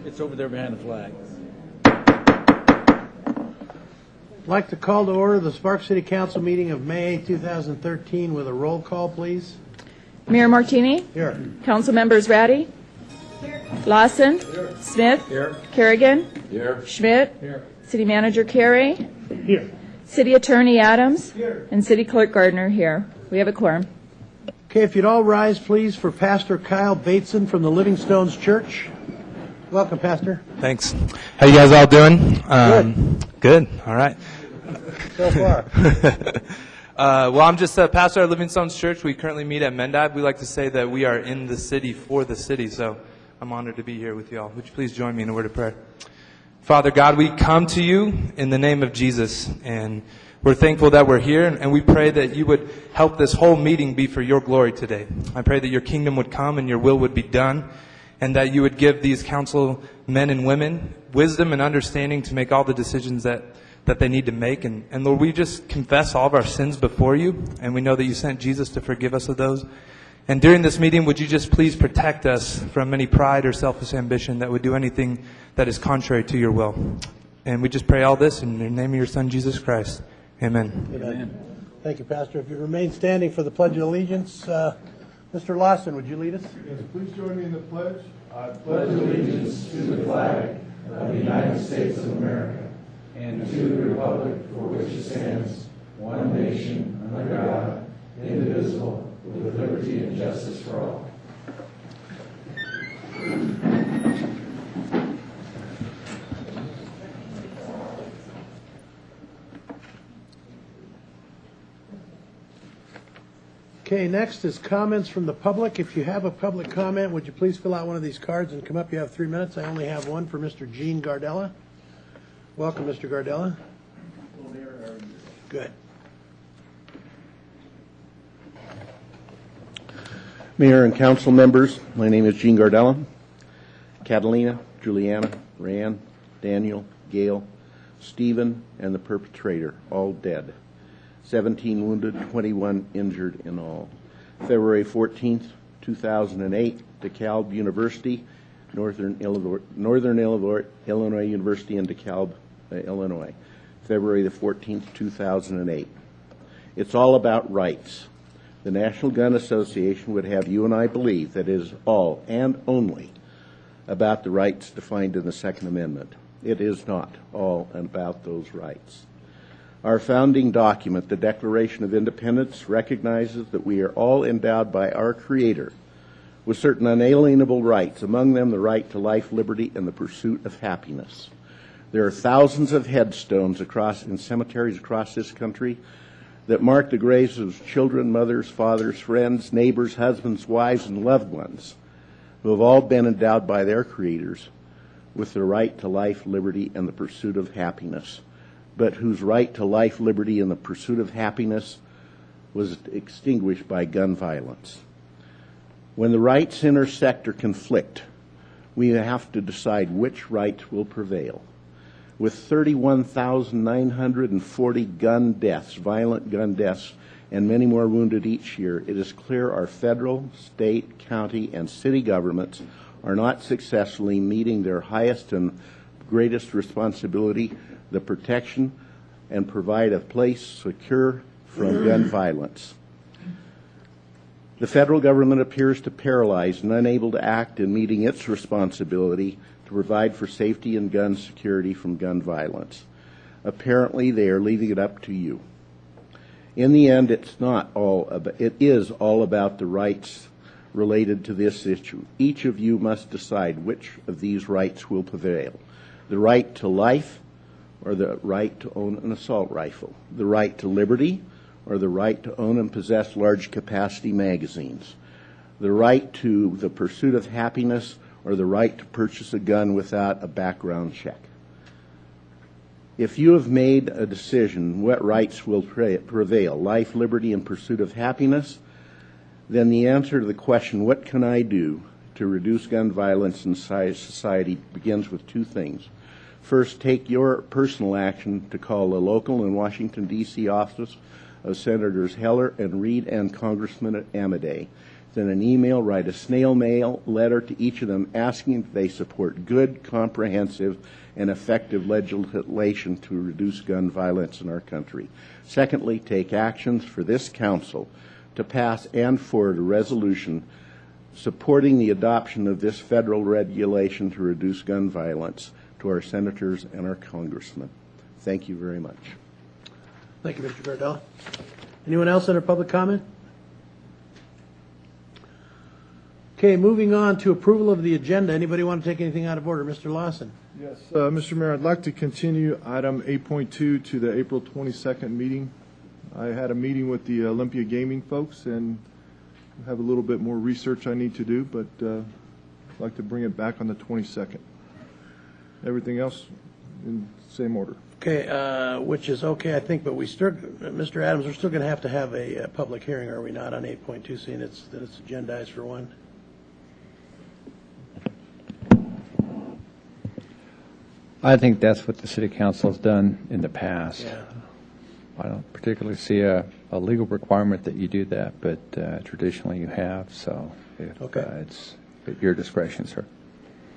It's over there behind the flag. I'd like to call to order the Sparks City Council meeting of May 2013 with a roll call, please. Mayor Martini? Here. Council members Ratty? Here. Lawson? Here. Smith? Here. Kerrigan? Here. Schmidt? Here. City Manager Carey? Here. City Attorney Adams? Here. And City Clerk Gardner here. We have a quorum. Okay, if you'd all rise, please, for Pastor Kyle Bateson from the Living Stones Church. Welcome, Pastor. Thanks. How you guys all doing? Good. All right. So far. Well, I'm just a pastor at Living Stones Church. We currently meet at Mendab. We like to say that we are in the city for the city, so I'm honored to be here with you all. Would you please join me in a word of prayer? Father God, we come to you in the name of Jesus, and we're thankful that we're here, and we pray that you would help this whole meeting be for your glory today. I pray that your kingdom would come and your will would be done, and that you would give these council men and women wisdom and understanding to make all the decisions that they need to make. And Lord, we just confess all of our sins before you, and we know that you sent Jesus to forgive us of those. And during this meeting, would you just please protect us from any pride or selfish ambition that would do anything that is contrary to your will. And we just pray all this in the name of your Son, Jesus Christ. Amen. Amen. Thank you, Pastor. If you remain standing for the Pledge of Allegiance, Mr. Lawson, would you lead us? Yes, please join me in the pledge. I pledge allegiance to the flag of the United States of America and to the republic for which it stands, one nation, under God, indivisible, with liberty and justice for all. Okay, next is comments from the public. If you have a public comment, would you please fill out one of these cards and come up? You have 3 minutes. I only have one for Mr. Gene Gardella. Welcome, Mr. Gardella. Good. Mayor and council members, my name is Gene Gardella. Catalina, Juliana, Rand, Daniel, Gail, Stephen, and the perpetrator, all dead. 17 wounded, 21 injured in all. February 14th, 2008, DeKalb University, Northern Illinois University in DeKalb, Illinois. February the 14th, 2008. It's all about rights. The National Gun Association would have you and I believe that it is all and only about the rights defined in the Second Amendment. It is not all about those rights. Our founding document, the Declaration of Independence, recognizes that we are all endowed by our Creator with certain unalienable rights, among them the right to life, liberty, and the pursuit of happiness. There are thousands of headstones in cemeteries across this country that mark the graves of children, mothers, fathers, friends, neighbors, husbands, wives, and loved ones who have all been endowed by their creators with the right to life, liberty, and the pursuit of happiness, but whose right to life, liberty, and the pursuit of happiness was extinguished by gun violence. When the rights intersect or conflict, we have to decide which right will prevail. With 31,940 gun deaths, violent gun deaths, and many more wounded each year, it is clear our federal, state, county, and city governments are not successfully meeting their highest and greatest responsibility, the protection and provide a place secure from gun violence. The federal government appears to paralyzed and unable to act in meeting its responsibility to provide for safety and gun security from gun violence. Apparently, they are leaving it up to you. In the end, it is all about the rights related to this issue. Each of you must decide which of these rights will prevail. The right to life or the right to own an assault rifle. The right to liberty or the right to own and possess large capacity magazines. The right to the pursuit of happiness or the right to purchase a gun without a background check. If you have made a decision what rights will prevail, life, liberty, and pursuit of happiness, then the answer to the question, what can I do to reduce gun violence in society, begins with two things. First, take your personal action to call a local and Washington, D.C. office of Senators Heller and Reed and Congressman Amodei. Send an email, write a snail mail letter to each of them asking if they support good, comprehensive, and effective legislation to reduce gun violence in our country. Secondly, take actions for this council to pass and forward a resolution supporting the adoption of this federal regulation to reduce gun violence to our senators and our congressmen. Thank you very much. Thank you, Mr. Gardella. Anyone else under public comment? Okay, moving on to approval of the agenda. Anybody want to take anything out of order? Mr. Lawson. Yes, Mr. Mayor, I'd like to continue item 8.2 to the April 22nd meeting. I had a meeting with the Olympia Gaming folks and have a little bit more research I need to do, but I'd like to bring it back on the 22nd. Everything else in same order. Okay, which is okay, I think, but we still, Mr. Adams, we're still going to have a public hearing, are we not, on 8.2, seeing that it's agendized for one? I think that's what the city council has done in the past. Yeah. I don't particularly see a legal requirement that you do that, but traditionally you have, so Okay. It's at your discretion, sir.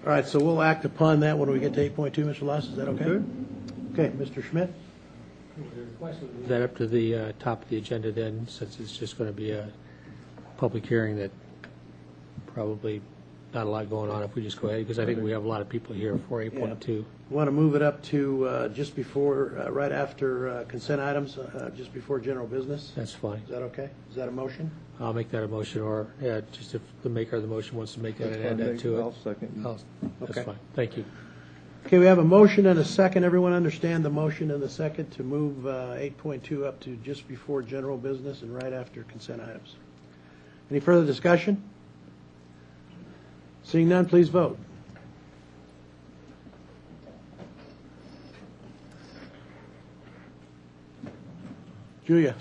All right, so we'll act upon that when we get to 8.2, Mr. Lawson, is that okay? Okay, Mr. Schmidt? Is that up to the top of the agenda then, since it's just going to be a public hearing that probably not a lot going on if we just go ahead, because I think we have a lot of people here for 8.2. Want to move it up to just before, right after consent items, just before general business? That's fine. Is that okay? Is that a motion? I'll make that a motion, or just if the maker of the motion wants to make that and add that to I'll it. second. That's Okay. fine. Thank you. Okay, we have a motion and a second. Everyone understand the motion and the second to move 8.2 up to just before general business and right after consent items. Any further discussion? Seeing none, please vote. Julia?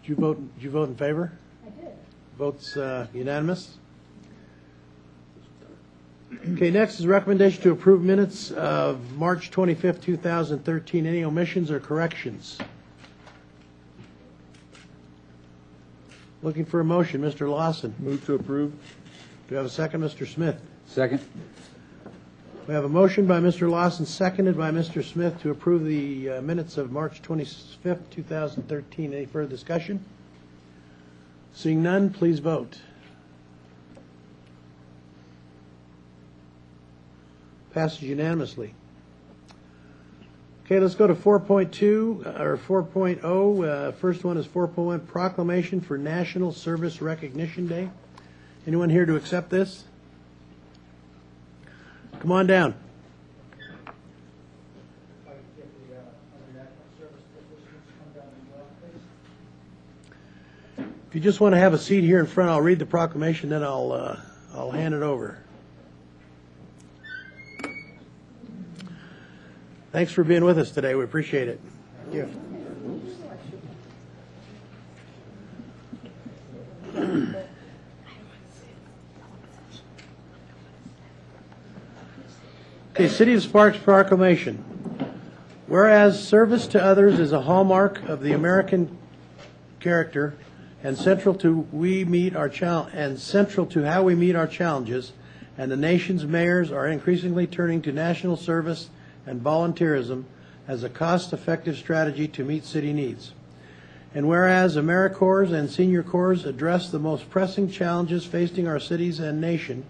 Did you vote in favor? I did. Votes unanimous? Okay, next is recommendation to approve minutes of March 25th, 2013. Any omissions or corrections? Looking for a motion. Mr. Lawson. Move to approve. Do we have a second, Mr. Smith? Second. We have a motion by Mr. Lawson, seconded by Mr. Smith to approve the minutes of March 25th, 2013. Any further discussion? Seeing none, please vote. Passes unanimously. Okay, let's go to 4.2 or 4.0. First one is 4.1, Proclamation for National Service Recognition Day. Anyone here to accept this? Come on down. If you just want to have a seat here in front, I'll read the proclamation, then I'll hand it over. Thanks for being with us today. We appreciate it. Thank you. Okay, City of Sparks Proclamation. Whereas service to others is a hallmark of the American character and central to how we meet our challenges, and the nation's mayors are increasingly turning to national service and volunteerism as a cost-effective strategy to meet city needs. And whereas AmeriCorps and Senior Corps address the most pressing challenges facing our cities and nation,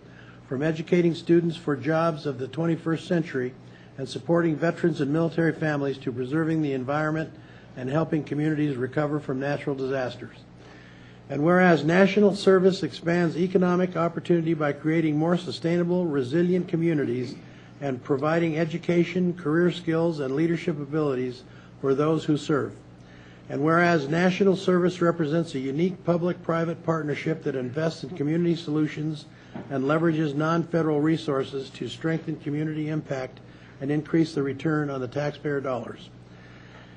from educating students for jobs of the 21st century and supporting veterans and military families to preserving the environment and helping communities recover from natural disasters. And whereas national service expands economic opportunity by creating more sustainable, resilient communities and providing education, career skills, and leadership abilities for those who serve. And whereas national service represents a unique public-private partnership that invests in community solutions and leverages non-federal resources to strengthen community impact and increase the return on the taxpayer dollars.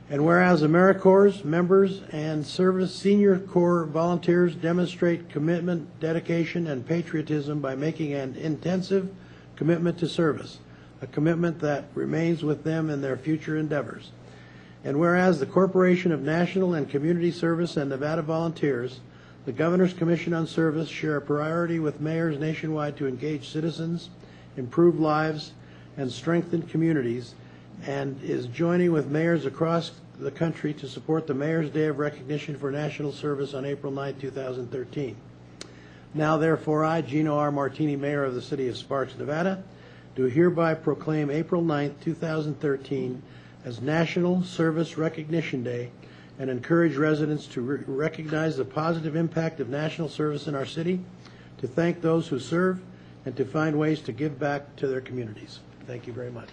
And whereas AmeriCorps members and Senior Corps volunteers demonstrate commitment, dedication, and patriotism by making an intensive commitment to service, a commitment that remains with them in their future endeavors. And whereas the Corporation of National and Community Service and Nevada Volunteers, the Governor's Commission on Service, share a priority with mayors nationwide to engage citizens, improve lives, and strengthen communities, and is joining with mayors across the country to support the Mayor's Day of Recognition for National Service on April 9, 2013. Now, therefore, I, Gino R. Martini, Mayor of the City of Sparks, Nevada, do hereby proclaim April 9, 2013 as National Service Recognition Day and encourage residents to recognize the positive impact of national service in our city, to thank those who serve, and to find ways to give back to their communities. Thank you very much.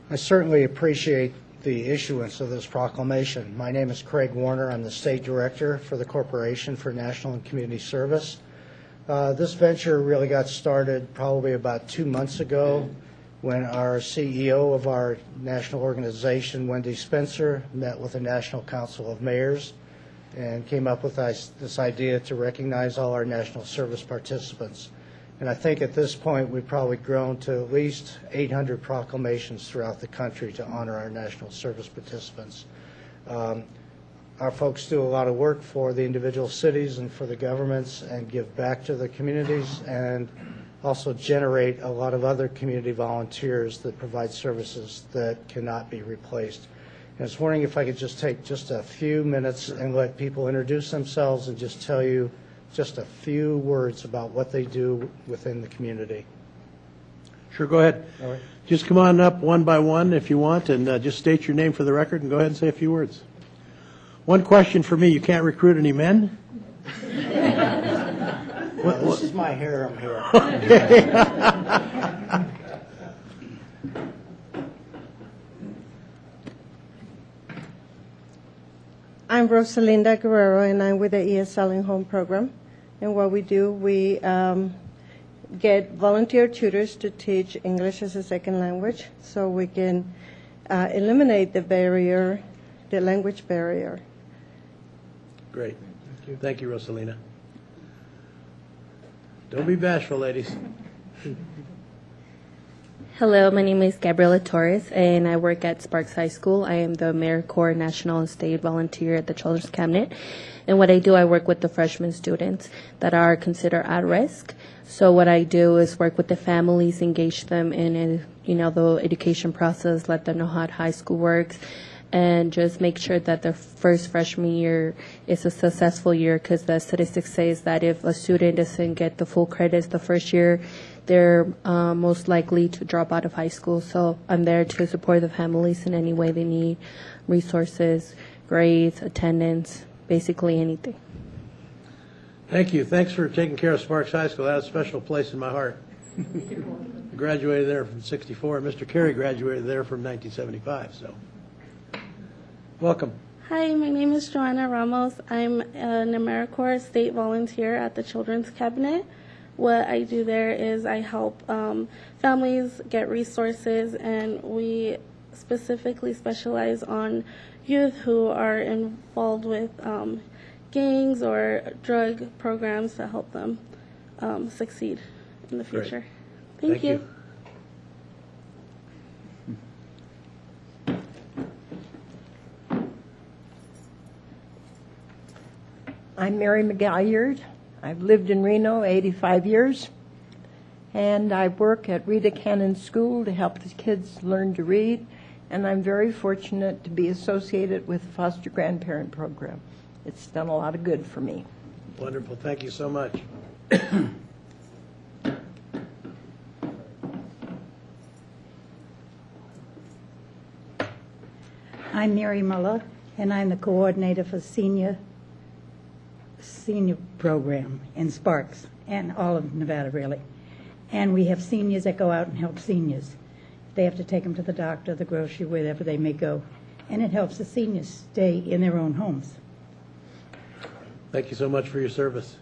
I certainly appreciate the issuance of this proclamation. My name is Craig Warner. I'm the State Director for the Corporation for National and Community Service. This venture really got started probably about 2 months ago when our CEO of our national organization, Wendy Spencer, met with the National Council of Mayors and came up with this idea to recognize all our national service participants. And I think at this point we've probably grown to at least 800 proclamations throughout the country to honor our national service participants. Our folks do a lot of work for the individual cities and for the governments and give back to the communities and also generate a lot of other community volunteers that provide services that cannot be replaced. And I was wondering if I could just take just a few minutes and let people introduce themselves and just tell you just a few words about what they do within the community. Sure, go ahead. All right. Just come on up one by one if you want, and just state your name for the record and go ahead and say a few words. One question for me, you can't recruit any men? This is my harem here. I'm Rosalinda Guerrero, and I'm with the ESL in Home program. And what we do, we get volunteer tutors to teach English as a second language so we can eliminate the barrier, the language barrier. Great. Thank you, Rosalina. Don't be bashful, ladies. Hello, my name is Gabriela Torres, and I work at Sparks High School. I am the AmeriCorps National and State Volunteer at the Children's Cabinet. And what I do, I work with the freshman students that are considered at risk. So what I do is work with the families, engage them in, the education process, let them know how high school works, and just make sure that their first freshman year is a successful year, because the statistics says that if a student doesn't get the full credits the first year, they're most likely to drop out of high school. So I'm there to support the families in any way they need, resources, grades, attendance, basically anything. Thank you. Thanks for taking care of Sparks High School. That has a special place in my heart. I graduated there from '64. Mr. Carey graduated there from 1975. So, welcome. Hi, my name is Joanna Ramos. I'm an AmeriCorps State Volunteer at the Children's Cabinet. What I do there is I help families get resources, and we specifically specialize on youth who are involved with gangs or drug programs to help them succeed in the future. Thank you. I'm Mary McGalliard. I've lived in Reno 85 years, and I work at Rita Cannon School to help the kids learn to read, and I'm very fortunate to be associated with the Foster Grandparent Program. It's done a lot of good for me. Wonderful. Thank you so much. I'm Mary Muller, and I'm the coordinator for senior program in Sparks and all of Nevada, really. And we have seniors that go out and help seniors. They have to take them to the doctor, the grocery, wherever they may go. And it helps the seniors stay in their own homes. Thank you so much for your service.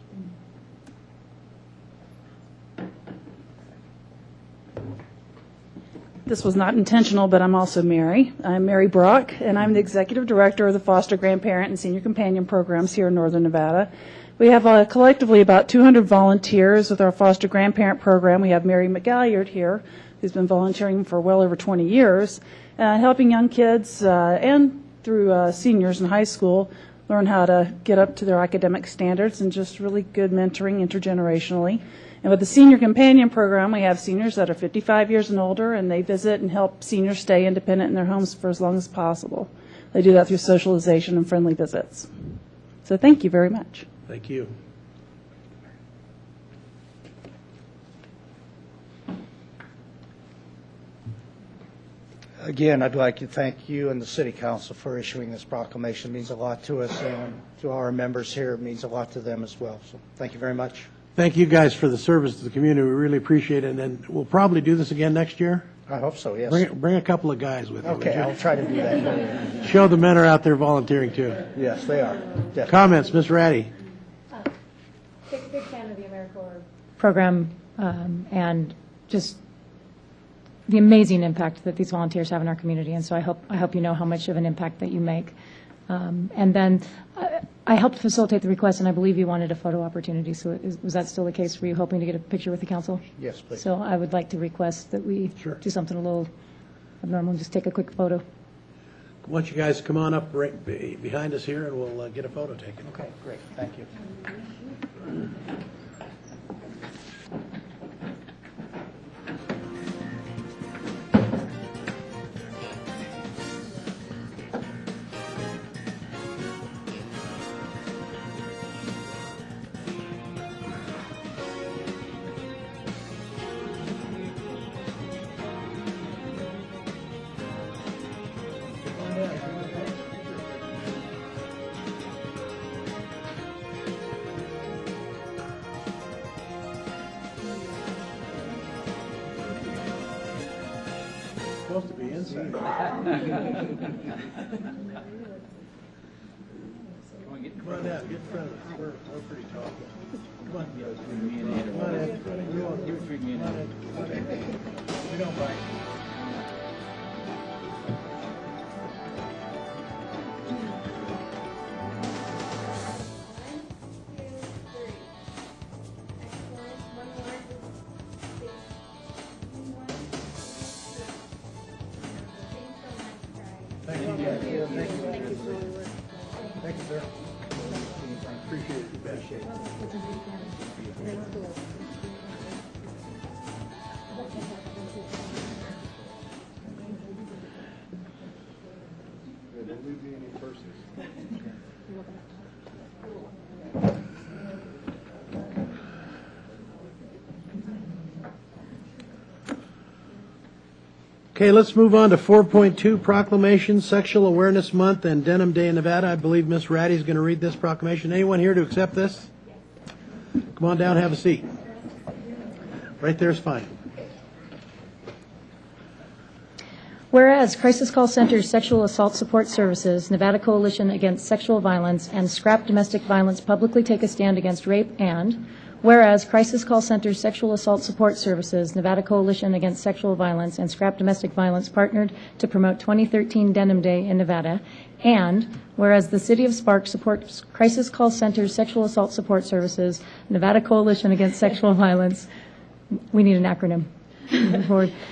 This was not intentional, but I'm also Mary. I'm Mary Brock, and I'm the Executive Director of the Foster Grandparent and Senior Companion Programs here in Northern Nevada. We have collectively about 200 volunteers with our Foster Grandparent Program. We have Mary McGalliard here, who's been volunteering for well over 20 years, helping young kids and through seniors in high school learn how to get up to their academic standards and just really good mentoring intergenerationally. And with the Senior Companion Program, we have seniors that are 55 years and older, and they visit and help seniors stay independent in their homes for as long as possible. They do that through socialization and friendly visits. So thank you very much. Thank you. Again, I'd like to thank you and the City Council for issuing this proclamation. It means a lot to us, and to our members here, it means a lot to them as well. So thank you very much. Thank you guys for the service to the community. We really appreciate it. And we'll probably do this again next year. I hope so, yes. Bring a couple of guys with you. Okay, I'll try to do that. Show the men are out there volunteering too. Yes, they are. Definitely. Comments, Ms. Ratty? Big fan of the AmeriCorps program and just the amazing impact that these volunteers have in our community. And so I hope you know how much of an impact that you make. And then I helped facilitate the request, and I believe you wanted a photo opportunity. So was that still the case? Were you hoping to get a picture with the council? Yes, please. So I would like to request that we do something a little abnormal and just take a quick photo. Why don't you guys come on up right behind us here, and we'll get a photo taken. Okay, great. Thank you. Supposed to be inside. Come on down, get in front of us. We're pretty tall. Come on. Come on, Ed. Come on, Ed. We don't bite. Thank you, guys. Thank you. Thank you, sir. Appreciate it. Appreciate it. Don't leave me any purses. Okay, let's move on to 4.2, Proclamation, Sexual Awareness Month, and Denim Day in Nevada. I believe Ms. Ratty is going to read this proclamation. Anyone here to accept this? Come on down, have a seat. Right there is fine. Whereas Crisis Call Center's Sexual Assault Support Services, Nevada Coalition Against Sexual Violence, and Scrap Domestic Violence publicly take a stand against rape, and whereas Crisis Call Center's Sexual Assault Support Services, Nevada Coalition Against Sexual Violence, and Scrap Domestic Violence partnered to promote 2013 Denim Day in Nevada, and whereas the City of Sparks supports Crisis Call Center's Sexual Assault Support Services, Nevada Coalition Against Sexual Violence, we need an acronym,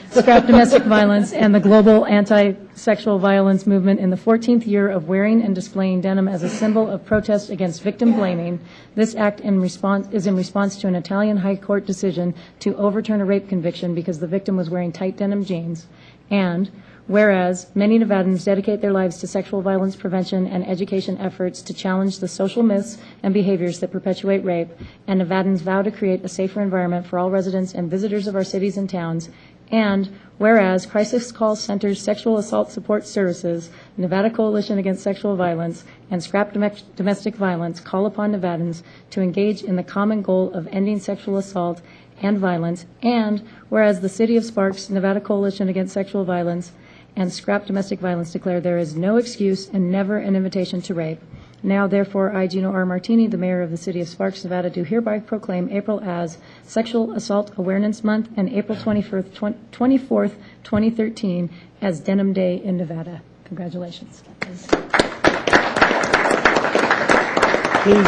Scrap Domestic Violence, and the Global Anti-Sexual Violence Movement in the 14th year of wearing and displaying denim as a symbol of protest against victim blaming. This act is in response to an Italian High Court decision to overturn a rape conviction because the victim was wearing tight denim jeans. And whereas many Nevadans dedicate their lives to sexual violence prevention and education efforts to challenge the social myths and behaviors that perpetuate rape, and Nevadans vow to create a safer environment for all residents and visitors of our cities and towns, and whereas Crisis Call Center's Sexual Assault Support Services, Nevada Coalition Against Sexual Violence, and Scrap Domestic Violence call upon Nevadans to engage in the common goal of ending sexual assault and violence, and whereas the City of Sparks, Nevada Coalition Against Sexual Violence, and Scrap Domestic Violence declare there is no excuse and never an invitation to rape. Now, therefore, I, Gino R. Martini, the mayor of the city of Sparks, Nevada, do hereby proclaim April as Sexual Assault Awareness Month and April 24th, 2013 as Denim Day in Nevada. Congratulations. Please.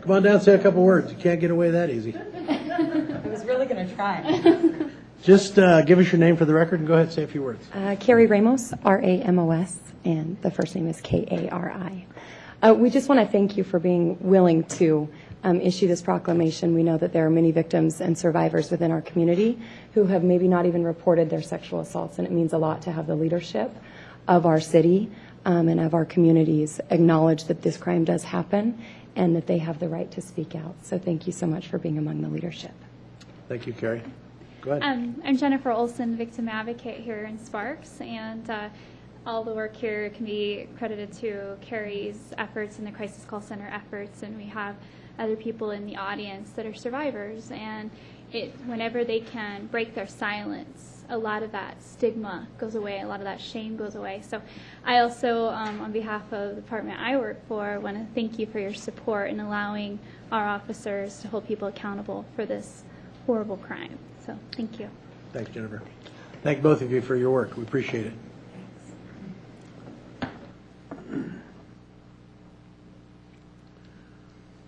Come on down and say a couple words. You can't get away that easy. I was really going to try. Just give us your name for the record and go ahead and say a few words. Carrie Ramos, R-A-M-O-S, and the first name is K-A-R-I. We just want to thank you for being willing to issue this proclamation. We know that there are many victims and survivors within our community who have maybe not even reported their sexual assaults, and it means a lot to have the leadership of our city and of our communities acknowledge that this crime does happen and that they have the right to speak out. So thank you so much for being among the leadership. Thank you, Carrie. Go ahead. I'm Jennifer Olson, victim advocate here in Sparks, and all the work here can be credited to Carrie's efforts and the Crisis Call Center efforts, and we have other people in the audience that are survivors, and whenever they can break their silence, a lot of that stigma goes away, a lot of that shame goes away. So I also, on behalf of the department I work for, want to thank you for your support in allowing our officers to hold people accountable for this horrible crime. So thank you. Thanks, Jennifer. Thank both of you for your work. We appreciate it.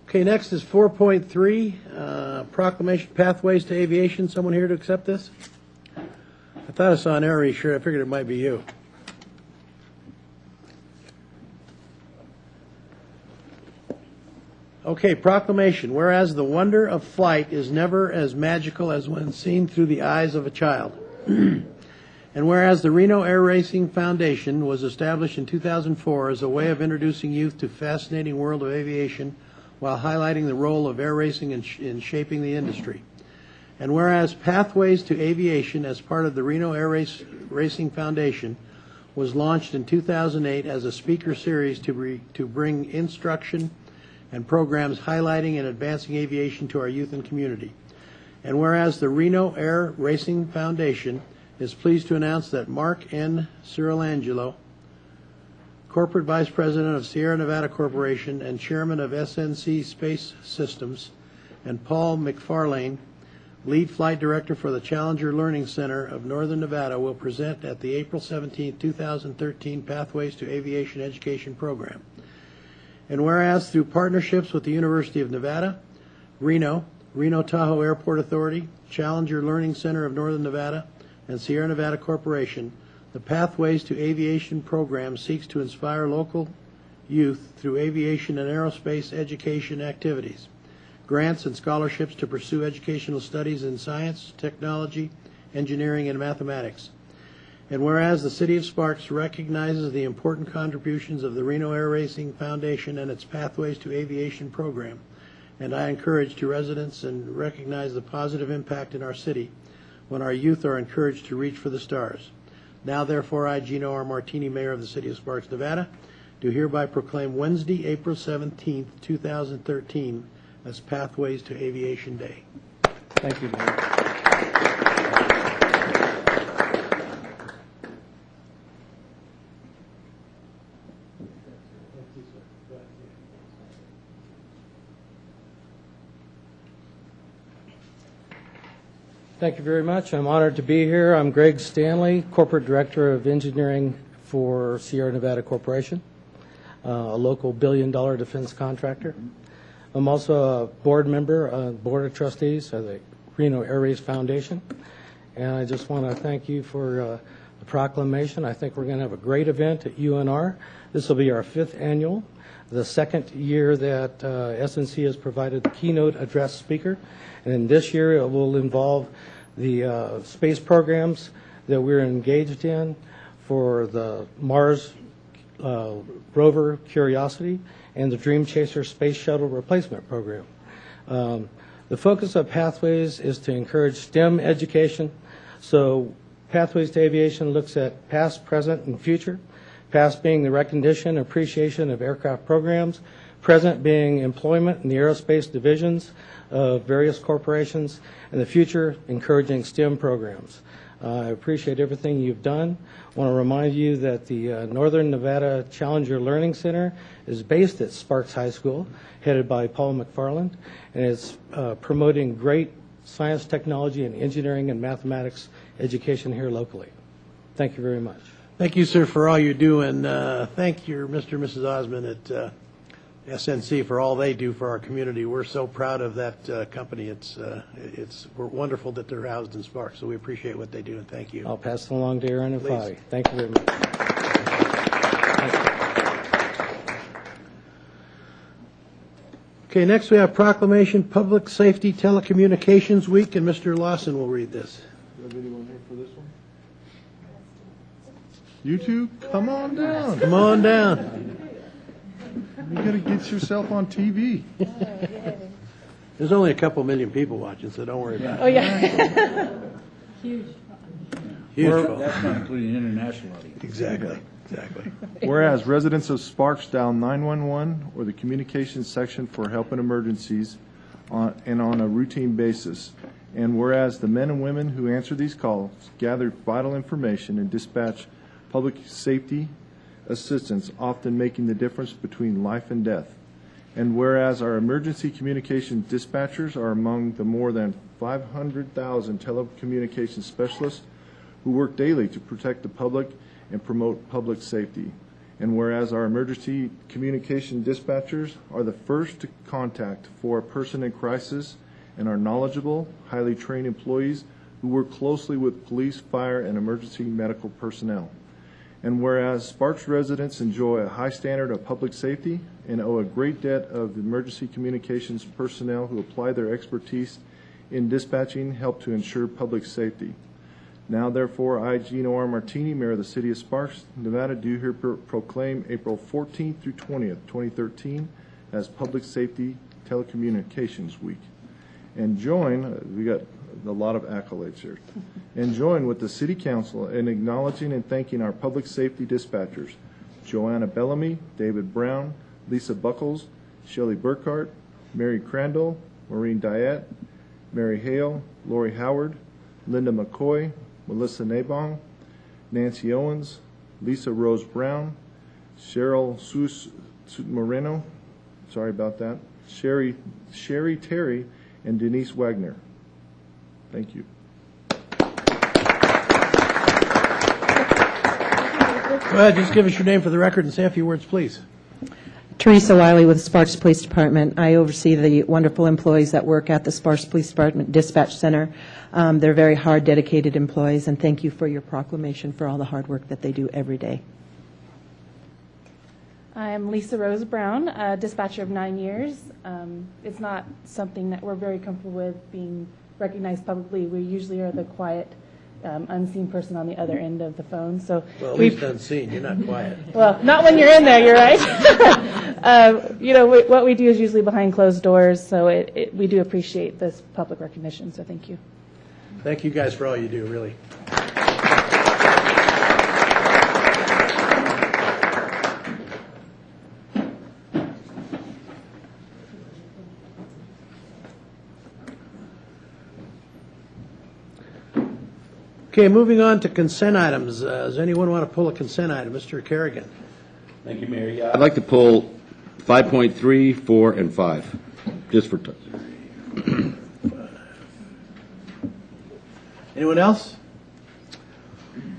Okay, next is 4.3, Proclamation Pathways to Aviation. Someone here to accept this? I thought I saw an arrow shirt. I figured it might be you. Okay, proclamation. Whereas the wonder of flight is never as magical as when seen through the eyes of a child. And whereas the Reno Air Racing Foundation was established in 2004 as a way of introducing youth to fascinating world of aviation while highlighting the role of air racing in shaping the industry. And whereas Pathways to Aviation as part of the Reno Air Racing Foundation was launched in 2008 as a speaker series to bring instruction and programs highlighting and advancing aviation to our youth and community. And whereas the Reno Air Racing Foundation is pleased to announce that Mark N. Cirilangelo, Corporate Vice President of Sierra Nevada Corporation and Chairman of SNC Space Systems, and Paul McFarlane, Lead Flight Director for the Challenger Learning Center of Northern Nevada, will present at the April 17, 2013 Pathways to Aviation Education Program. And whereas through partnerships with the University of Nevada, Reno Tahoe Airport Authority, Challenger Learning Center of Northern Nevada, and Sierra Nevada Corporation, the Pathways to Aviation program seeks to inspire local youth through aviation and aerospace education activities, grants and scholarships to pursue educational studies in science, technology, engineering, and mathematics. And whereas the City of Sparks recognizes the important contributions of the Reno Air Racing Foundation and its Pathways to Aviation program, and I encourage to residents and recognize the positive impact in our city when our youth are encouraged to reach for the stars. Now, therefore, I, Gino R. Martini, Mayor of the City of Sparks, Nevada, do hereby proclaim Wednesday, April 17, 2013, as Pathways to Aviation Day. Thank you, Mayor. Thank you very much. I'm honored to be here. I'm Greg Stanley, Corporate Director of Engineering for Sierra Nevada Corporation, a local billion-dollar defense contractor. I'm also a board member, Board of Trustees of the Reno Air Race Foundation. And I just want to thank you for the proclamation. I think we're going to have a great event at UNR. This will be our 5th annual, the 2nd year that SNC has provided the keynote address speaker. And this year it will involve the space programs that we're engaged in for the Mars rover Curiosity and the Dream Chaser Space Shuttle Replacement Program. The focus of Pathways is to encourage STEM education. So Pathways to Aviation looks at past, present, and future. Past being the recognition, appreciation of aircraft programs. present being employment in the aerospace divisions of various corporations, and the future encouraging STEM programs. I appreciate everything you've done. I want to remind you that the Northern Nevada Challenger Learning Center is based at Sparks High School, headed by Paul McFarland, and is promoting great science, technology, and engineering and mathematics education here locally. Thank you very much. Thank you, sir, for all you do, and thank you, Mr. and Mrs. Osmond at SNC for all they do for our community. We're so proud of that company. It's wonderful that they're housed in Sparks, so we appreciate what they do, and thank you. I'll pass it along to Aaron and Please. Fadi. Thank you very much. Okay, next we have Proclamation Public Safety Telecommunications Week, and Mr. Lawson will read this. Do you have anyone here for this one? You two, come on down. Come on down. You got to get yourself on TV. There's only a couple million people watching, so don't worry about it. Oh, yeah. Huge. Huge fault. That's not including international audience. Exactly. Whereas residents of Sparks dial 911 or the communications section for help in emergencies on a routine basis. And whereas the men and women who answer these calls gather vital information and dispatch public safety assistance, often making the difference between life and death. And whereas our emergency communications dispatchers are among the more than 500,000 telecommunications specialists who work daily to protect the public and promote public safety. And whereas our emergency communication dispatchers are the first to contact for a person in crisis and are knowledgeable, highly trained employees who work closely with police, fire, and emergency medical personnel. And whereas Sparks residents enjoy a high standard of public safety and owe a great debt of emergency communications personnel who apply their expertise in dispatching help to ensure public safety. Now, therefore, I, Gino R. Martini, Mayor of the City of Sparks, Nevada, do here proclaim April 14th through 20th, 2013 as Public Safety Telecommunications Week. And join, we got a lot of accolades here, and join with the City Council in acknowledging and thanking our public safety dispatchers, Joanna Bellamy, David Brown, Lisa Buckles, Shelley Burkhart, Mary Crandall, Maureen Diet, Mary Hale, Lori Howard, Linda McCoy, Melissa Nabong, Nancy Owens, Lisa Rose Brown, Cheryl Moreno, sorry about that, Sherry Terry, and Denise Wagner. Thank you. Go ahead, just give us your name for the record and say a few words, please. Teresa Wiley with Sparks Police Department. I oversee the wonderful employees that work at the Sparks Police Department Dispatch Center. They're very hard, dedicated employees, and thank you for your proclamation for all the hard work that they do every day. I'm Lisa Rose Brown, a dispatcher of 9 years. It's not something that we're very comfortable with being recognized publicly. We usually are the quiet, unseen person on the other end of the phone. So well, at least unseen. You're not quiet. Well, not when you're in there. You're right. What we do is usually behind closed doors. So we do appreciate this public recognition. So thank you. Thank you guys for all you do. Really. Okay, moving on to consent items. Does anyone want to pull a consent item? Mr. Kerrigan. Thank you, Mayor. I'd like to pull 5.3, 4, and 5, just for Anyone else?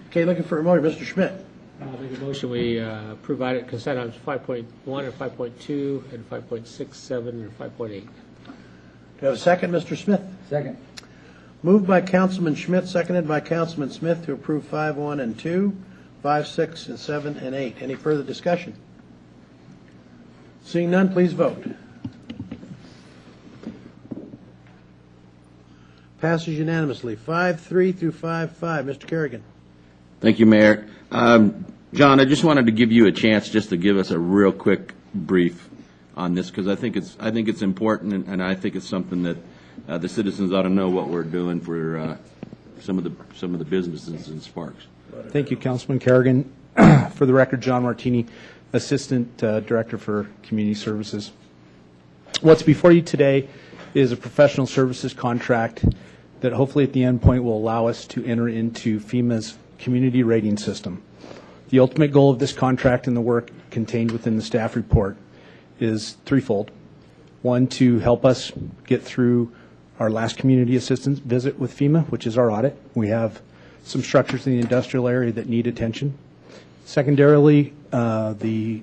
Okay, looking for a motion. Mr. Schmidt. I'll make a motion. We approve consent items 5.1 and 5.2 and 5.6, 7, and 5.8. Do you have a second, Mr. Smith? Second. Moved by Councilman Schmidt, seconded by Councilman Smith to approve 5, 1, and 2, 5, 6, and 7, and 8. Any further discussion? Seeing none, please vote. Passes unanimously. 5-3 through 5-5. Mr. Kerrigan. Thank you, Mayor. John, I just wanted to give you a chance just to give us a real quick brief on this because I think it's important and I think it's something that the citizens ought to know what we're doing for some of the businesses in Sparks. Thank you, Councilman Kerrigan. For the record, John Martini, Assistant Director for Community Services. What's before you today is a professional services contract that hopefully at the end point will allow us to enter into FEMA's community rating system. The ultimate goal of this contract and the work contained within the staff report is threefold. One, to help us get through our last community assistance visit with FEMA, which is our audit. We have some structures in the industrial area that need attention. Secondarily, the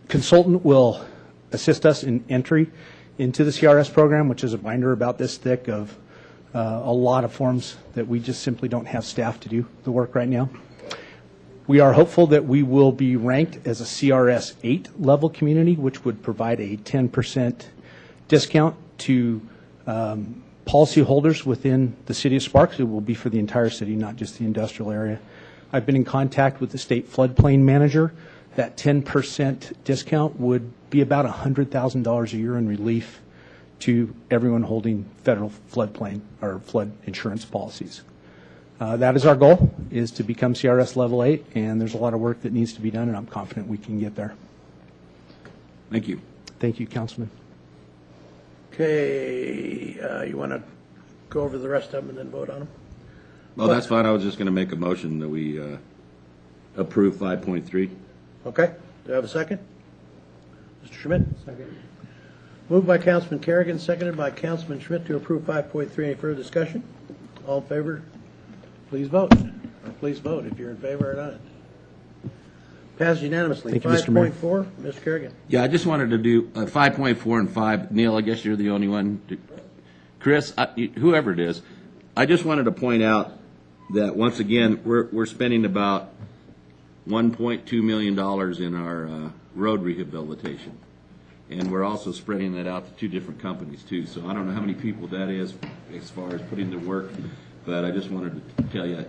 consultant will assist us in entry into the CRS program, which is a binder about this thick of a lot of forms that we just simply don't have staff to do the work right now. We are hopeful that we will be ranked as a CRS 8 level community, which would provide a 10% discount to policyholders within the city of Sparks. It will be for the entire city, not just the industrial area. I've been in contact with the state floodplain manager. That 10% discount would be about $100,000 a year in relief to everyone holding federal floodplain or flood insurance policies. That is our goal, is to become CRS level 8, and there's a lot of work that needs to be done, and I'm confident we can get there. Thank you. Thank you, Councilman. Okay, you want to go over the rest of them and then vote on them? Well, that's fine. I was just going to make a motion that we approve 5.3. Okay, do I have a second? Mr. Schmidt? Second. Moved by Councilman Kerrigan, seconded by Councilman Schmidt to approve 5.3. Any further discussion? All in favor, please vote. Or please vote if you're in favor or not. Passes unanimously. Thank you, Mr. Mayor. 5.4, Mr. Kerrigan. Yeah, I just wanted to do 5.4 and 5. Neil, I guess you're the only one. Chris, whoever it is, I just wanted to point out that once again, we're spending about $1.2 million in our road rehabilitation. And we're also spreading that out to 2 different companies too. So I don't know how many people that is as far as putting the work, but I just wanted to tell you,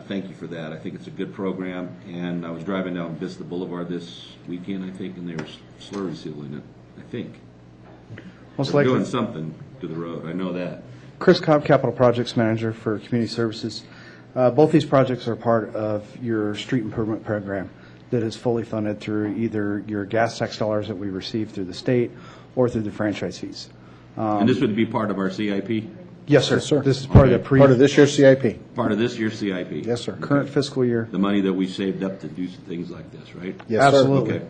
thank you for that. I think it's a good program. And I was driving down Vista Boulevard this weekend, I think, and they were slurry sealing it, I think. Most They're likely. doing something to the road. I know that. Chris Cobb, Capital Projects Manager for Community Services. Both these projects are part of your street improvement program that is fully funded through either your gas tax dollars that we receive through the state or through the franchise fees. And this would be part of our CIP? Yes, sir. This is part of the part of this year's CIP. Part of this year's CIP? Yes, sir. Current fiscal year. The money that we saved up to do some things like this, right? Yes, absolutely.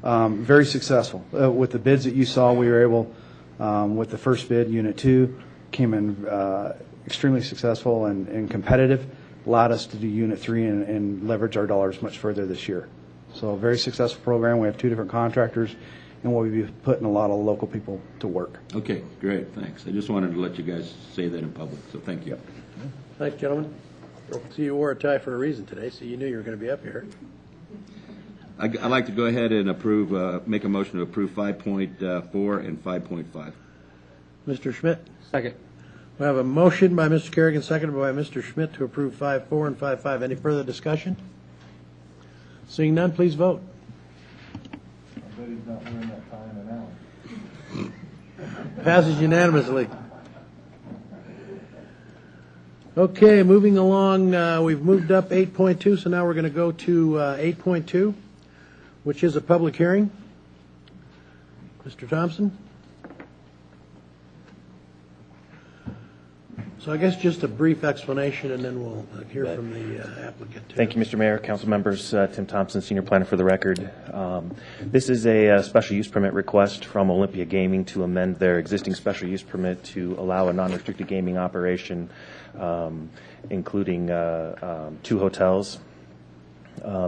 Okay. Very successful. With the bids that you saw, we were able, with the first bid, Unit 2, came in extremely successful and competitive, allowed us to do Unit 3 and leverage our dollars much further this year. So a very successful program. We have 2 different contractors, and we'll be putting a lot of local people to work. Okay, great, thanks. I just wanted to let you guys say that in public, so thank you. Thanks, gentlemen. See, you wore a tie for a reason today, so you knew you were going to be up here. I'd like to go ahead and approve, make a motion to approve 5.4 and 5.5. Mr. Schmidt? Second. We have a motion by Mr. Kerrigan, seconded by Mr. Schmidt to approve 5.4 and 5.5. Any further discussion? Seeing none, please vote. I bet he's not wearing that tie in an hour. Passes unanimously. Okay, moving along, we've moved up 8.2, so now we're going to go to 8.2, which is a public hearing. Mr. Thompson? So I guess just a brief explanation, and then we'll hear from the applicant. Thank you, Mr. Mayor, council members. Tim Thompson, Senior Planner for the record. This is a special use permit request from Olympia Gaming to amend their existing special use permit to allow a non-restricted gaming operation, including 2 hotels.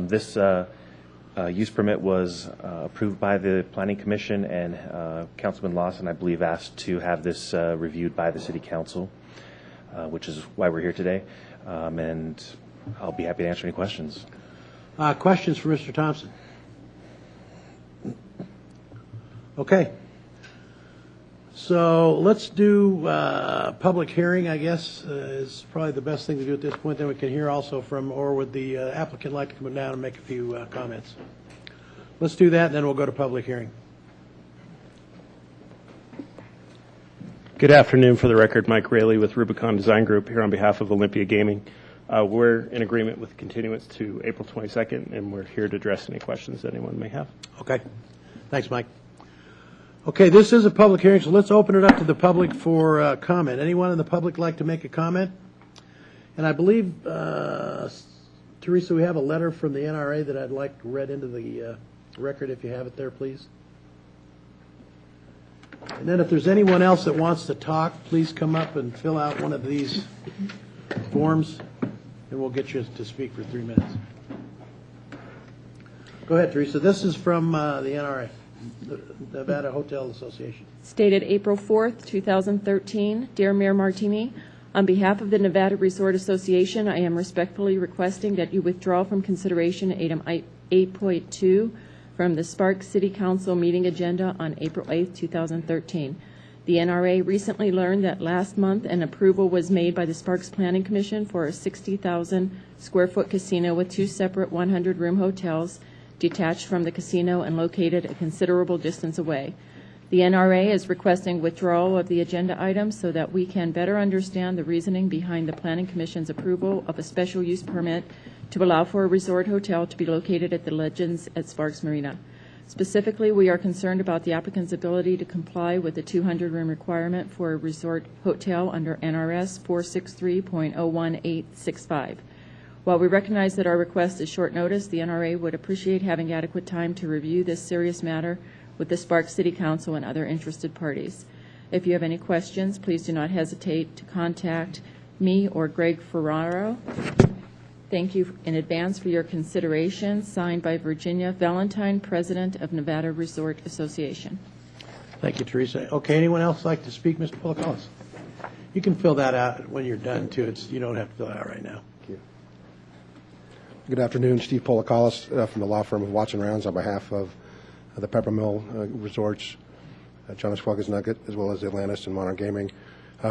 This use permit was approved by the Planning Commission, and Councilman Lawson, I believe, asked to have this reviewed by the City Council. Which is why we're here today, and I'll be happy to answer any questions. Questions for Mr. Thompson? Okay. So let's do public hearing, I guess, is probably the best thing to do at this point. Then we can hear also from, or would the applicant like to come down and make a few comments? Let's do that, and then we'll go to public hearing. Good afternoon. For the record, Mike Raley with Rubicon Design Group here on behalf of Olympia Gaming. We're in agreement with continuance to April 22nd, and we're here to address any questions that anyone may have. Okay. Thanks, Mike. Okay, this is a public hearing, so let's open it up to the public for comment. Anyone in the public like to make a comment? And I believe, Teresa, we have a letter from the NRA that I'd like read into the record, if you have it there, please. And then if there's anyone else that wants to talk, please come up and fill out one of these forms, and we'll get you to speak for 3 minutes. Go ahead, Teresa. This is from the NRA, the Nevada Hotel Association. Stated April 4th, 2013. Dear Mayor Martini, on behalf of the Nevada Resort Association, I am respectfully requesting that you withdraw from consideration item 8.2 from the Sparks City Council meeting agenda on April 8th, 2013. The NRA recently learned that last month an approval was made by the Sparks Planning Commission for a 60,000 square foot casino with 2 separate 100-room hotels detached from the casino and located a considerable distance away. The NRA is requesting withdrawal of the agenda item so that we can better understand the reasoning behind the Planning Commission's approval of a special use permit to allow for a resort hotel to be located at the Legends at Sparks Marina. Specifically, we are concerned about the applicant's ability to comply with the 200-room requirement for a resort hotel under NRS 463.01865. While we recognize that our request is short notice, the NRA would appreciate having adequate time to review this serious matter with the Sparks City Council and other interested parties. If you have any questions, please do not hesitate to contact me or Greg Ferraro. Thank you in advance for your consideration. Signed by Virginia Valentine, President of Nevada Resort Association. Thank you, Teresa. Okay, anyone else like to speak? Mr. Polakalis? You can fill that out when you're done, too. You don't have to fill it out right now. Thank you. Good afternoon. Steve Polakalis from the law firm of Watson Rounds on behalf of the Peppermill Resorts, John Esquelga's Nugget, as well as Atlantis and Monarch Gaming.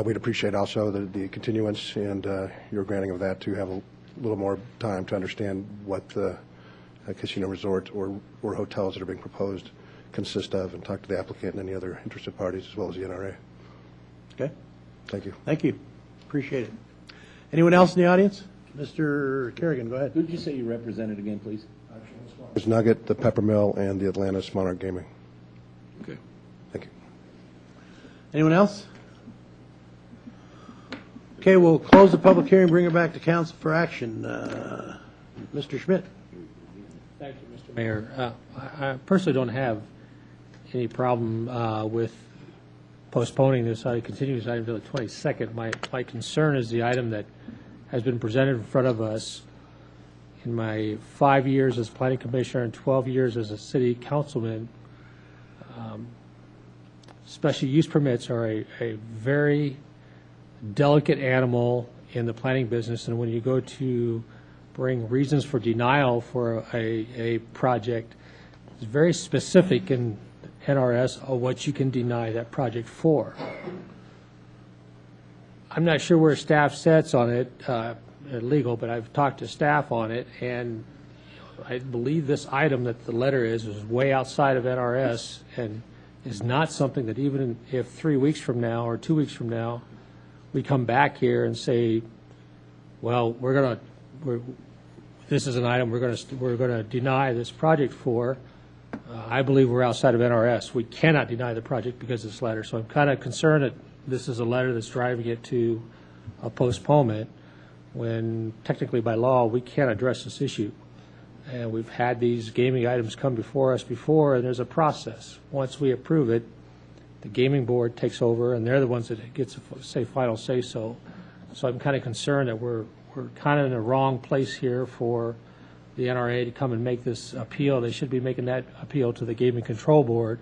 We'd appreciate also the continuance and your granting of that to have a little more time to understand what the casino resort or hotels that are being proposed consist of, and talk to the applicant and any other interested parties as well as the NRA. Okay. Thank you. Thank you. Appreciate it. Anyone else in the audience? Mr. Kerrigan, go ahead. Who did you say you represented again, please? There's Nugget, the Peppermill, and the Atlantis Monarch Gaming. Okay. Thank you. Anyone else? Okay, we'll close the public hearing, bring it back to council for action. Mr. Schmidt. Thank you, Mr. Mayor. I personally don't have any problem with postponing this item, continuing this item until the 22nd. My concern is the item that has been presented in front of us. In my 5 years as planning commissioner and 12 years as a city councilman, special use permits are a very delicate animal in the planning business, and when you go to bring reasons for denial for a project, it's very specific in NRS of what you can deny that project for. I'm not sure where staff sits on it, legal, but I've talked to staff on it, and I believe this item that the letter is way outside of NRS and is not something that even if 3 weeks from now or 2 weeks from now we come back here and say, well, this is an item we're going to deny this project for. I believe we're outside of NRS. We cannot deny the project because of this letter. So I'm kind of concerned that this is a letter that's driving it to a postponement when technically by law we can't address this issue. And we've had these gaming items come before us before, and there's a process. Once we approve it, the gaming board takes over, and they're the ones that get to say final say-so. So I'm kind of concerned that we're kind of in the wrong place here for the NRA to come and make this appeal. They should be making that appeal to the Gaming Control Board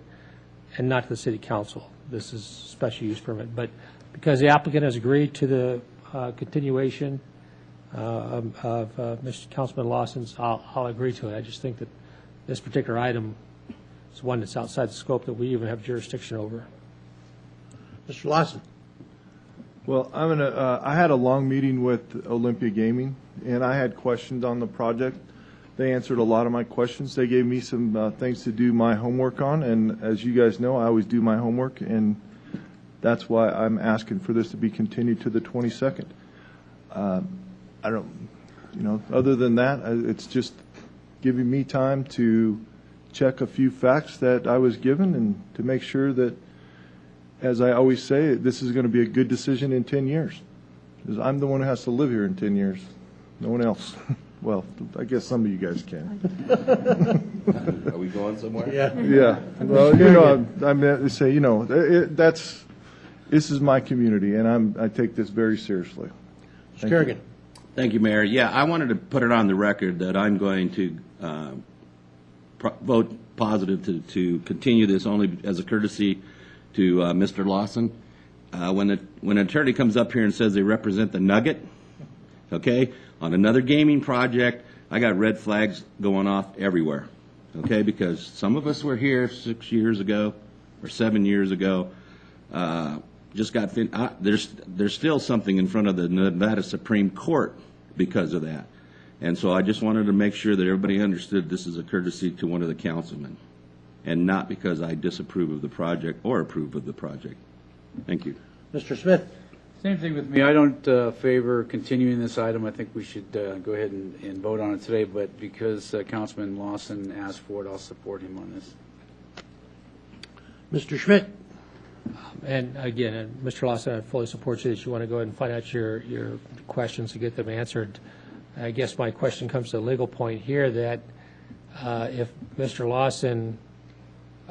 and not to the City Council. This is special use permit. But because the applicant has agreed to the continuation of Mr. Councilman Lawson's, I'll agree to it. I just think that this particular item is one that's outside the scope that we even have jurisdiction over. Mr. Lawson. Well, I had a long meeting with Olympia Gaming, and I had questions on the project. They answered a lot of my questions. They gave me some things to do my homework on, and as you guys know, I always do my homework, and that's why I'm asking for this to be continued to the 22nd. other than that, it's just giving me time to check a few facts that I was given and to make sure that, as I always say, this is going to be a good decision in 10 years. Because I'm the one who has to live here in 10 years. No one else. Well, I guess some of you guys can. Are we going somewhere? Yeah. Well, I meant to say, this is my community, and I take this very seriously. Mr. Kerrigan. Thank you, Mayor. Yeah, I wanted to put it on the record that I'm going to vote positive to continue this only as a courtesy to Mr. Lawson. When an attorney comes up here and says they represent the Nugget, okay, on another gaming project, I got red flags going off everywhere, okay, because some of us were here 6 years ago or 7 years ago. Just got there's still something in front of the Nevada Supreme Court because of that. And so I just wanted to make sure that everybody understood this is a courtesy to one of the councilmen and not because I disapprove of the project or approve of the project. Thank you. Mr. Smith. Same thing with me. I don't favor continuing this item. I think we should go ahead and vote on it today, but because Councilman Lawson asked for it, I'll support him on this. Mr. Schmidt. And again, Mr. Lawson, I fully support you that you want to go ahead and find out your questions to get them answered. I guess my question comes to the legal point here that if Mr. Lawson,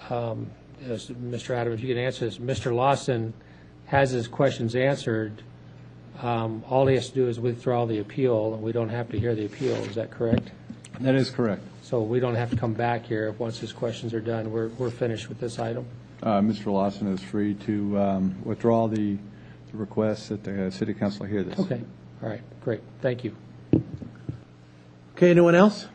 Mr. Adams, if you can answer this, Mr. Lawson has his questions answered, all he has to do is withdraw the appeal, and we don't have to hear the appeal. Is that correct? That is correct. So we don't have to come back here. Once his questions are done, we're finished with this item. Mr. Lawson is free to withdraw the request that the City Council hear this. Okay. All right. Great. Thank you. Okay. Anyone else?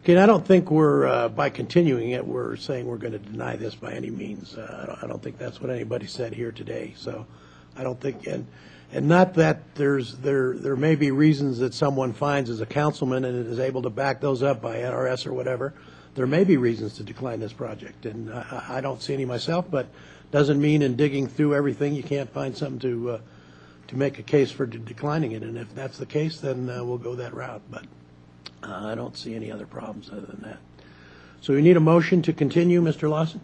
Okay. And I don't think we're, by continuing it, we're saying we're going to deny this by any means. I don't think that's what anybody said here today. So I don't think, and not that there may be reasons that someone finds as a councilman and is able to back those up by NRS or whatever. There may be reasons to decline this project, and I don't see any myself, but doesn't mean in digging through everything you can't find something to make a case for declining it. And if that's the case, then we'll go that route. But I don't see any other problems other than that. So we need a motion to continue, Mr. Lawson?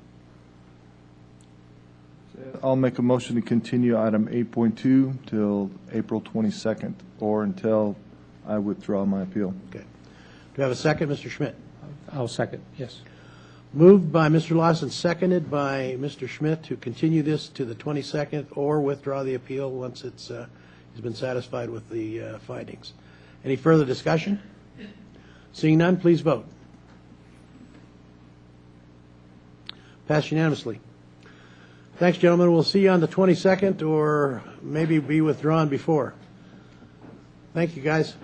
I'll make a motion to continue item 8.2 till April 22nd or until I withdraw my appeal. Okay. Do we have a second, Mr. Schmidt? I'll second, yes. Moved by Mr. Lawson, seconded by Mr. Schmidt to continue this to the 22nd or withdraw the appeal once it's he's been satisfied with the findings. Any further discussion? Seeing none, please vote. Passed unanimously. Thanks, gentlemen. We'll see you on the 22nd or maybe be withdrawn before. Thank you, guys.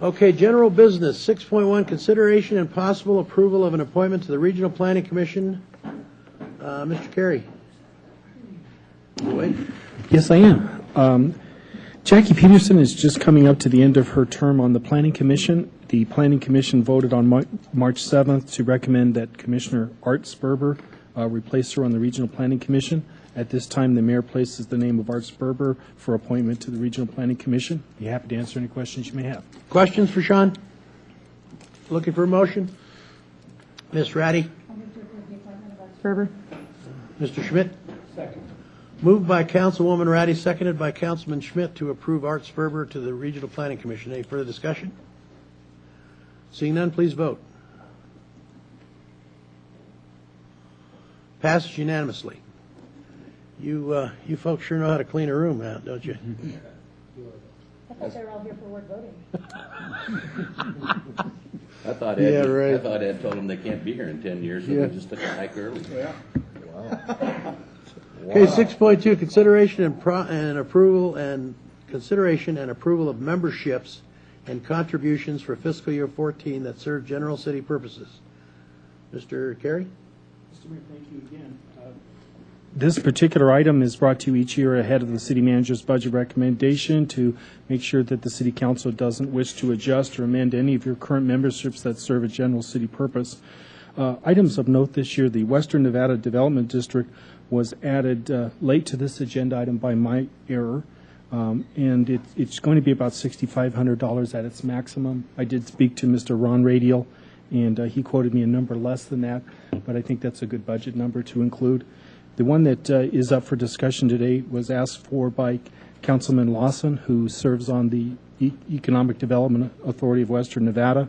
Okay, general business, 6.1, consideration and possible approval of an appointment to the Regional Planning Commission. Mr. Carey. Wait. Yes, I am. Jackie Peterson is just coming up to the end of her term on the Planning Commission. The Planning Commission voted on March 7th to recommend that Commissioner Art Sperber replace her on the Regional Planning Commission. At this time, the mayor places the name of Art Sperber for appointment to the Regional Planning Commission. Be happy to answer any questions you may have. Questions for Sean? Looking for a motion? Ms. Ratty? Sperber. Mr. Schmidt? Second. Moved by Councilwoman Ratty, seconded by Councilman Schmidt to approve Art Sperber to the Regional Planning Commission. Any further discussion? Seeing none, please vote. Passes unanimously. You folks sure know how to clean a room out, don't you? I thought they were all here for word voting. I thought Ed told them they can't be here in 10 years, so they just took a hike early. Yeah. Wow. Okay, 6.2, consideration and approval of memberships and contributions for fiscal year 14 that serve general city purposes. Mr. Carey? Mr. Mayor, thank you again. This particular item is brought to you each year ahead of the city manager's budget recommendation to make sure that the city council doesn't wish to adjust or amend any of your current memberships that serve a general city purpose. Items of note this year, the Western Nevada Development District was added late to this agenda item by my error, and it's going to be about $6,500 at its maximum. I did speak to Mr. Ron Radial, and he quoted me a number less than that, but I think that's a good budget number to include. The one that is up for discussion today was asked for by Councilman Lawson, who serves on the Economic Development Authority of Western Nevada,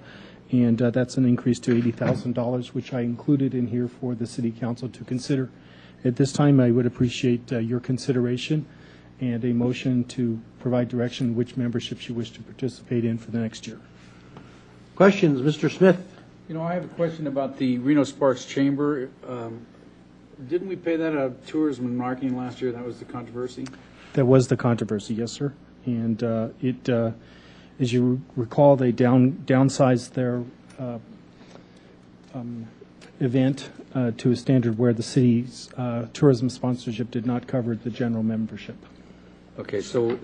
and that's an increase to $80,000, which I included in here for the City Council to consider. At this time, I would appreciate your consideration and a motion to provide direction which memberships you wish to participate in for the next year. Questions, Mr. Smith? You know, I have a question about the Reno Sparks Chamber. Didn't we pay that out of tourism and marketing last year? That was the controversy? That was the controversy, yes, sir. And as you recall, they downsized their event to a standard where the city's tourism sponsorship did not cover the general membership. Okay, so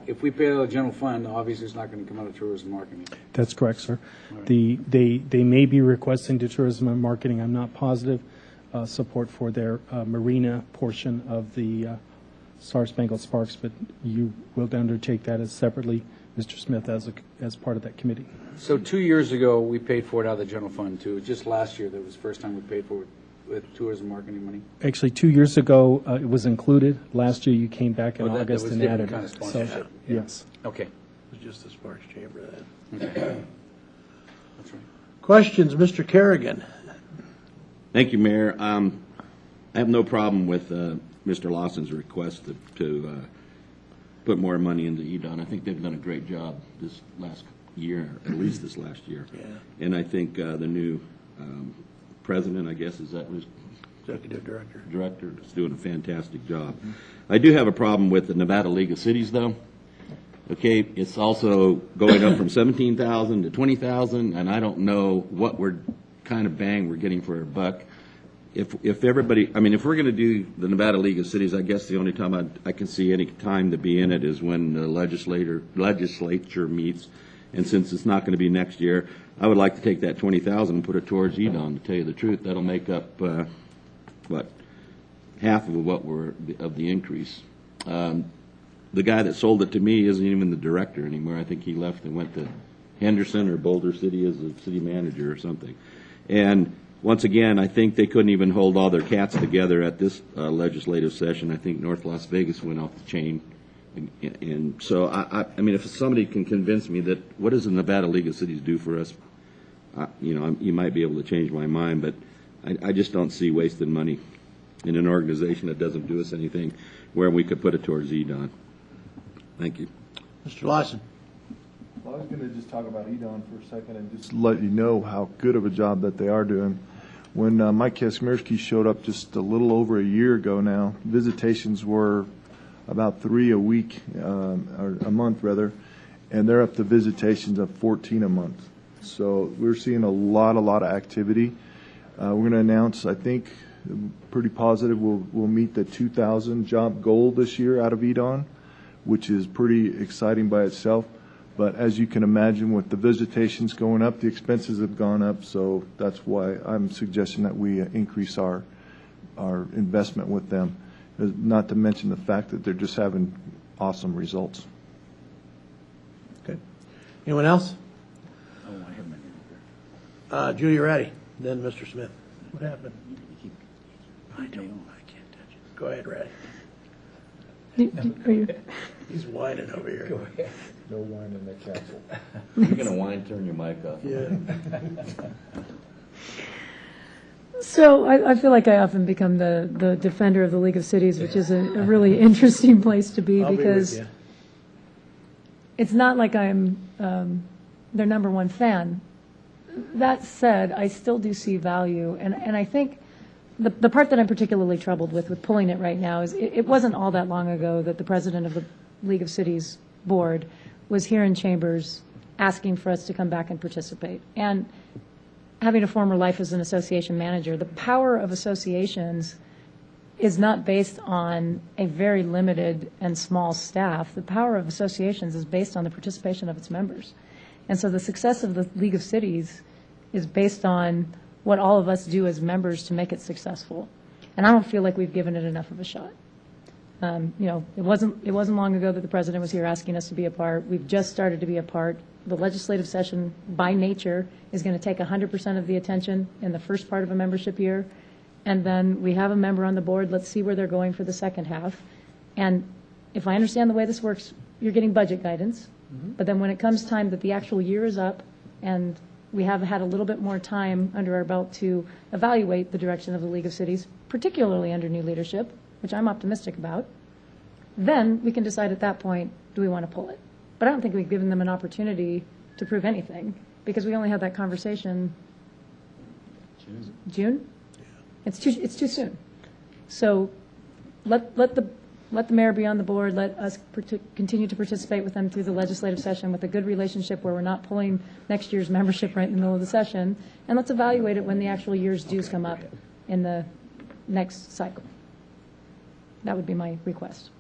if we pay out of the general fund, obviously it's not going to come out of tourism marketing. That's correct, sir. They may be requesting to tourism and marketing, I'm not positive, support for their marina portion of the Star Spangled Sparks, but you will undertake that as separately, Mr. Smith, as part of that committee. So 2 years ago, we paid for it out of the general fund too. Just last year, that was the first time we paid for it with tourism marketing money. Actually, 2 years ago, it was included. Last year, you came back in August and added kind of it. sponsorship. So, yes. Okay. It was just the Sparks Chamber then. Okay. That's right. Questions, Mr. Kerrigan? Thank you, Mayor. I have no problem with Mr. Lawson's request to put more money into EDON. I think they've done a great job this last year, at least this last year. Yeah. And I think the new president, I guess, is that who's Executive Director. Director is doing a fantastic job. Mm-hmm. I do have a problem with the Nevada League of Cities, though. Okay, it's also going up from 17,000 to 20,000, and I don't know what kind of bang we're getting for our buck. If everybody, I mean, if we're going to do the Nevada League of Cities, I guess the only time I can see any time to be in it is when the legislature meets. And since it's not going to be next year, I would like to take that 20,000 and put it towards EDON. To tell you the truth, that'll make up half of what of the increase. The guy that sold it to me isn't even the director anymore. I think he left and went to Henderson or Boulder City as a city manager or something. And once again, I think they couldn't even hold all their cats together at this legislative session. I think North Las Vegas went off the chain. And so, I mean, if somebody can convince me that what does the Nevada League of Cities do for us, you might be able to change my mind, but I just don't see wasting money in an organization that doesn't do us anything where we could put it towards EDON. Thank you. Mr. Lawson. Well, I was going to just talk about EDON for a second and just let you know how good of a job that they are doing. When Mike Kasmirski showed up just a little over a year ago now, visitations were about 3 a week, or a month rather, and they're up to visitations of 14 a month. So we're seeing a lot of activity. We're going to announce, I think, pretty positive, we'll meet the 2,000 job goal this year out of EDON, which is pretty exciting by itself. But as you can imagine, with the visitations going up, the expenses have gone up, so that's why I'm suggesting that we increase our investment with them, not to mention the fact that they're just having awesome results. Okay. Anyone else? Oh, I have my hand Julia Ratty, then Mr. Smith. What happened? I can't touch it. Go ahead, Ratty. He's whining over here. Go ahead. No wine in the castle. You're going to whine, turn your mic off. Yeah. So I feel like I often become the defender of the League of Cities, which is a really interesting place to be because it's not like I'm their number one fan. That said, I still do see value, and I think the part that I'm particularly troubled with pulling it right now is it wasn't all that long ago that the president of the League of Cities board was here in Chambers asking for us to come back and participate. And having a former life as an association manager, the power of associations is not based on a very limited and small staff. The power of associations is based on the participation of its members. And so the success of the League of Cities is based on what all of us do as members to make it successful. And I don't feel like we've given it enough of a shot. It wasn't long ago that the president was here asking us to be a part. We've just started to be a part. The legislative session, by nature, is going to take 100% of the attention in the first part of a membership year. And then we have a member on the board. Let's see where they're going for the second half. And if I understand the way this works, you're getting budget guidance. But then when it comes time that the actual year is up and we have had a little bit more time under our belt to evaluate the direction of the League of Cities, particularly under new leadership, which I'm optimistic about, then we can decide at that point, do we want to pull it? But I don't think we've given them an opportunity to prove anything, because we only had that conversation June? It's too soon. So let the mayor be on the board, let us continue to participate with them through the legislative session with a good relationship where we're not pulling next year's membership right in the middle of the session, and let's evaluate it when the actual year's dues come up in the next cycle. That would be my request.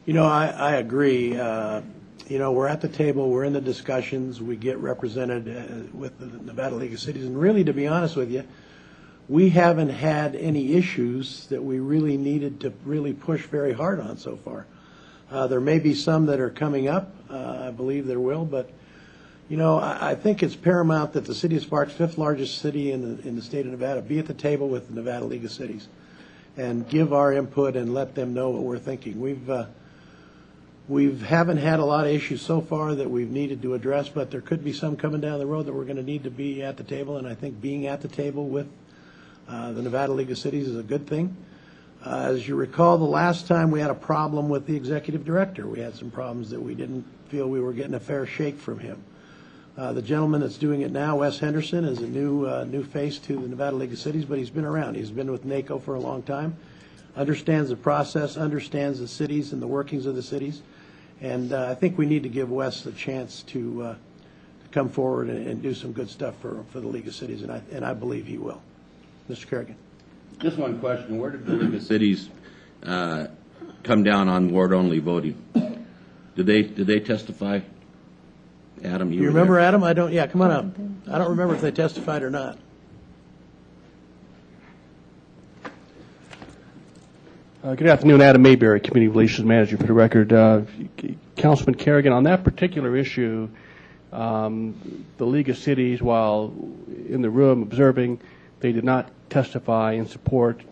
I agree. We're at the table, we're in the discussions, we get represented with the Nevada League of Cities, and really, to be honest with you, we haven't had any issues that we really needed to really push very hard on so far. There may be some that are coming up, I believe there will, but, I think it's paramount that the city of Sparks, fifth largest city in the state of Nevada, be at the table with the Nevada League of Cities and give our input and let them know what we're thinking. We haven't had a lot of issues so far that we've needed to address, but there could be some coming down the road that we're going to need to be at the table, and I think being at the table with the Nevada League of Cities is a good thing. As you recall, the last time we had a problem with the executive director. We had some problems that we didn't feel we were getting a fair shake from him. The gentleman that's doing it now, Wes Henderson, is a new face to the Nevada League of Cities, but he's been around. He's been with NACO for a long time, understands the process, understands the cities and the workings of the cities, and I think we need to give Wes a chance to come forward and do some good stuff for the League of Cities, and I believe he will. Mr. Kerrigan. Just one question. Where did the League of Cities come down on ward-only voting? Did they testify? Adam, You remember, there. Adam? Yeah, come on up. I don't remember if they testified or not. Good afternoon, Adam Mayberry, Community Relations Manager for the record. Councilman Kerrigan, on that particular issue, the League of Cities, while in the room observing, they did not testify in support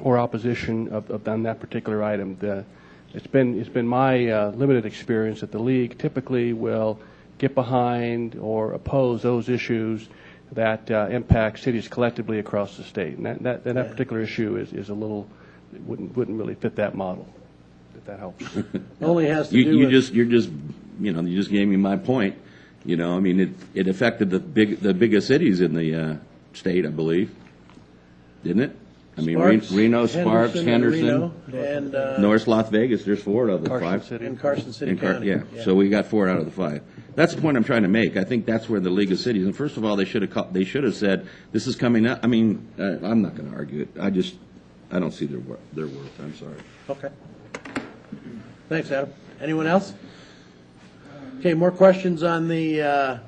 or opposition on that particular item. It's been my limited experience that the League typically will get behind or oppose those issues that impact cities collectively across the state. And that particular issue is a little, wouldn't really fit that model, if that helps. Only has to you just gave me my point. It affected the biggest cities in the state, I believe, didn't it? Reno, Sparks, Henderson, and North Las Vegas. There's 4 out of the 5. City. And Carson City County. Yeah, so we got 4 out of the 5. That's the point I'm trying to make. I think that's where the League of Cities. And first of all, they should have said this is coming up. I'm not going to argue it. I don't see their worth. I'm sorry. Okay. Thanks, Adam. Anyone else? Okay. More questions on the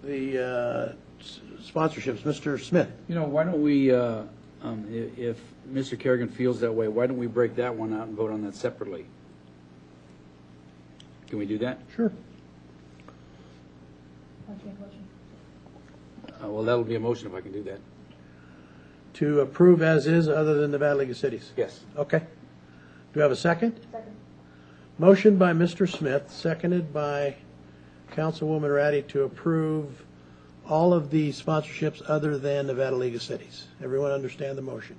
sponsorships. Mr. Smith. Why don't we, if Mr. Kerrigan feels that way, why don't we break that one out and vote on that separately? Can we do that? Sure. Well, that'll be a motion if I can do that. To approve as is, other than Nevada League of Cities? Yes. Okay. Do we have a second? Second. Motion by Mr. Smith, seconded by Councilwoman Ratty to approve all of the sponsorships other than Nevada League of Cities. Everyone understand the motion?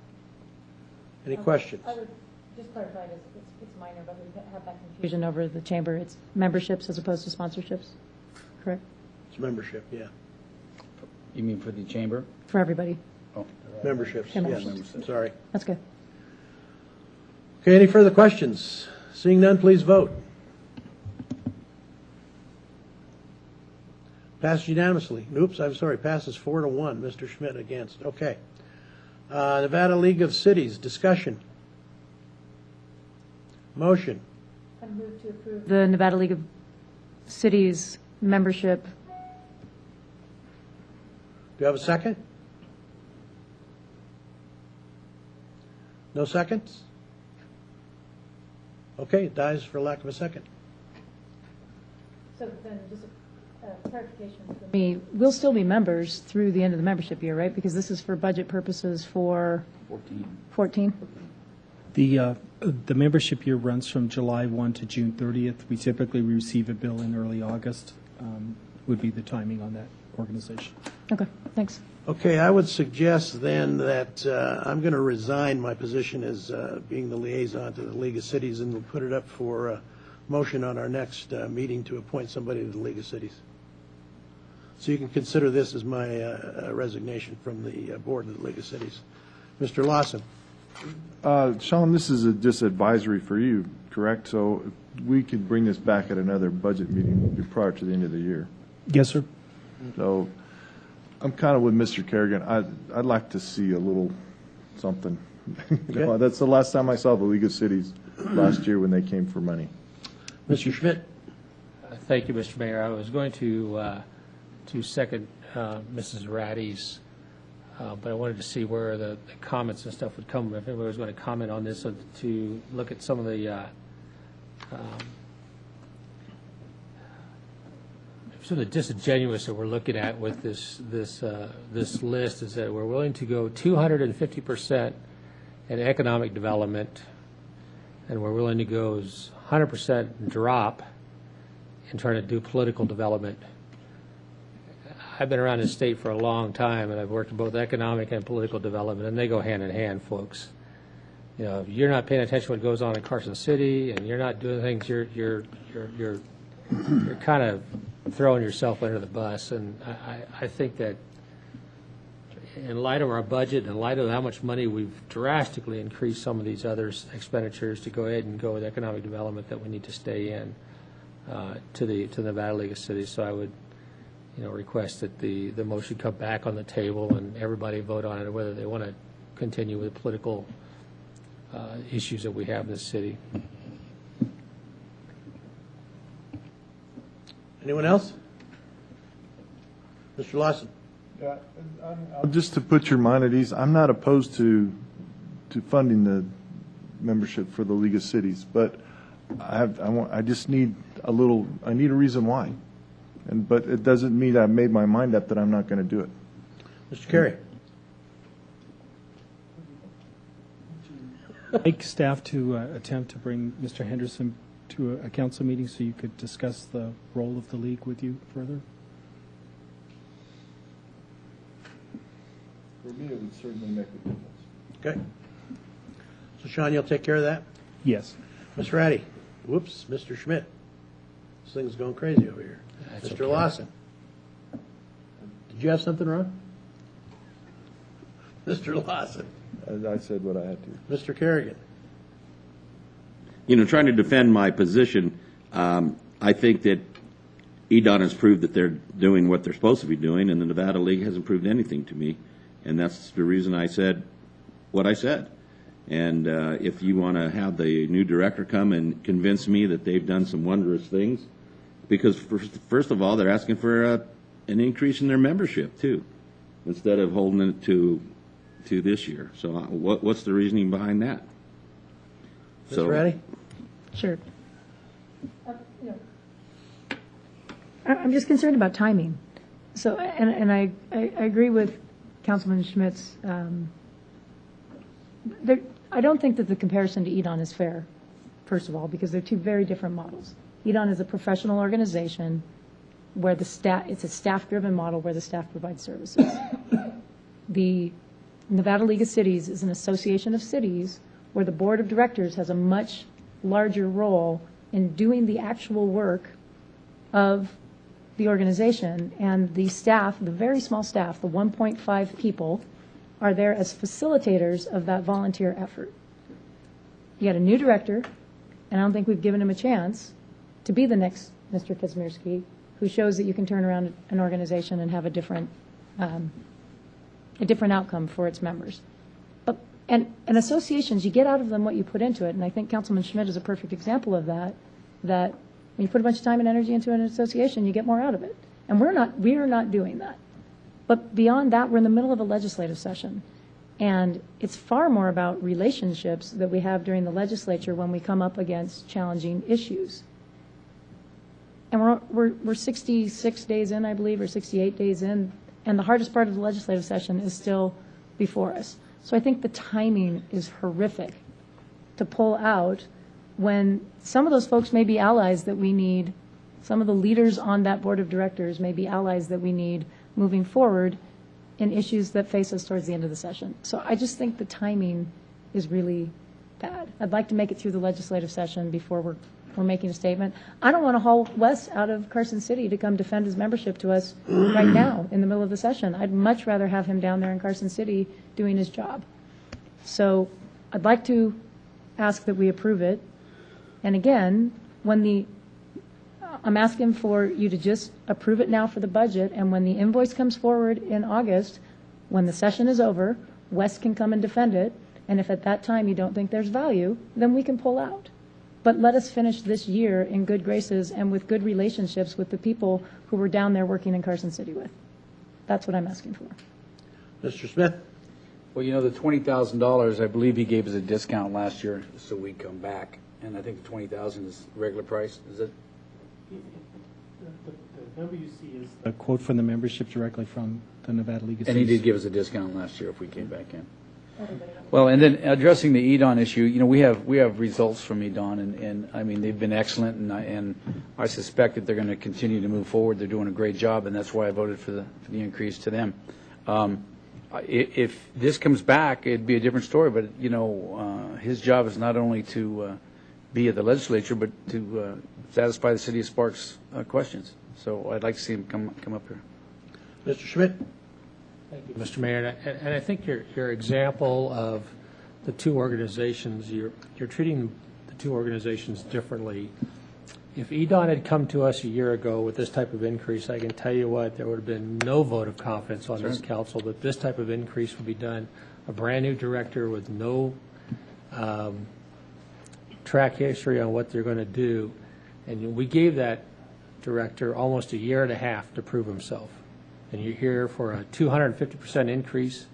Any questions? I would just clarify this. It's minor, but we have that confusion over the chamber. It's memberships as opposed to sponsorships, correct? It's membership, yeah. You mean for the chamber? For everybody. Oh. Memberships, Yeah, yes. memberships. Sorry. That's good. Okay, any further questions? Seeing none, please vote. Passes unanimously. Oops, I'm sorry, passes 4-1. Mr. Schmidt against. Okay. Nevada League of Cities, discussion. Motion. I move to approve the Nevada League of Cities membership. Do you have a second? No seconds? Okay, it dies for lack of a second. So then, just a clarification for me, we'll still be members through the end of the membership year, right? Because this is for budget purposes for 14? The membership year runs from July 1 to June 30th. We typically receive a bill in early August, would be the timing on that organization. Okay, thanks. Okay, I would suggest then that I'm going to resign my position as being the liaison to the League of Cities, and we'll put it up for motion on our next meeting to appoint somebody to the League of Cities. So you can consider this as my resignation from the board of the League of Cities. Mr. Lawson. Sean, this is just advisory for you, correct? So we could bring this back at another budget meeting prior to the end of the year. Yes, sir. So I'm kind of with Mr. Kerrigan. I'd like to see a little something. That's the last time I saw the League of Cities last year when they came for money. Mr. Schmidt. Thank you, Mr. Mayor. I was going to second Mrs. Ratty's, but I wanted to see where the comments and stuff would come. If anybody was going to comment on this, to look at some of the sort of disingenuous that we're looking at with this list is that we're willing to go 250% in economic development, and we're willing to go 100% drop in trying to do political development. I've been around this state for a long time, and I've worked in both economic and political development, and they go hand in hand, folks. You know, if you're not paying attention to what goes on in Carson City, and you're not doing things, you're kind of throwing yourself under the bus. And I think that in light of our budget, in light of how much money we've drastically increased some of these other expenditures, to go ahead and go with economic development, that we need to stay in to the Nevada League of Cities. So I would, request that the motion come back on the table and everybody vote on it, whether they want to continue with political issues that we have in this city. Anyone else? Mr. Lawson. Yeah, just to put your mind at ease, I'm not opposed to funding the membership for the League of Cities, but I just need a reason why. But it doesn't mean I've made my mind up that I'm not going to do it. Mr. Carey. Make staff to attempt to bring Mr. Henderson to a council meeting so you could discuss the role of the league with you further. For me, it would certainly make a difference. Okay. So, Sean, you'll take care of that? Yes. Ms. Ratty. Whoops, Mr. Schmidt. This thing's going crazy over here. That's Mr. okay. Lawson. Did you have something wrong? Mr. Lawson. I said what I had to. Mr. Kerrigan. Trying to defend my position, I think that EDON has proved that they're doing what they're supposed to be doing, and the Nevada League hasn't proved anything to me. And that's the reason I said what I said. And if you want to have the new director come and convince me that they've done some wondrous things, because first of all, they're asking for an increase in their membership, too, instead of holding it to this year. So what's the reasoning behind that? Ms. Ratty? Sure. I'm just concerned about timing. So, and I agree with Councilman Schmidt's. I don't think that the comparison to EDON is fair, first of all, because they're two very different models. EDON is a professional organization where it's a staff-driven model where the staff provides services. The Nevada League of Cities is an association of cities where the board of directors has a much larger role in doing the actual work of the organization, and the staff, the very small staff, the 1.5 people, are there as facilitators of that volunteer effort. You got a new director, and I don't think we've given him a chance to be the next Mr. Kazmierski, who shows that you can turn around an organization and have a different outcome for its members. And associations, you get out of them what you put into it, and I think Councilman Schmidt is a perfect example of that when you put a bunch of time and energy into an association, you get more out of it. And we are not doing that. But beyond that, we're in the middle of a legislative session. And it's far more about relationships that we have during the legislature when we come up against challenging issues. And we're 66 days in, I believe, or 68 days in, and the hardest part of the legislative session is still before us. So I think the timing is horrific to pull out when some of those folks may be allies that we need, some of the leaders on that board of directors may be allies that we need moving forward in issues that face us towards the end of the session. So I just think the timing is really bad. I'd like to make it through the legislative session before we're making a statement. I don't want to haul Wes out of Carson City to come defend his membership to us right now in the middle of the session. I'd much rather have him down there in Carson City doing his job. So I'd like to ask that we approve it. And again, I'm asking for you to just approve it now for the budget, and when the invoice comes forward in August, when the session is over, Wes can come and defend it, and if at that time you don't think there's value, then we can pull out. But let us finish this year in good graces and with good relationships with the people who we're down there working in Carson City with. That's what I'm asking for. Mr. Smith? Well, you know, the $20,000, I believe he gave us a discount last year so we'd come back. And I think the $20,000 is regular price, is it? The number you see is a quote from the membership directly from the Nevada League of And he Cities. did give us a discount last year if we came back in. Well, and then addressing the EDON issue, you know, we have results from EDON, and I mean, they've been excellent, and I suspect that they're going to continue to move forward. They're doing a great job, and that's why I voted for the increase to them. If this comes back, it'd be a different story, but, you know, his job is not only to be at the legislature, but to satisfy the city of Sparks questions. So I'd like to see him come up here. Mr. Schmidt? Thank you, Mr. Mayor. And I think your example of the two organizations, you're treating the two organizations differently. If EDON had come to us a year ago with this type of increase, I can tell you what, there would have been no vote of confidence on this council that this type of increase would be done. A brand-new director with no track history on what they're going to do. And we gave that director almost a year and a half to prove himself. And you're here for a 250% increase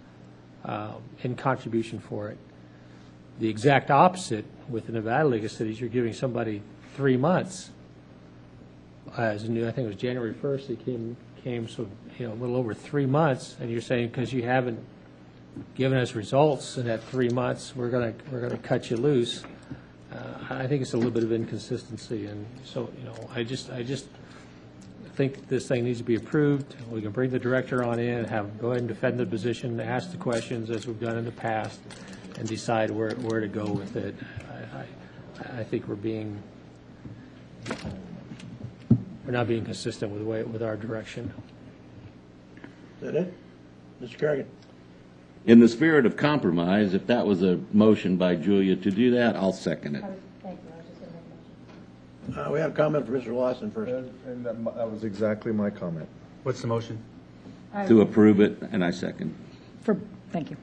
in contribution for it. The exact opposite with the Nevada League of Cities, you're giving somebody 3 months. As new, I think it was January 1st, he came so, you know, a little over 3 months, and you're saying because you haven't given us results in that 3 months, we're going to cut you loose. I think it's a little bit of inconsistency, and so, you know, I just think this thing needs to be approved. We can bring the director on in, have him go ahead and defend the position, ask the questions as we've done in the past, and decide where to go with it. I think we're not being consistent with our direction. Is that it? Mr. Kerrigan? In the spirit of compromise, if that was a motion by Julia to do that, I'll second it. We have a comment from Mr. Lawson first. And that was exactly my comment. What's the motion? To approve it, and I second. Thank you.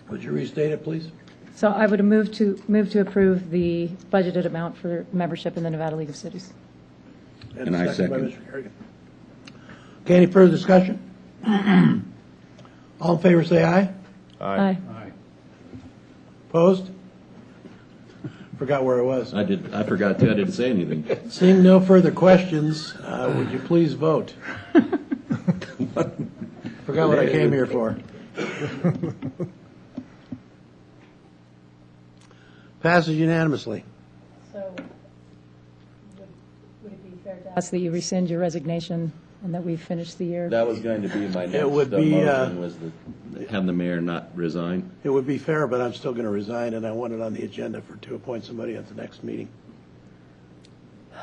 Would you restate it, please? So I would move to approve the budgeted amount for membership in the Nevada League of Cities. And I By second. Mr. Kerrigan. Okay, any further discussion? All in favor, say aye. Aye. Opposed? Forgot where I was. I forgot too. I didn't say anything. Seeing no further questions, would you please vote? Forgot what I came here for. Passes unanimously. So would it be fair to ask that you rescind your resignation and that we finish the year? That was going to be my next It would be, motion, was to have the mayor not resign. It would be fair, but I'm still going to resign, and I want it on the agenda to appoint somebody at the next meeting.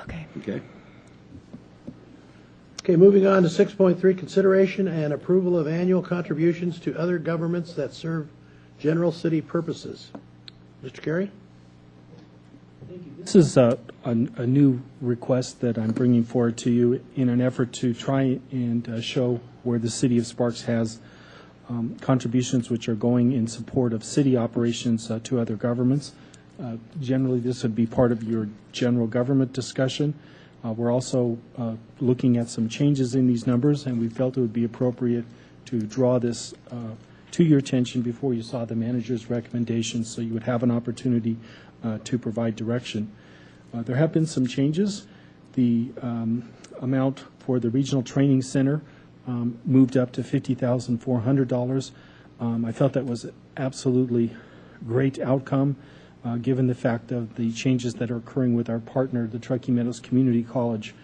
Okay. Okay. Okay, moving on to 6.3, consideration and approval of annual contributions to other governments that serve general city purposes. Mr. Carey? This is a new request that I'm bringing forward to you in an effort to try and show where the city of Sparks has contributions which are going in support of city operations to other governments. Generally, this would be part of your general government discussion. We're also looking at some changes in these numbers, and we felt it would be appropriate to draw this to your attention before you saw the manager's recommendations, so you would have an opportunity to provide direction. There have been some changes. The amount for the Regional Training Center moved up to $50,400. I felt that was absolutely great outcome, given the fact of the changes that are occurring with our partner, the Truckee Meadows Community College.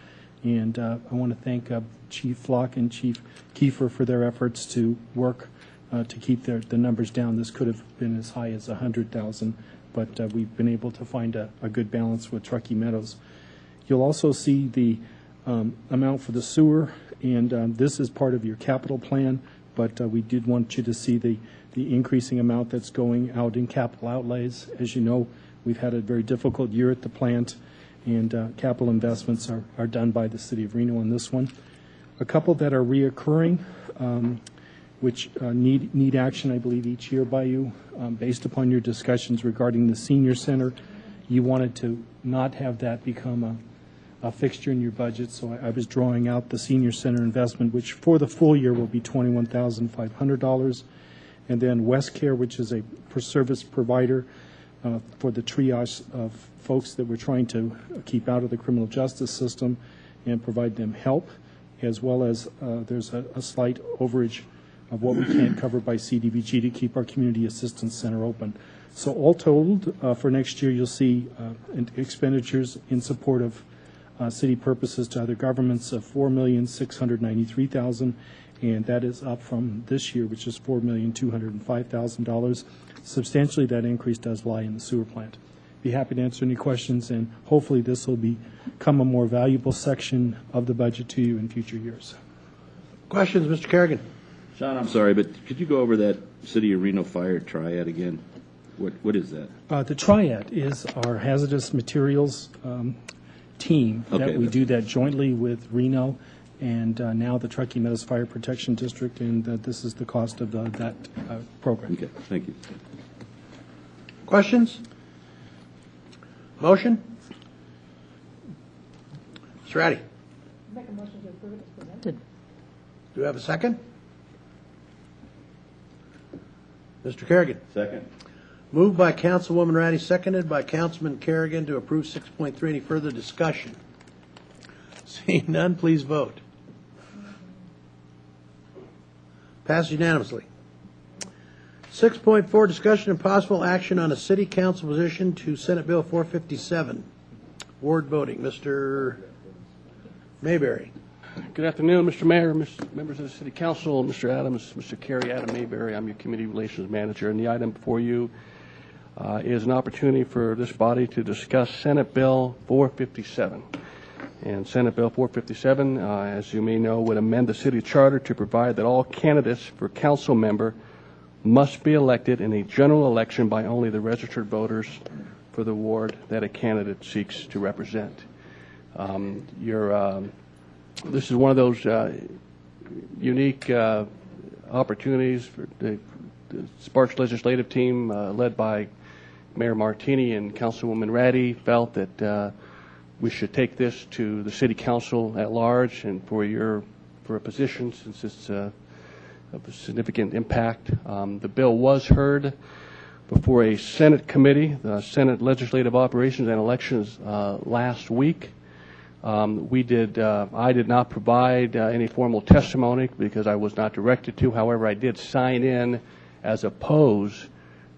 And I want to thank Chief Flock and Chief Kiefer for their efforts to work to keep the numbers down. This could have been as high as $100,000, but we've been able to find a good balance with Truckee Meadows. You'll also see the amount for the sewer, and this is part of your capital plan, but we did want you to see the increasing amount that's going out in capital outlays. As you know, we've had a very difficult year at the plant, and capital investments are done by the City of Reno on this one. A couple that are reoccurring, which need action, I believe, each year by you. Based upon your discussions regarding the senior center, you wanted to not have that become a fixture in your budget, so I was drawing out the senior center investment, which for the full year will be $21,500. And then WestCare, which is a service provider for the triage of folks that we're trying to keep out of the criminal justice system and provide them help, as well as there's a slight overage of what we can't cover by CDBG to keep our community assistance center open. So all totaled, for next year, you'll see expenditures in support of city purposes to other governments of $4,693,000, and that is up from this year, which is $4,205,000. Substantially, that increase does lie in the sewer plant. Be happy to answer any questions, and hopefully this will become a more valuable section of the budget to you in future years. Questions, Mr. Kerrigan? Sean, I'm sorry, but could you go over that City of Reno Fire triad again? What is that? The triad is our hazardous materials team that we do that jointly with Reno and now the Truckee Meadows Fire Protection District, and this is the cost of that program. Okay, thank you. Questions? Motion? Mr. Ratty? Make a motion to approve it as presented. Do we have a second? Mr. Kerrigan? Second. Moved by Councilwoman Ratty, seconded by Councilman Kerrigan to approve 6.3. Any further discussion? Seeing none, please vote. Passed unanimously. 6.4, discussion and possible action on a city council position to Senate Bill 457. Ward voting. Mr. Mayberry. Good afternoon, Mr. Mayor, members of the City Council, Mr. Adams, Mr. Kerry, Adam Mayberry. I'm your Community Relations Manager, and the item before you is an opportunity for this body to discuss Senate Bill 457. And Senate Bill 457, as you may know, would amend the city charter to provide that all candidates for council member must be elected in a general election by only the registered voters for the ward that a candidate seeks to represent. This is one of those unique opportunities for the Sparks legislative team, led by Mayor Martini and Councilwoman Ratty, felt that we should take this to the City Council at large, and for a position, since it's of a significant impact. The bill was heard before a Senate committee, the Senate Legislative Operations and Elections, last week. I did not provide any formal testimony because I was not directed to. However, I did sign in as opposed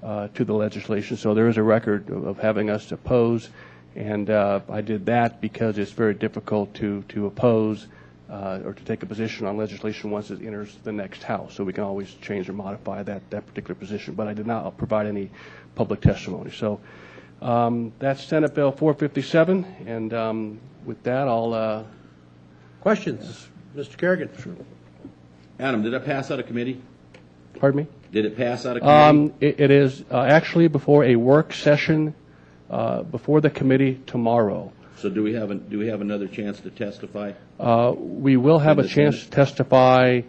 to the legislation, so there is a record of having us oppose, and I did that because it's very difficult to oppose or to take a position on legislation once it enters the next House. So we can always change or modify that particular position, but I did not provide any public testimony. So that's Senate Bill 457, and with that, I'll... Questions? Mr. Kerrigan. Sure. Adam, did it pass out of committee? Pardon me? Did it pass out of committee? It is actually before a work session before the committee tomorrow. So do we have another chance to testify? We will have a chance to testify,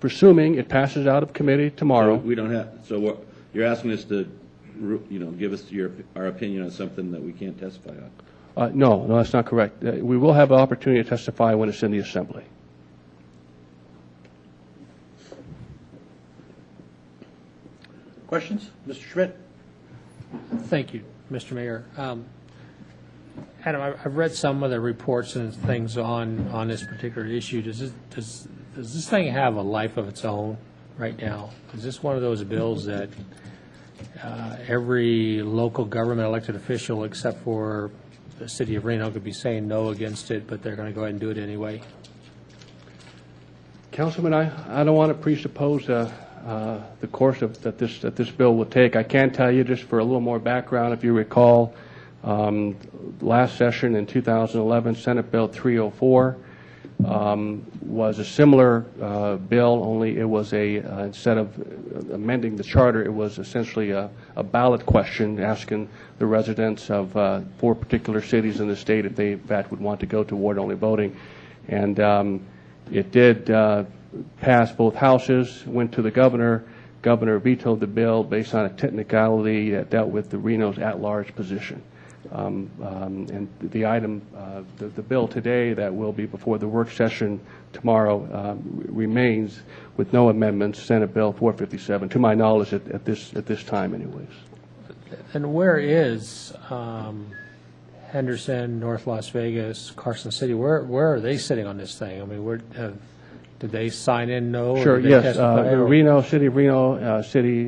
presuming it passes out of committee tomorrow. So we don't have. So you're asking us to, give us our opinion on something that we can't testify on. No, that's not correct. We will have an opportunity to testify when it's in the Assembly. Questions? Mr. Schmidt? Thank you, Mr. Mayor. Adam, I've read some of the reports and things on this particular issue. Does this thing have a life of its own right now? Is this one of those bills that every local government elected official except for the city of Reno could be saying no against it, but they're going to go ahead and do it anyway? Councilman, I don't want to presuppose the course that this bill will take. I can tell you, just for a little more background, if you recall, last session in 2011, Senate Bill 304 was a similar bill, only it was instead of amending the charter, it was essentially a ballot question asking the residents of 4 particular cities in the state if they, in fact, would want to go to ward-only voting. And it did pass both houses, went to the governor. Governor vetoed the bill based on a technicality that dealt with the Reno's at-large position. And the item, the bill today that will be before the work session tomorrow remains with no amendments, Senate Bill 457, to my knowledge at this time anyways. And where is Henderson, North Las Vegas, Carson City? Where are they sitting on this thing? I mean, did they sign in no? Sure, or did they yes. testify, or- Reno, City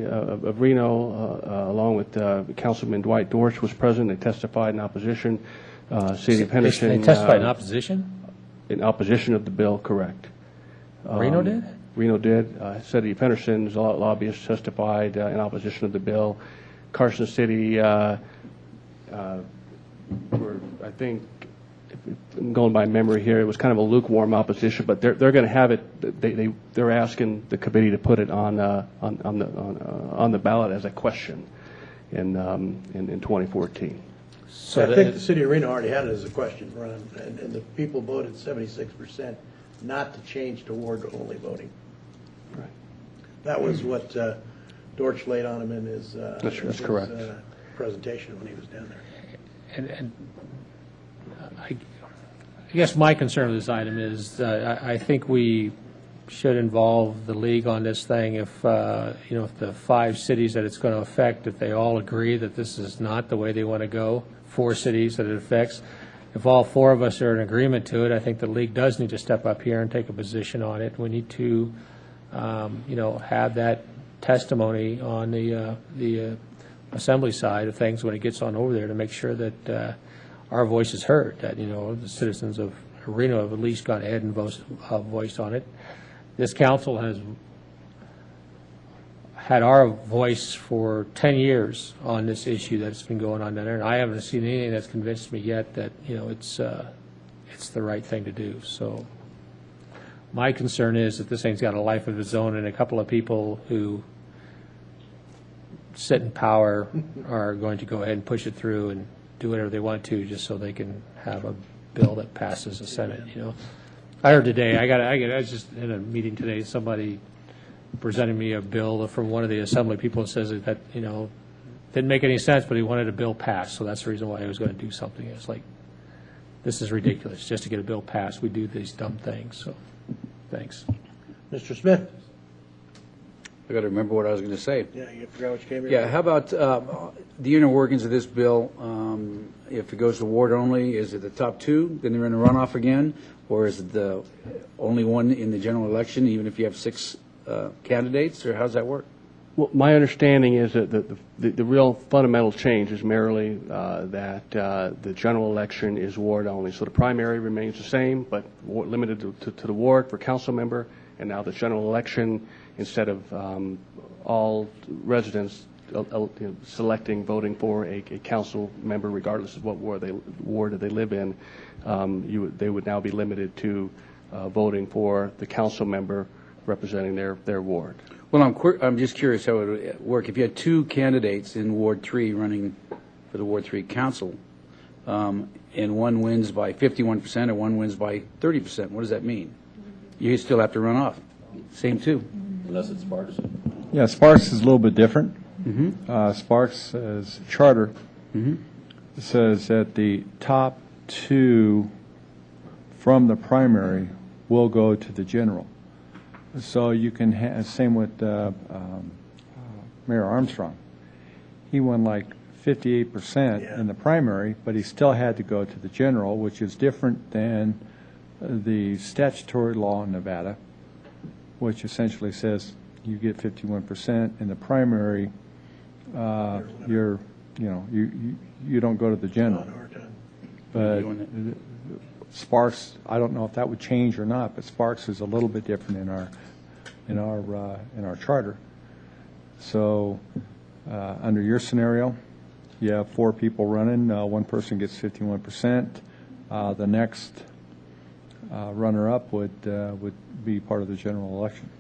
of Reno, along with Councilman Dwight Dorsch was present. They testified in opposition. City of Henderson. They testified in opposition? In opposition of the bill, correct. Reno did? Reno did. City of Henderson's lobbyists testified in opposition of the bill. Carson City, were, I think, if I'm going by memory here, it was kind of a lukewarm opposition, but they're going to have it. They're asking the committee to put it on the ballot as a question in 2014. So I think the city of Reno already had it as a question, Ron, and the people voted 76% not to change to ward-only voting. Right. That was what Dorch laid on him in his, That's correct. presentation when he was down there. And I guess my concern with this item is I think we should involve the league on this thing if if the 5 cities that it's going to affect, if they all agree that this is not the way they want to go, 4 cities that it affects, if all 4 of us are in agreement to it, I think the league does need to step up here and take a position on it. We need to have that testimony on the assembly side of things when it gets on over there to make sure that our voice is heard, that the citizens of Reno have at least gone ahead and voiced on it. This council has had our voice for 10 years on this issue that's been going on down there, and I haven't seen anything that's convinced me yet that it's the right thing to do. So my concern is that this thing's got a life of its own, and a couple of people who sit in power are going to go ahead and push it through and do whatever they want to just so they can have a bill that passes the Senate. I heard today, I was just in a meeting today, somebody presented me a bill from one of the assembly people that says that didn't make any sense, but he wanted a bill passed, so that's the reason why he was going to do something. It's like, this is ridiculous. Just to get a bill passed, we do these dumb things. So thanks. Mr. Smith? I got to remember what I was going to say. Yeah, you forgot what you came here Yeah, for. how about the inner workings of this bill? If it goes to ward only, is it the top 2, then they're in a runoff again? Or is it the only one in the general election, even if you have 6 candidates? Or how does that work? Well, my understanding is that the real fundamental change is merely that the general election is ward only. So the primary remains the same, but limited to the ward for council member. And now the general election, instead of all residents selecting, voting for a council member, regardless of what ward they live in, they would now be limited to voting for the council member representing their ward. Well, I'm just curious how it would work. If you had 2 candidates in Ward 3 running for the Ward 3 council, and one wins by 51% or one wins by 30%, what does that mean? You still have to run off. Same 2. Unless it's partisan. Yeah, Sparks is a little bit different. Mm-hmm. Sparks' charter says that the top 2 from the primary will go to the general. So you can same with Mayor Armstrong. He won like 58% in the primary, but he still had to go to the general, which is different than the statutory law in Nevada, which essentially says you get 51% in the primary. You don't go to the general. But Sparks, I don't know if that would change or not, but Sparks is a little bit different in our charter. So under your scenario, you have 4 people running. One person gets 51%. The next runner-up would be part of the general election.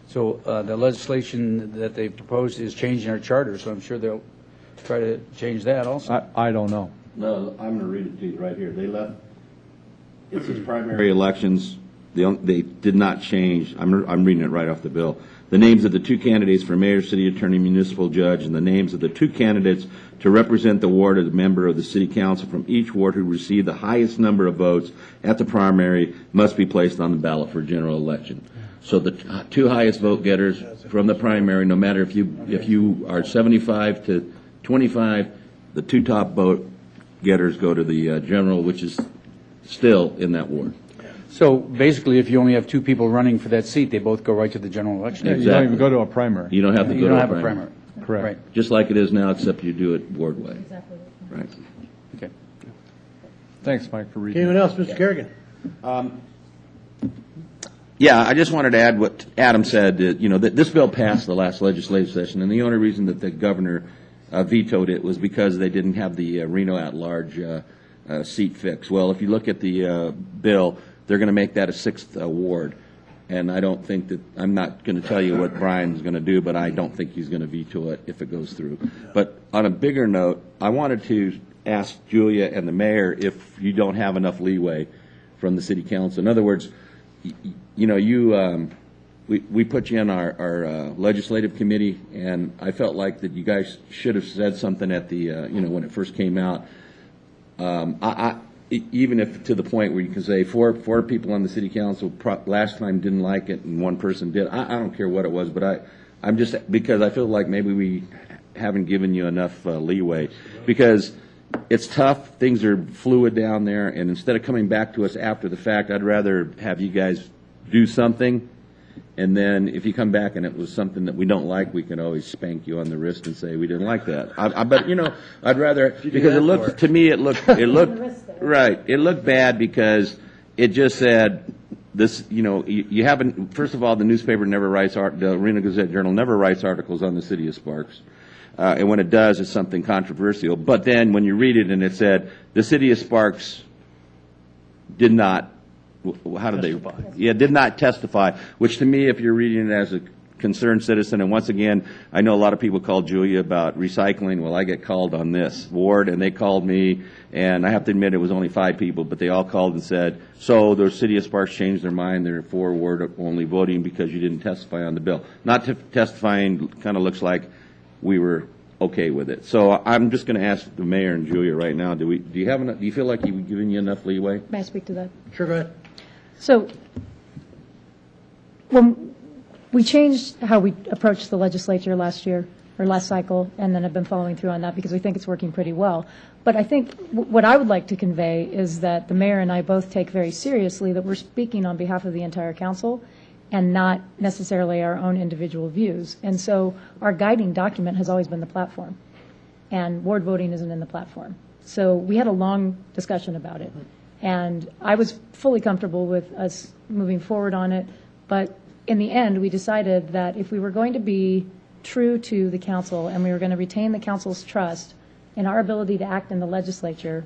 So the legislation that they proposed is changing our charter, so I'm sure they'll try to change that also. I don't know. No, I'm going to read it to you right here. They left, it says primary elections, they did not change, I'm reading it right off the bill, the names of the 2 candidates for mayor, city attorney, municipal judge, and the names of the 2 candidates to represent the ward as a member of the city council from each ward who received the highest number of votes at the primary must be placed on the ballot for general election. So the 2 highest vote getters from the primary, no matter if you are 75 to 25, the 2 top vote getters go to the general, which is still in that ward. So basically, if you only have 2 people running for that seat, they both go right to the general election. Yeah, you don't even go to a primary. You don't have to go to a primary. primary. Correct. Right. Just like it is now, except you do it ward-wide. Exactly. Right. Okay. Thanks, Mike, for reading. Anyone else, Mr. Kerrigan? Yeah, I just wanted to add what Adam said. That this bill passed the last legislative session, and the only reason that the governor vetoed it was because they didn't have the Reno at-large seat fixed. Well, if you look at the bill, they're going to make that a 6th ward, and I don't think that, I'm not going to tell you what Brian's going to do, but I don't think he's going to veto it if it goes through. But on a bigger note, I wanted to ask Julia and the mayor if you don't have enough leeway from the city council. In other words, we put you in our legislative committee, and I felt like that you guys should have said something at the, when it first came out. Even if to the point where you can say 4 people on the city council last time didn't like it and 1 person did. I don't care what it was, but I'm just, because I feel like maybe we haven't given you enough leeway, because it's tough. Things are fluid down there, and instead of coming back to us after the fact, I'd rather have you guys do something, and then if you come back and it was something that we don't like, we can always spank you on the wrist and say we didn't like that. But I'd rather, because it looked, to me, it looked right. It looked bad because it just said this. You haven't. First of all, the newspaper never writes the Reno Gazette-Journal never writes articles on the city of Sparks. And when it does, it's something controversial. But then when you read it and it said, the city of Sparks did not, how did testify. did not testify, which to me, if you're reading it as a concerned citizen, and once again, I know a lot of people call Julia about recycling. Well, I get called on this ward, and they called me, and I have to admit it was only 5 people, but they all called and said, so the city of Sparks changed their mind. They're for ward only voting because you didn't testify on the bill. Not testifying kind of looks like we were okay with it. So I'm just going to ask the mayor and Julia right now, do you have enough, do you feel like we've given you enough leeway? May I speak to that? Sure, go ahead. So when we changed how we approached the legislature last year, or last cycle, and then have been following through on that because we think it's working pretty well. But I think what I would like to convey is that the mayor and I both take very seriously that we're speaking on behalf of the entire council and not necessarily our own individual views. And so our guiding document has always been the platform, and ward voting isn't in the platform. So we had a long discussion about it, and I was fully comfortable with us moving forward on it, but in the end, we decided that if we were going to be true to the council and we were going to retain the council's trust in our ability to act in the legislature,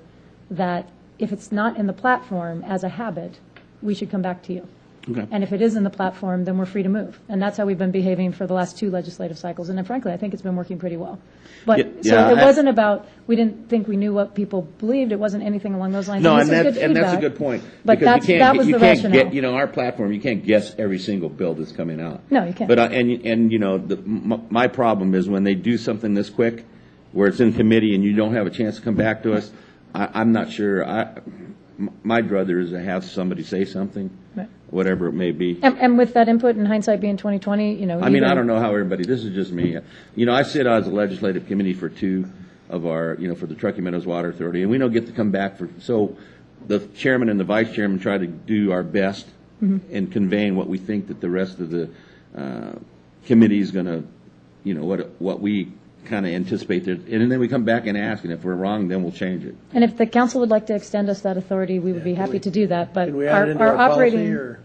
that if it's not in the platform as a habit, we should come back to you. Okay. And if it is in the platform, then we're free to move. And that's how we've been behaving for the last 2 legislative cycles. And frankly, I think it's been working pretty well. But Yeah, so it wasn't about, we didn't think we knew what people believed. It wasn't anything along those lines. No, this and is good that's a feedback. good point. But Because that was the rationale. get, our platform, you can't guess every single bill that's coming out. No, you can't. But, my problem is when they do something this quick, where it's in committee and you don't have a chance to come back to us, I'm not sure. My brother is to have somebody say something. Right. whatever it may be. And with that input and hindsight being 2020, you know. I mean, I even- don't know how everybody, this is just me. You know, I sit as a legislative committee for two of our, you know, for the Truckee Meadows Water Authority, and we don't get to come back for, so the chairman and the vice chairman try to do our best in conveying what we think that the rest of the committee is going to, you know, what we kind of anticipate there. And then we come back and ask, and if we're wrong, then we'll change it. And if the council would like to extend us that authority, we would be happy to do that, but Can we add it into our our policy, operating. or?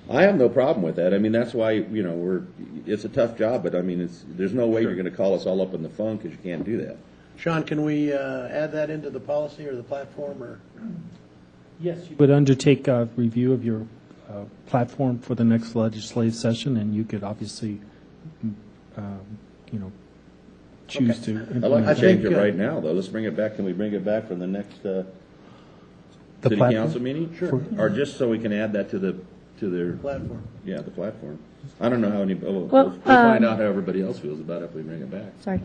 I have no problem with that. I mean, that's why, you know, it's a tough job, but I mean, there's no way you're going to call us all up on the phone because you can't do that. Sean, can we add that into the policy or the platform, or? Yes, you would undertake a review of your platform for the next legislative session, and you could obviously, you know, choose to I'd implement. like to change think, it right now, though. Let's bring it back. Can we bring it back for the next city platform? council meeting? Sure. Or just so we can add that to their, Platform. yeah, the platform. I don't know how we'll Well, find out how everybody else feels about it if we bring it back. Sorry.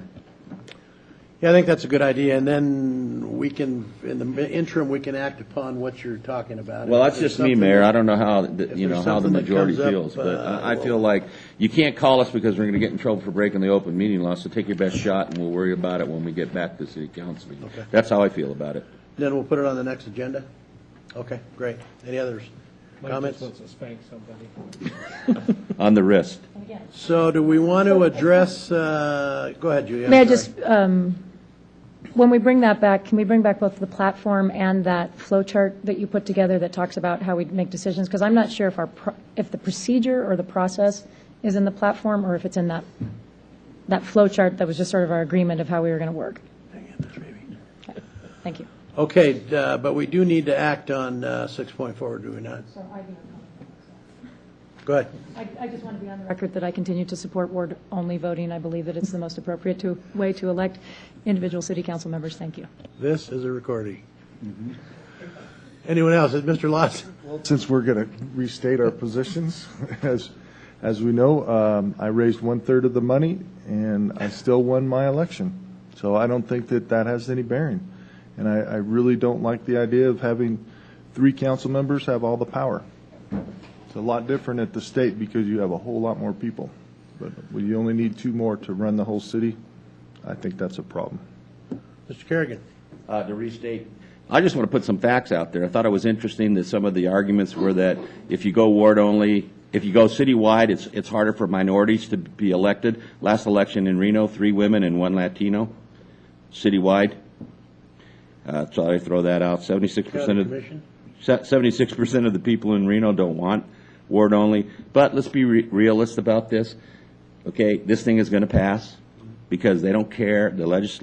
Yeah, I think that's a good idea, and then we can, in the interim, we can act upon what you're talking about. Well, If that's there's just me, something Mayor. that- I don't know how, if you know, there's how the something that majority comes up, feels, but I we'll- feel like you can't call us because we're going to get in trouble for breaking the open meeting law, so take your best shot, and we'll worry about it when we get back to the city council meeting. Okay. That's how I feel about it. Then we'll put it on the next agenda? Okay, great. Any others? Comments? to spank somebody. On the wrist. So do we want to address, go ahead, Julia. I'm May I sorry. just, when we bring that back, can we bring back both the platform and that flow chart that you put together that talks about how we make decisions? Because I'm not sure if the procedure or the process is in the platform or if it's in that flow chart that was just sort of our agreement of how we were going to work. Okay. Thank you. Okay, but we do need to act on 6.4, do we not? Go ahead. I just want to be on the record that I continue to support ward-only voting. I believe that it's the most appropriate way to elect individual city council members. Thank you. This is a recording. Anyone else? Mr. Lawson? Since we're going to restate our positions, as we know, I raised 1/3 of the money, and I still won my election. So I don't think that has any bearing. And I really don't like the idea of having 3 council members have all the power. It's a lot different at the state because you have a whole lot more people. But when you only need 2 more to run the whole city, I think that's a problem. Mr. Kerrigan? To restate, I just want to put some facts out there. I thought it was interesting that some of the arguments were that if you go ward only, if you go citywide, it's harder for minorities to be elected. Last election in Reno, 3 women and 1 Latino, citywide. So I throw that out. 76% of the people in Reno don't want ward only. But let's be realist about this. Okay, this thing is going to pass because they don't care.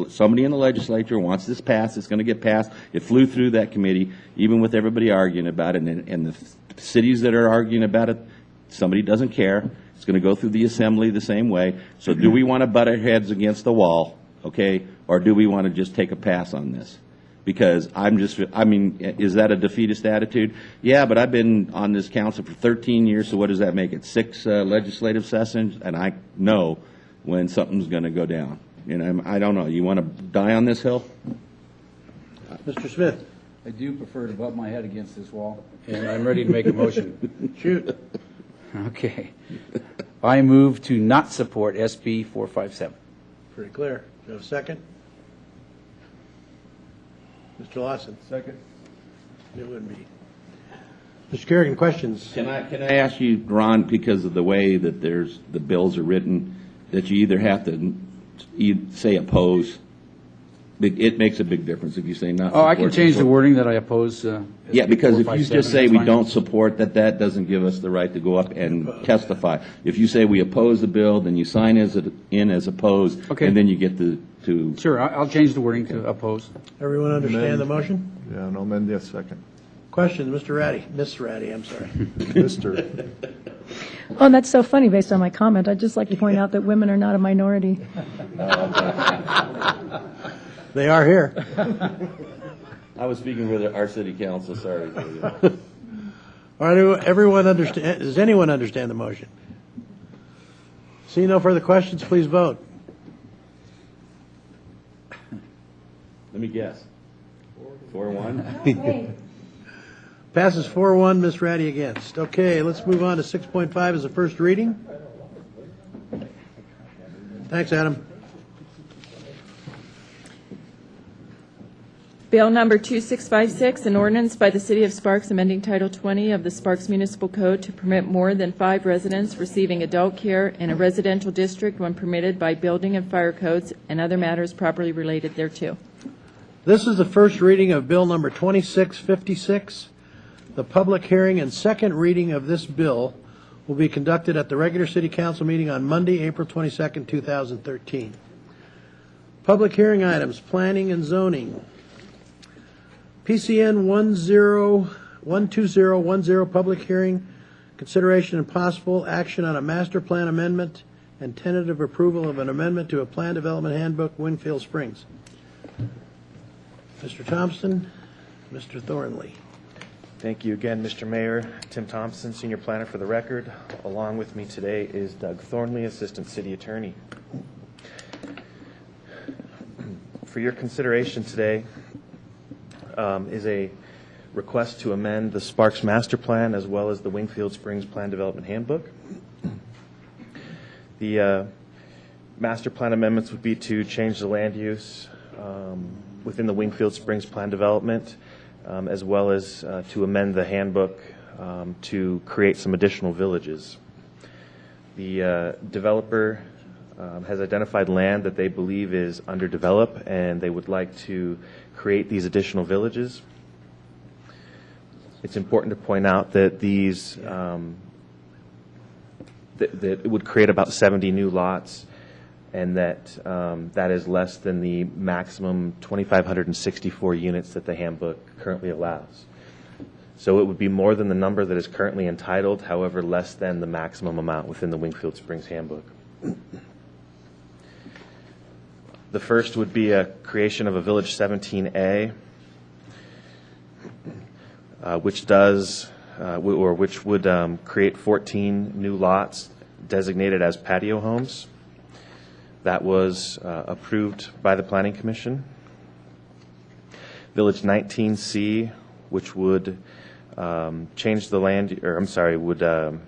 Somebody in the legislature wants this passed. It's going to get passed. It flew through that committee, even with everybody arguing about it. And the cities that are arguing about it, somebody doesn't care. It's going to go through the assembly the same way. So do we want to butt our heads against the wall, okay, or do we want to just take a pass on this? Because is that a defeatist attitude? Yeah, but I've been on this council for 13 years, so what does that make it? 6 legislative sessions, and I know when something's going to go down. And I don't know. You want to die on this hill? Mr. Smith? I do prefer to butt my head against this wall, and I'm ready to make a motion. Shoot. Okay. I move to not support SB 457. Pretty clear. Do you have a second? Mr. Lawson? Second. It would be. Mr. Kerrigan, questions? Can I ask you, Ron, because of the way that the bills are written, that you either have to say oppose? It makes a big difference if you say not. Oh, I can change the wording that I oppose. Yeah, because if you 457, just say that's we fine. don't support that doesn't give us the right to go up and testify. If you say we oppose the bill, then you sign as opposed, Okay. and then you get to. Sure, I'll change the wording to oppose. Everyone understand the motion? Yeah, and I'll amend the second. Questions, Mr. Ratty? Miss Ratty, I'm sorry. Mr. Oh, and that's so funny based on my comment. I'd just like to point out that women are not a minority. They are here. I was speaking with our city council, sorry. All right, everyone understand, does anyone understand the motion? See no further questions, please vote. Let me guess. 4-1? Passes 4-1, Ms. Ratty against. Okay, let's move on to 6.5 as a first reading. Thanks, Adam. Bill number 2656, an ordinance by the City of Sparks amending Title 20 of the Sparks Municipal Code to permit more than 5 residents receiving adult care in a residential district when permitted by building and fire codes and other matters properly related thereto. This is the first reading of Bill number 2656. The public hearing and second reading of this bill will be conducted at the regular City Council meeting on Monday, April 22nd, 2013. Public hearing items, planning and zoning. PCN 12010, public hearing, consideration and possible action on a master plan amendment and tentative approval of an amendment to a plan development handbook, Winfield Springs. Mr. Thompson, Mr. Thornley. Thank you again, Mr. Mayor. Tim Thompson, Senior Planner for the record. Along with me today is Doug Thornley, Assistant City Attorney. For your consideration today is a request to amend the Sparks Master Plan as well as the Wingfield Springs Plan Development Handbook. The master plan amendments would be to change the land use within the Wingfield Springs Plan Development, as well as to amend the handbook to create some additional villages. The developer has identified land that they believe is underdeveloped, and they would like to create these additional villages. It's important to point out that these that it would create about 70 new lots, and that that is less than the maximum 2,564 units that the handbook currently allows. So it would be more than the number that is currently entitled, however, less than the maximum amount within the Wingfield Springs handbook. The first would be a creation of a Village 17A, which would create 14 new lots designated as patio homes. That was approved by the Planning Commission. Village 19C, which would change the land, or I'm sorry, would a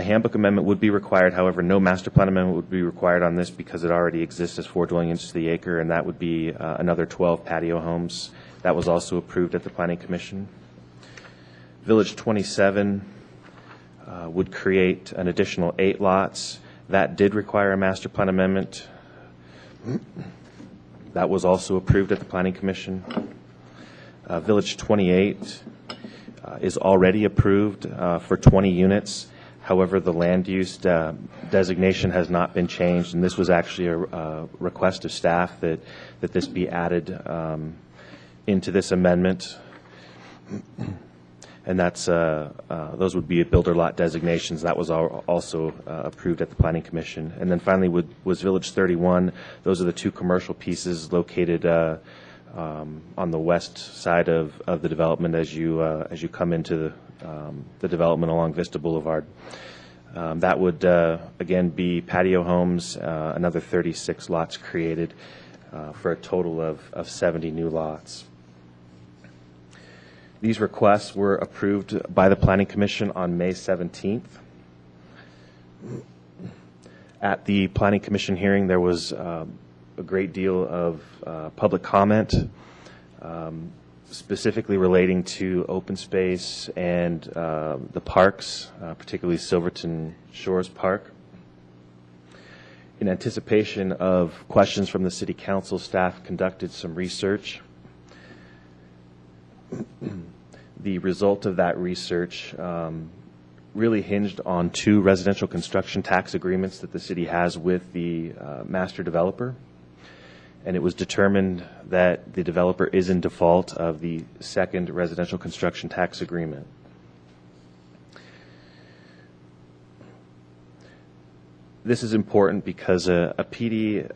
handbook amendment would be required. However, no master plan amendment would be required on this because it already exists as 4 dwelling units to the acre, and that would be another 12 patio homes. That was also approved at the Planning Commission. Village 27 would create an additional 8 lots. That did require a master plan amendment. That was also approved at the Planning Commission. Village 28 is already approved for 20 units. However, the land use designation has not been changed, and this was actually a request of staff that this be added into this amendment. And that's those would be builder lot designations. That was also approved at the Planning Commission. And then finally was Village 31. Those are the 2 commercial pieces located on the west side of the development as you come into the development along Vista Boulevard. That would again be patio homes, another 36 lots created for a total of 70 new lots. These requests were approved by the Planning Commission on May 17th. At the Planning Commission hearing, there was a great deal of public comment, specifically relating to open space and the parks, particularly Silverton Shores Park. In anticipation of questions from the City Council, staff conducted some research. The result of that research really hinged on 2 residential construction tax agreements that the city has with the master developer. And it was determined that the developer is in default of the second residential construction tax agreement. This is important because a PD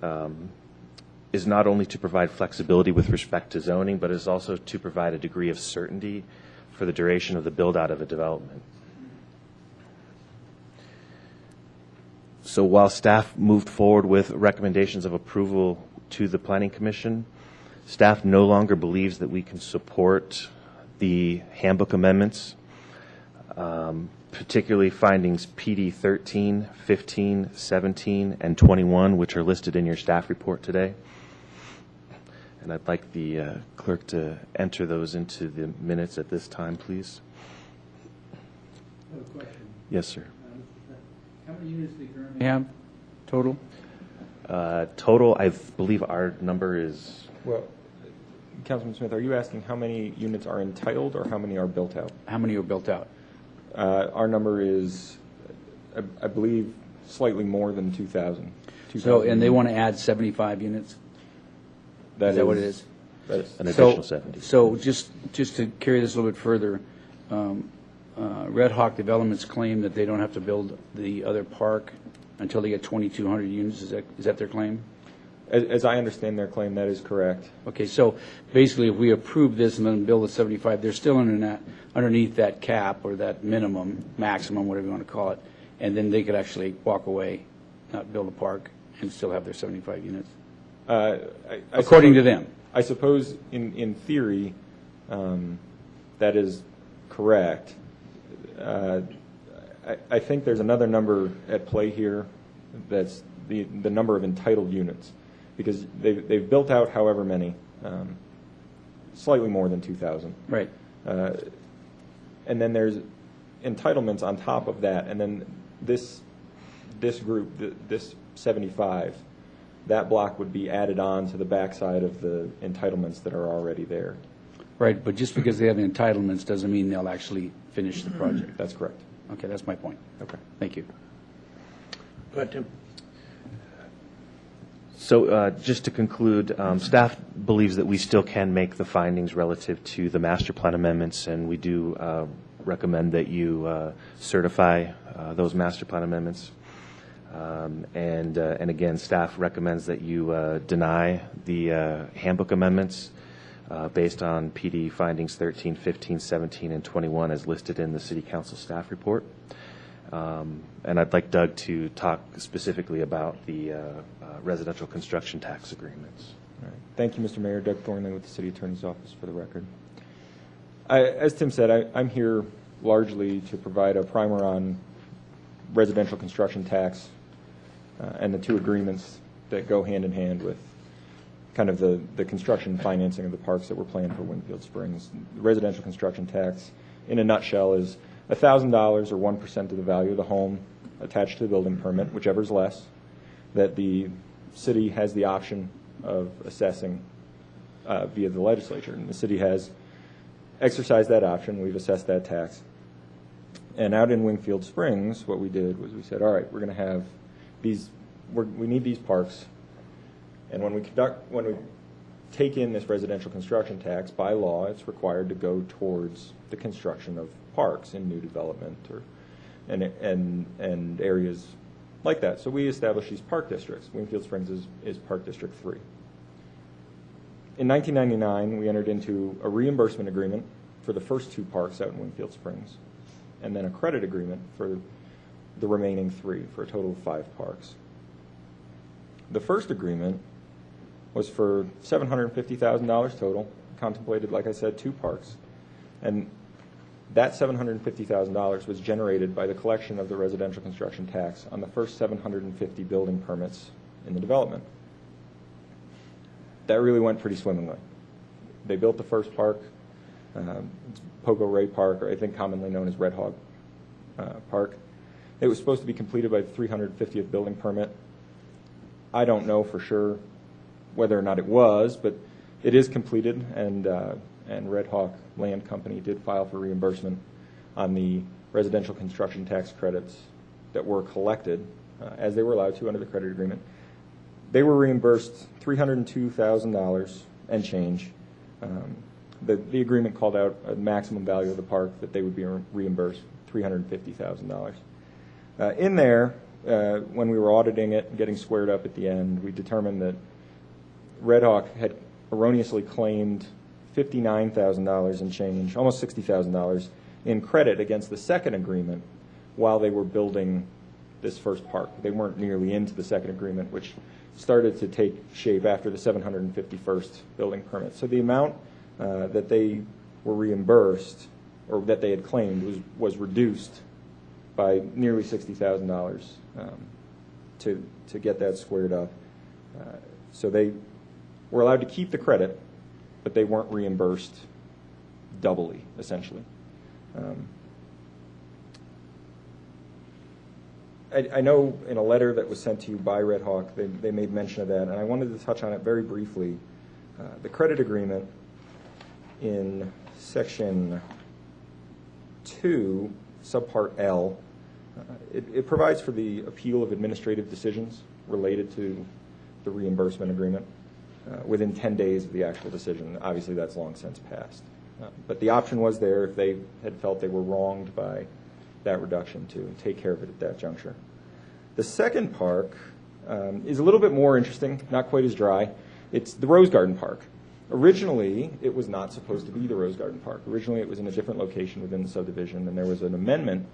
is not only to provide flexibility with respect to zoning, but is also to provide a degree of certainty for the duration of the build-out of a development. So while staff moved forward with recommendations of approval to the Planning Commission, Staff no longer believes that we can support the handbook amendments, particularly findings PD 13, 15, 17, and 21, which are listed in your staff report today. And I'd like the clerk to enter those into the minutes at this time, please. I have a question. Yes, sir. How many units do you currently have total? Total, I believe our number is... Well, Councilman Smith, are you asking how many units are entitled or how many are built out? How many are built out? Our number is, I believe, slightly more than 2,000. So, and they want to add 75 units? Is that what it is? That's an additional 70. So just to carry this a little bit further, Red Hawk Developments claim that they don't have to build the other park until they get 2,200 units. Is that their claim? As I understand their claim, that is correct. Okay, so basically, if we approve this and then build the 75, they're still underneath that cap or that minimum, maximum, whatever you want to call it, and then they could actually walk away, not build a park, and still have their 75 units, according to them. I suppose, in theory, that is correct. I think there's another number at play here that's the number of entitled units, because they've built out however many, slightly more than 2,000. Right. And then there's entitlements on top of that, and then this group, this 75, that block would be added on to the backside of the entitlements that are already there. Right, but just because they have entitlements doesn't mean they'll actually finish the project. That's correct. Okay, that's my point. Okay. Thank you. Go ahead, Tim. So just to conclude, staff believes that we still can make the findings relative to the master plan amendments, and we do recommend that you certify those master plan amendments. And again, staff recommends that you deny the handbook amendments based on PD findings 13, 15, 17, and 21 as listed in the City Council staff report. And I'd like Doug to talk specifically about the residential construction tax agreements. All right. Thank you, Mr. Mayor. Doug Thornley with the City Attorney's Office for the record. As Tim said, I'm here largely to provide a primer on residential construction tax and the two agreements that go hand in hand with kind of the construction financing of the parks that we're planning for Winfield Springs. The residential construction tax, in a nutshell, is $1,000 or 1% of the value of the home attached to the building permit, whichever is less, that the city has the option of assessing via the legislature. And the city has exercised that option. We've assessed that tax. And out in Winfield Springs, what we did was we said, all right, we're going to have these, we need these parks. And when we take in this residential construction tax, by law, it's required to go towards the construction of parks in new development and areas like that. So we established these park districts. Winfield Springs is Park District 3. In 1999, we entered into a reimbursement agreement for the first two parks out in Winfield Springs, and then a credit agreement for the remaining three, for a total of 5 parks. The first agreement was for $750,000 total, contemplated, like I said, 2 parks. And that $750,000 was generated by the collection of the residential construction tax on the first 750 building permits in the development. That really went pretty swimmingly. They built the first park, Pogo Ray Park, or I think commonly known as Red Hawk Park. It was supposed to be completed by the 350th building permit. I don't know for sure whether or not it was, but it is completed, and Red Hawk Land Company did file for reimbursement on the residential construction tax credits that were collected as they were allowed to under the credit agreement. They were reimbursed $302,000 and change. The agreement called out a maximum value of the park that they would be reimbursed, $350,000. In there, when we were auditing it and getting squared up at the end, we determined that Red Hawk had erroneously claimed $59,000 in change, almost $60,000 in credit against the second agreement while they were building this first park. They weren't nearly into the second agreement, which started to take shape after the 751st building permit. So the amount that they were reimbursed, or that they had claimed, was reduced by nearly $60,000 to get that squared up. So they were allowed to keep the credit, but they weren't reimbursed doubly, essentially. I know in a letter that was sent to you by Red Hawk, they made mention of that, and I wanted to touch on it very briefly. The credit agreement in Section 2, Subpart L, it provides for the appeal of administrative decisions related to the reimbursement agreement within 10 days of the actual decision. Obviously, that's long since passed. But the option was there if they had felt they were wronged by that reduction to take care of it at that juncture. The second park is a little bit more interesting, not quite as dry. It's the Rose Garden Park. Originally, it was not supposed to be the Rose Garden Park. Originally, it was in a different location within the subdivision, and there was an amendment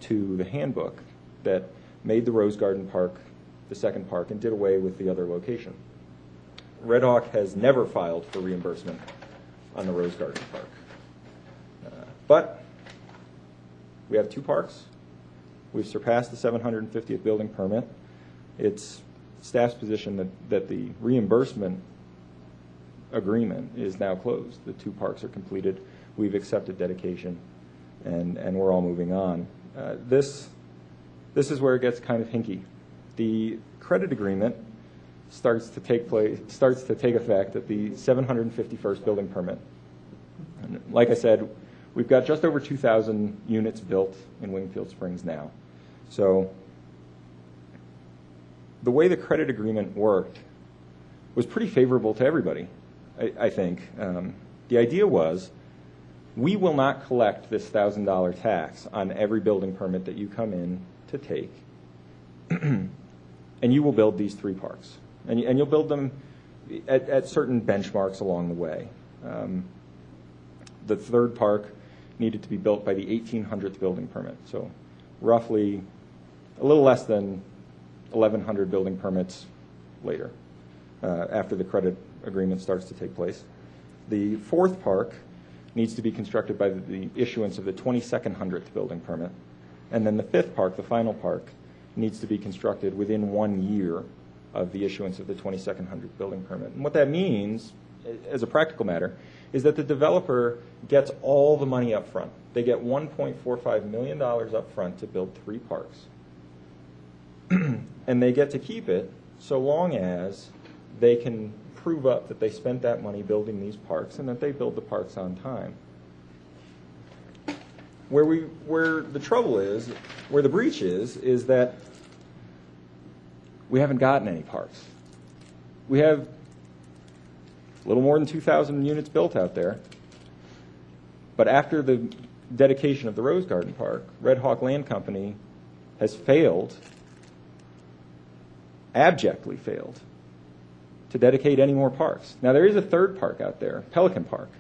to the handbook that made the Rose Garden Park the second park and did away with the other location. Red Hawk has never filed for reimbursement on the Rose Garden Park. But we have two parks. We've surpassed the 750th building permit. It's staff's position that the reimbursement agreement is now closed. The two parks are completed. We've accepted dedication, and we're all moving on. This is where it gets kind of hinky. The credit agreement starts to take effect at the 751st building permit. And like I said, we've got just over 2,000 units built in Wingfield Springs now. So the way the credit agreement worked was pretty favorable to everybody, I think. The idea was, we will not collect this $1,000 tax on every building permit that you come in to take, and you will build these three parks. And you'll build them at certain benchmarks along the way. The third park needed to be built by the 1800th building permit, so roughly a little less than 1,100 building permits later, after the credit agreement starts to take place. The fourth park needs to be constructed by the issuance of the 2200th building permit, and then the fifth park, the final park, needs to be constructed within 1 year of the issuance of the 2200th building permit. And what that means, as a practical matter, is that the developer gets all the money up front. They get $1.45 million up front to build three parks. And they get to keep it so long as they can prove up that they spent that money building these parks and that they build the parks on time. Where the trouble is, where the breach is that we haven't gotten any parks. We have a little more than 2,000 units built out there. But after the dedication of the Rose Garden Park, Red Hawk Land Company has failed, abjectly failed, to dedicate any more parks. Now, there is a third park out there, Pelican Park.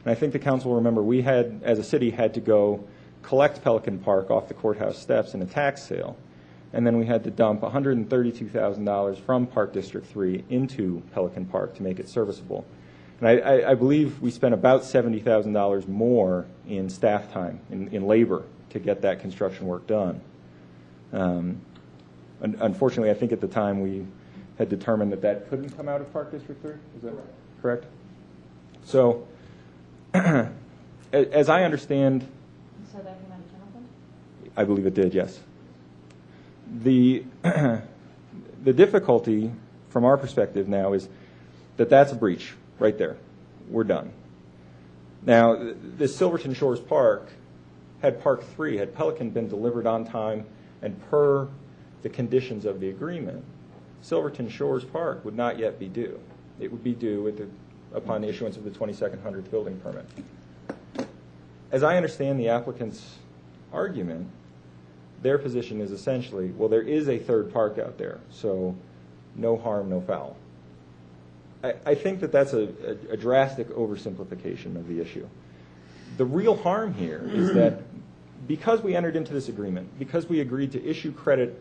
And I think the council will remember we had, as a city, had to go collect Pelican Park off the courthouse steps in a tax sale. And then we had to dump $132,000 from Park District 3 into Pelican Park to make it serviceable. And I believe we spent about $70,000 more in staff time, in labor, to get that construction work done. Unfortunately, I think at the time we had determined that couldn't come out of Park District 3. Is that correct? So, as I understand... So that came out of general fund? I believe it did, yes. The difficulty from our perspective now is that that's a breach right there. We're done. Now, this Silverton Shores Park, had Park 3, had Pelican been delivered on time and per the conditions of the agreement, Silverton Shores Park would not yet be due. It would be due upon the issuance of the 2200th building permit. As I understand the applicant's argument, their position is essentially, well, there is a third park out there, so no harm, no foul. I think that that's a drastic oversimplification of the issue. The real harm here is that because we entered into this agreement, because we agreed to issue credit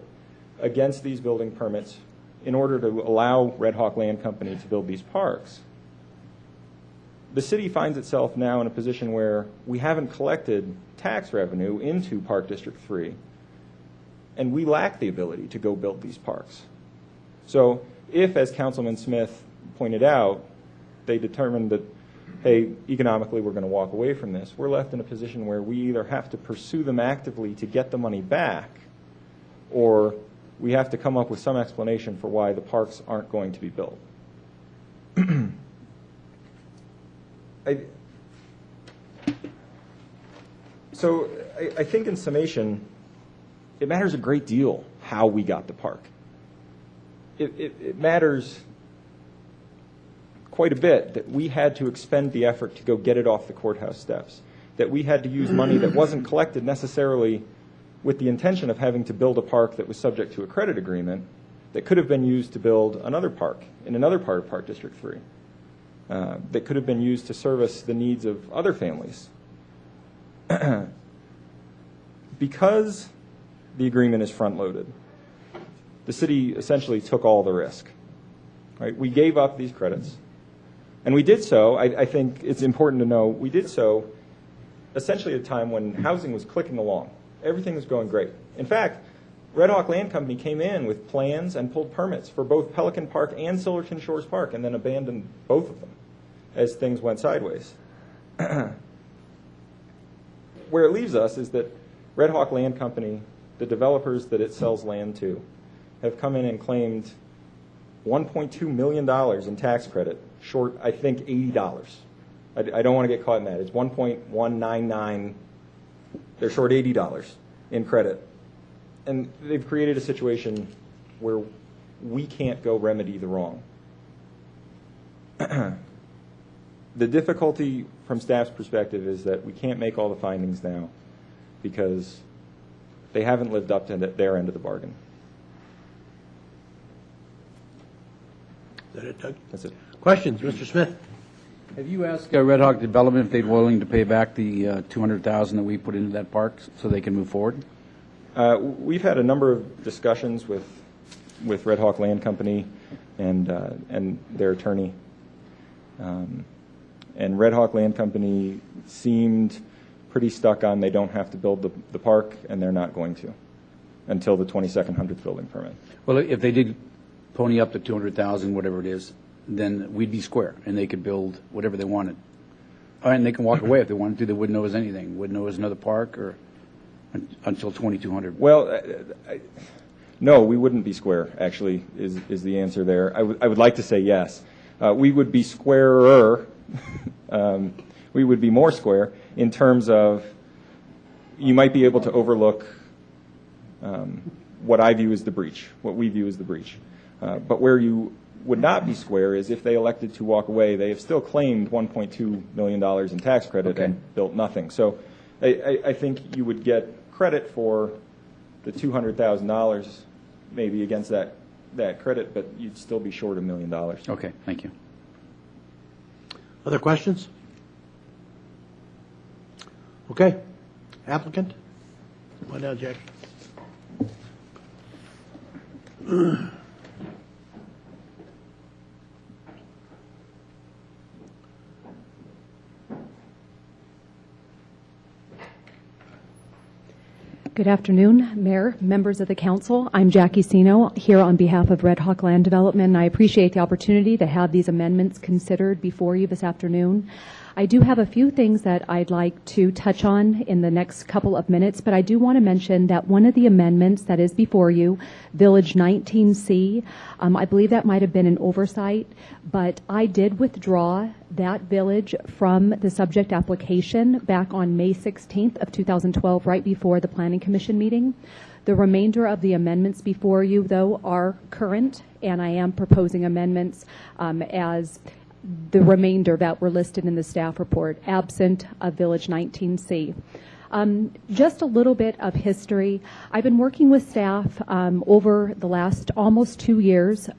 against these building permits in order to allow Red Hawk Land Company to build these parks, the city finds itself now in a position where we haven't collected tax revenue into Park District 3, and we lack the ability to go build these parks. So if, as Councilman Smith pointed out, they determined that, hey, economically we're going to walk away from this, we're left in a position where we either have to pursue them actively to get the money back, or we have to come up with some explanation for why the parks aren't going to be built. So I think in summation, it matters a great deal how we got the park. It matters quite a bit that we had to expend the effort to go get it off the courthouse steps, that we had to use money that wasn't collected necessarily with the intention of having to build a park that was subject to a credit agreement that could have been used to build another park in another part of Park District 3, that could have been used to service the needs of other families. Because the agreement is front-loaded, the city essentially took all the risk. Right? We gave up these credits, and we did so, I think it's important to know, we did so essentially at a time when housing was clicking along. Everything was going great. In fact, Red Hawk Land Company came in with plans and pulled permits for both Pelican Park and Silverton Shores Park, and then abandoned both of them as things went sideways. Where it leaves us is that Red Hawk Land Company, the developers that it sells land to, have come in and claimed $1.2 million in tax credit, short, I think, $80. I don't want to get caught in that. It's 1.199. They're short $80 in credit. And they've created a situation where we can't go remedy the wrong. The difficulty from staff's perspective is that we can't make all the findings now because they haven't lived up to their end of the bargain. Is that it, Doug? That's it. Questions, Mr. Smith? Have you asked Red Hawk Development if they're willing to pay back the $200,000 that we put into that park so they can move forward? We've had a number of discussions with Red Hawk Land Company and their attorney. And Red Hawk Land Company seemed pretty stuck on they don't have to build the park, and they're not going to until the 2200th building permit. Well, if they did pony up to $200,000, whatever it is, then we'd be square, and they could build whatever they wanted. And they can walk away if they wanted to. They wouldn't owe us anything. Wouldn't owe us another park or until 2200. Well, no, we wouldn't be square, actually, is the answer there. I would like to say yes. We would be squarer. We would be more square in terms of you might be able to overlook what I view as the breach, what we view as the breach. But where you would not be square is if they elected to walk away, they have still claimed $1.2 million in tax credit and built nothing. So I think you would get credit for the $200,000 maybe against that credit, but you'd still be short $1 million. Okay, thank you. Other questions? Okay. Applicant? Come on down, Jack. Good afternoon, Mayor, members of the council. I'm Jackie Sino here on behalf of Red Hawk Land Development, and I appreciate the opportunity to have these amendments considered before you this afternoon. I do have a few things that I'd like to touch on in the next couple of minutes, but I do want to mention that one of the amendments that is before you, Village 19C, I believe that might have been an oversight, but I did withdraw that village from the subject application back on May 16th of 2012, right before the Planning Commission meeting. The remainder of the amendments before you, though, are current, and I am proposing amendments as the remainder that were listed in the staff report, absent of Village 19C. Just a little bit of history. I've been working with staff over the last almost 2 years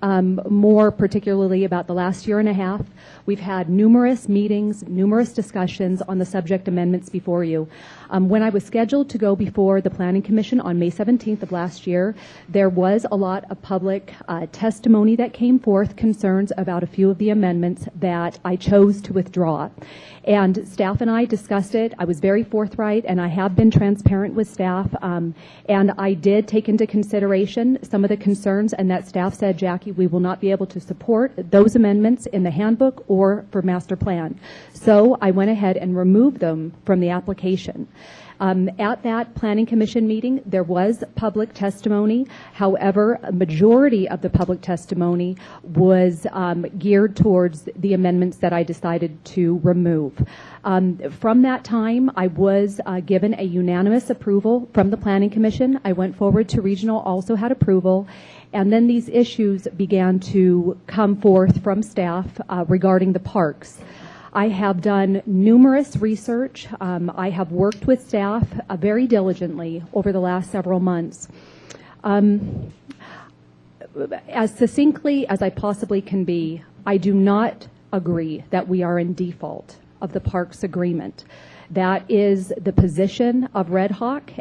more particularly about the last year and a half. We've had numerous meetings, numerous discussions on the subject amendments before you. When I was scheduled to go before the Planning Commission on May 17th of last year, there was a lot of public testimony that came forth, concerns about a few of the amendments that I chose to withdraw. And staff and I discussed it. I was very forthright, and I have been transparent with staff. And I did take into consideration some of the concerns, and that staff said, Jackie, we will not be able to support those amendments in the handbook or for master plan. So I went ahead and removed them from the application. At that Planning Commission meeting, there was public testimony. However, a majority of the public testimony was geared towards the amendments that I decided to remove. From that time, I was given a unanimous approval from the Planning Commission. I went forward to Regional, also had approval. And then these issues began to come forth from staff regarding the parks. I have done numerous research. I have worked with staff very diligently over the last several months. As succinctly as I possibly can be, I do not agree that we are in default of the parks agreement. That is the position of Red Hawk,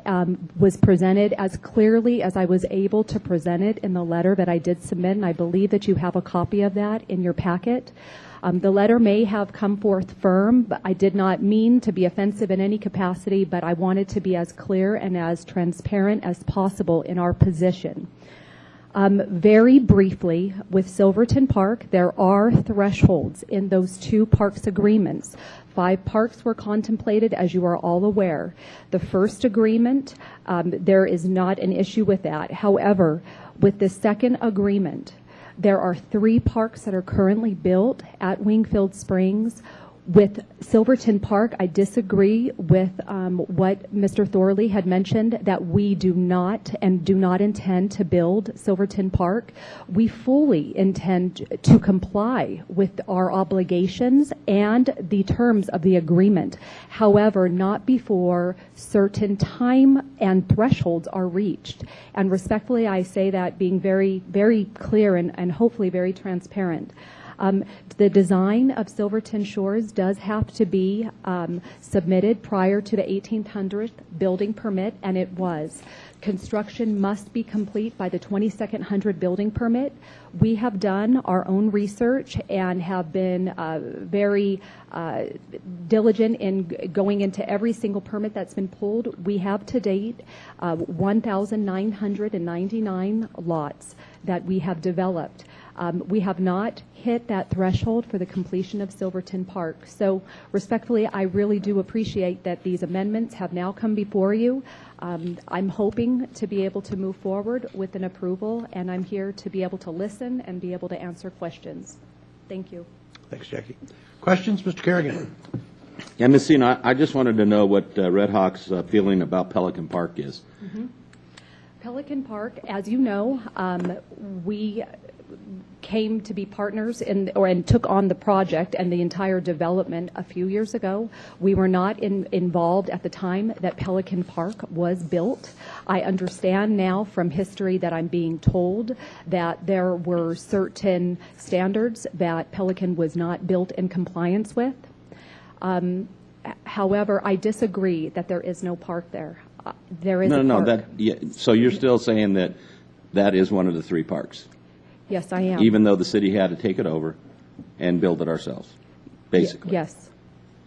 was presented as clearly as I was able to present it in the letter that I did submit, and I believe that you have a copy of that in your packet. The letter may have come forth firm, but I did not mean to be offensive in any capacity, but I wanted to be as clear and as transparent as possible in our position. Very briefly, with Silverton Park, there are thresholds in those two parks agreements. 5 parks were contemplated, as you are all aware. The first agreement, there is not an issue with that. However, with the second agreement, there are 3 parks that are currently built at Wingfield Springs. With Silverton Park, I disagree with what Mr. Thorley had mentioned, that we do not and do not intend to build Silverton Park. We fully intend to comply with our obligations and the terms of the agreement. However, not before certain time and thresholds are reached. And respectfully, I say that being very, very clear and hopefully very transparent. The design of Silverton Shores does have to be submitted prior to the 1800th building permit, and it was. Construction must be complete by the 2200 building permit. We have done our own research and have been very diligent in going into every single permit that's been pulled. We have to date 1,999 lots that we have developed. We have not hit that threshold for the completion of Silverton Park. So respectfully, I really do appreciate that these amendments have now come before you. I'm hoping to be able to move forward with an approval, and I'm here to be able to listen and be able to answer questions. Thank you. Thanks, Jackie. Questions? Mr. Kerrigan. Yeah, Ms. Sina, I just wanted to know what Red Hawk's feeling about Pelican Park is. Mm-hmm. Pelican Park, as you know, we came to be partners and took on the project and the entire development a few years ago. We were not involved at the time that Pelican Park was built. I understand now from history that I'm being told that there were certain standards that Pelican was not built in compliance with. However, I disagree that there is no park there. There is a park. So you're still saying that that is one of the 3 parks? Yes, I am. Even though the city had to take it over and build it ourselves, basically? Yes.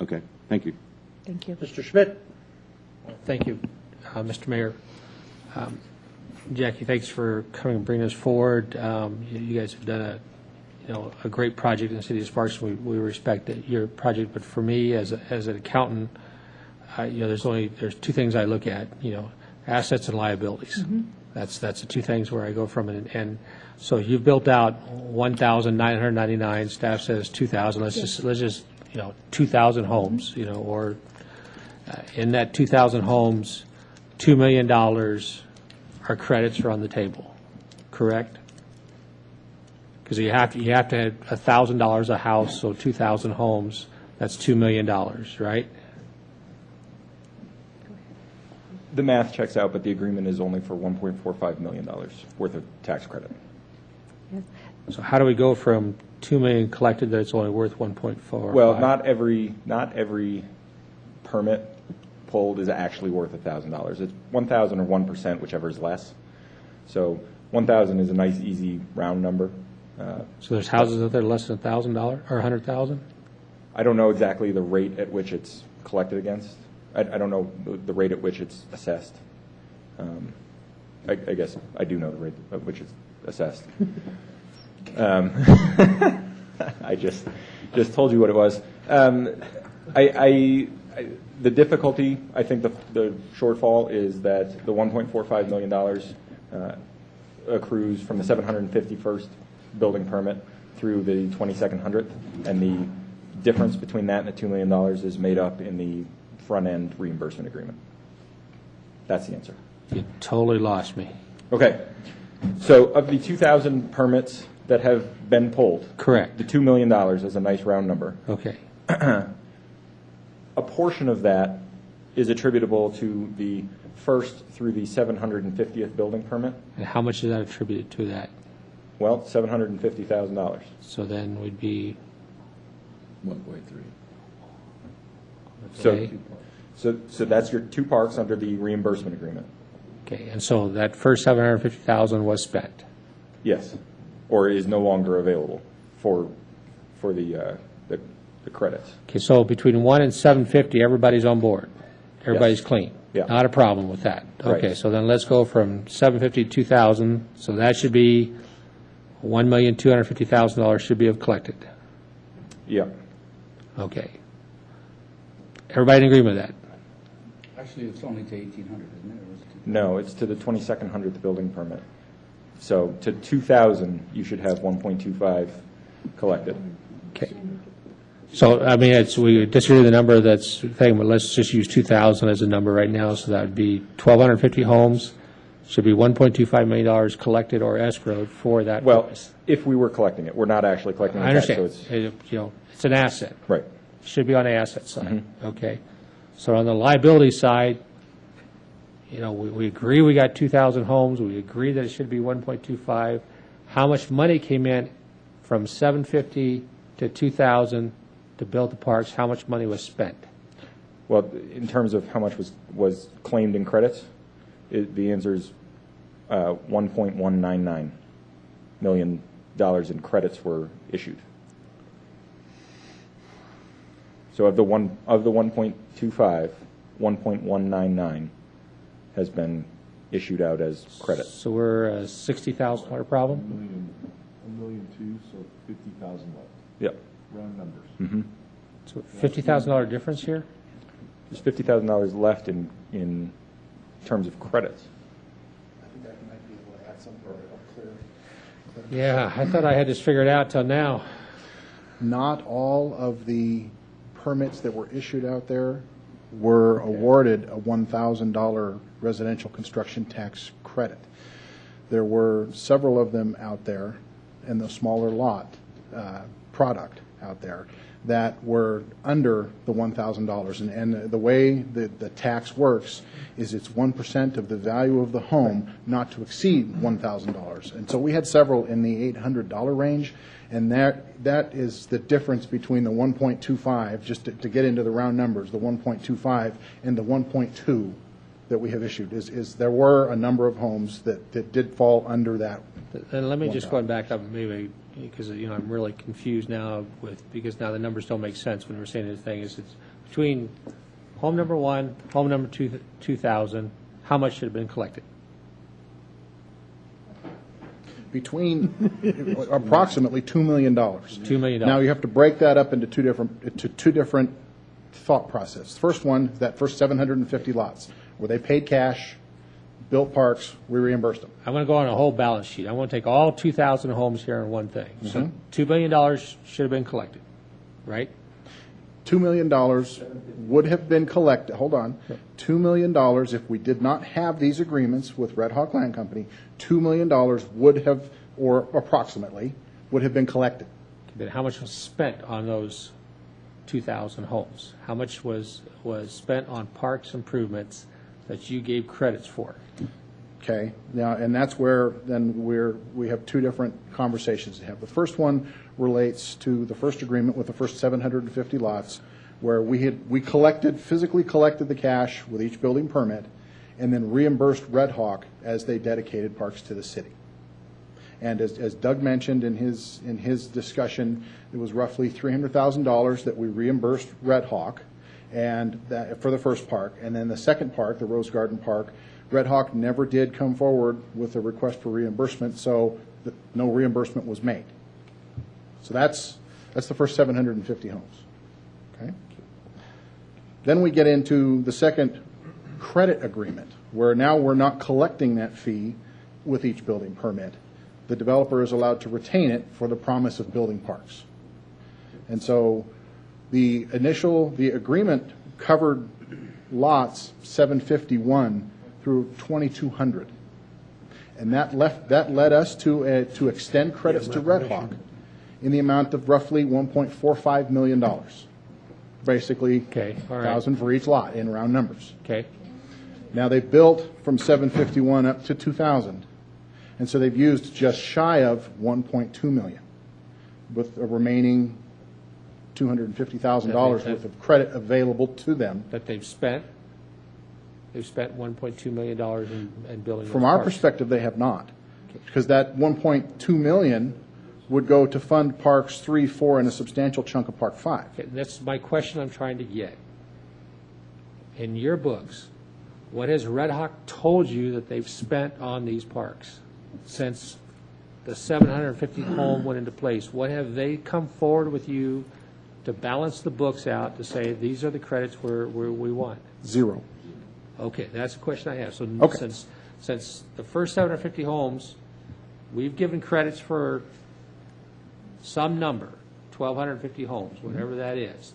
Okay, thank you. Thank you. Mr. Schmidt. Thank you, Mr. Mayor. Jackie, thanks for coming and bringing us forward. You guys have done a great project in the city of Sparks. We respect your project, but for me as an accountant, there's 2 things I look at, assets and liabilities. Mm-hmm. That's the 2 things where I go from it. And so you've built out 1,999. Staff says 2,000. Let's just 2,000 homes. Or in that 2,000 homes, $2 million are credits are on the table. Correct? Because you have to have $1,000 a house, so 2,000 homes. That's $2 million, right? The math checks out, but the agreement is only for $1.45 million worth of tax credit. Yes. So how do we go from 2 million collected that it's only worth 1.4? Well, not every permit pulled is actually worth $1,000. It's 1,000 or 1%, whichever is less. So 1,000 is a nice, easy round number. So there's houses out there less than $1,000 or 100,000? I don't know exactly the rate at which it's collected against. I don't know the rate at which it's assessed. I guess I do know the rate at which it's assessed. I just told you what it was. The difficulty, I think the shortfall is that the $1.45 million accrues from the 751st building permit through the 2200th, and the difference between that and the $2 million is made up in the front-end reimbursement agreement. That's the answer. You totally lost me. Okay. So of the 2,000 permits that have been pulled, correct, the $2 million is a nice round number. Okay. A portion of that is attributable to the first through the 750th building permit. And how much is that attributed to that? Well, $750,000. So then we'd be 1.3. Okay. So that's your two parks under the reimbursement agreement. Okay, and so that first 750,000 was spent. Yes, or is no longer available for the credits. Okay, so between 1 and 750, everybody's on board. Everybody's Yes. clean. Yeah. Not a problem with that. Right. Okay, so then let's go from 750 to 2,000. So that should be $1,250,000 should be collected. Yeah. Okay. Everybody in agreement with that? Actually, it's only to 1,800, isn't it? Or is it No, it's to the 2200th building permit. So to 2,000, you should have 1.25 collected. Okay. So, I mean, we disagree with the number that's thing, but let's just use 2,000 as a number right now. So that would be 1,250 homes, should be $1.25 million collected or escrowed for that Well, purpose. if we were collecting it, we're not actually collecting the I tax, understand. so it's It's an asset. right. Should be on the asset side. Okay. So on the liability side, we agree we got 2,000 homes. We agree that it should be 1.25. How much money came in from 750 to 2,000 to build the parks? How much money was spent? Well, in terms of how much was claimed in credits, the answer is $1.199 million in credits were issued. So of the 1.25, 1.199 has been issued out as credit. So we're a $60,000 problem? $1.2 million, so 50,000 left. Yep. Round numbers. Mm-hmm. So $50,000 difference here? There's $50,000 left in terms of credits. I think I might be able to add something clear. Yeah, I thought I had this figured out till now. Not all of the permits that were issued out there were awarded a $1,000 residential construction tax credit. There were several of them out there in the smaller lot product out there that were under the $1,000. And the way that the tax works is it's 1% of the value of the home not to exceed $1,000. And so we had several in the $800 range, and that is the difference between the 1.25, just to get into the round numbers, the 1.25 and the 1.2 that we have issued. Is there were a number of homes that did fall under that. And let me just go back up maybe, because I'm really confused now because now the numbers don't make sense when we're saying this thing. It's between home number 1, home number 2,000, how much should have been collected? Between approximately $2 million. $2 million. Now you have to break that up into two different thought process. First one, that first 750 lots, where they paid cash, built parks, we reimbursed them. I'm going to go on a whole balance sheet. I want to take all 2,000 homes here in one thing. So $2 million should have been collected, right? $2 million would have been collected, hold on, $2 million if we did not have these agreements with Red Hawk Land Company, $2 million would have, or approximately, would have been collected. But how much was spent on those 2,000 homes? How much was spent on parks improvements that you gave credits for? Okay, now, and that's where then we have two different conversations to have. The first one relates to the first agreement with the first 750 lots, where we physically collected the cash with each building permit, and then reimbursed Red Hawk as they dedicated parks to the city. And as Doug mentioned in his discussion, it was roughly $300,000 that we reimbursed Red Hawk, and that for the first park, and then the second park, the Rose Garden Park, Red Hawk never did come forward with a request for reimbursement, so no reimbursement was made. So that's the first 750 homes. Okay. Then we get into the second credit agreement, where now we're not collecting that fee with each building permit. The developer is allowed to retain it for the promise of building parks. And so the agreement covered lots 751 through 2200. And that led us to extend credits to Red Hawk in the amount of roughly $1.45 million. Basically, $1,000 for each lot in round numbers. Okay. Now they built from 751 up to 2000. And so they've used just shy of $1.2 million, with a remaining $250,000 worth of credit available to them. That they've spent? They've spent $1.2 million in building From those our parks. perspective, they have not. Because that $1.2 million would go to fund Parks 3, 4, and a substantial chunk of Park 5. Okay, that's my question I'm trying to get. In your books, what has Red Hawk told you that they've spent on these parks since the 750 home went into place? What have they come forward with you to balance the books out to say these are the credits we want? Zero. Okay, that's the question I have. So Okay. since the first 750 homes, we've given credits for some number, 1,250 homes, whatever that is,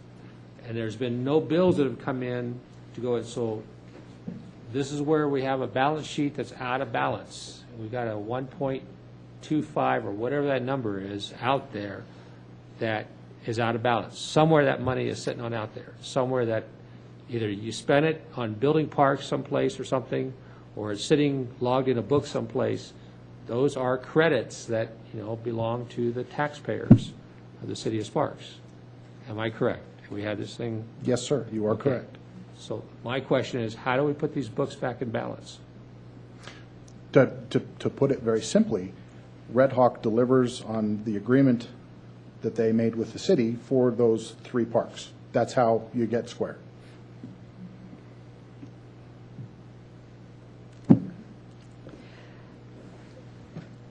and there's been no bills that have come in to go in. So this is where we have a balance sheet that's out of balance. We've got a 1.25 or whatever that number is out there that is out of balance. Somewhere that money is sitting on out there. Somewhere that either you spend it on building parks someplace or something, or it's sitting logged in a book someplace. Those are credits that, belong to the taxpayers of the city of Sparks. Am I correct? We had this thing? Yes, sir. You are Okay. correct. So my question is, how do we put these books back in balance? To put it very simply, Red Hawk delivers on the agreement that they made with the city for those 3 parks. That's how you get square.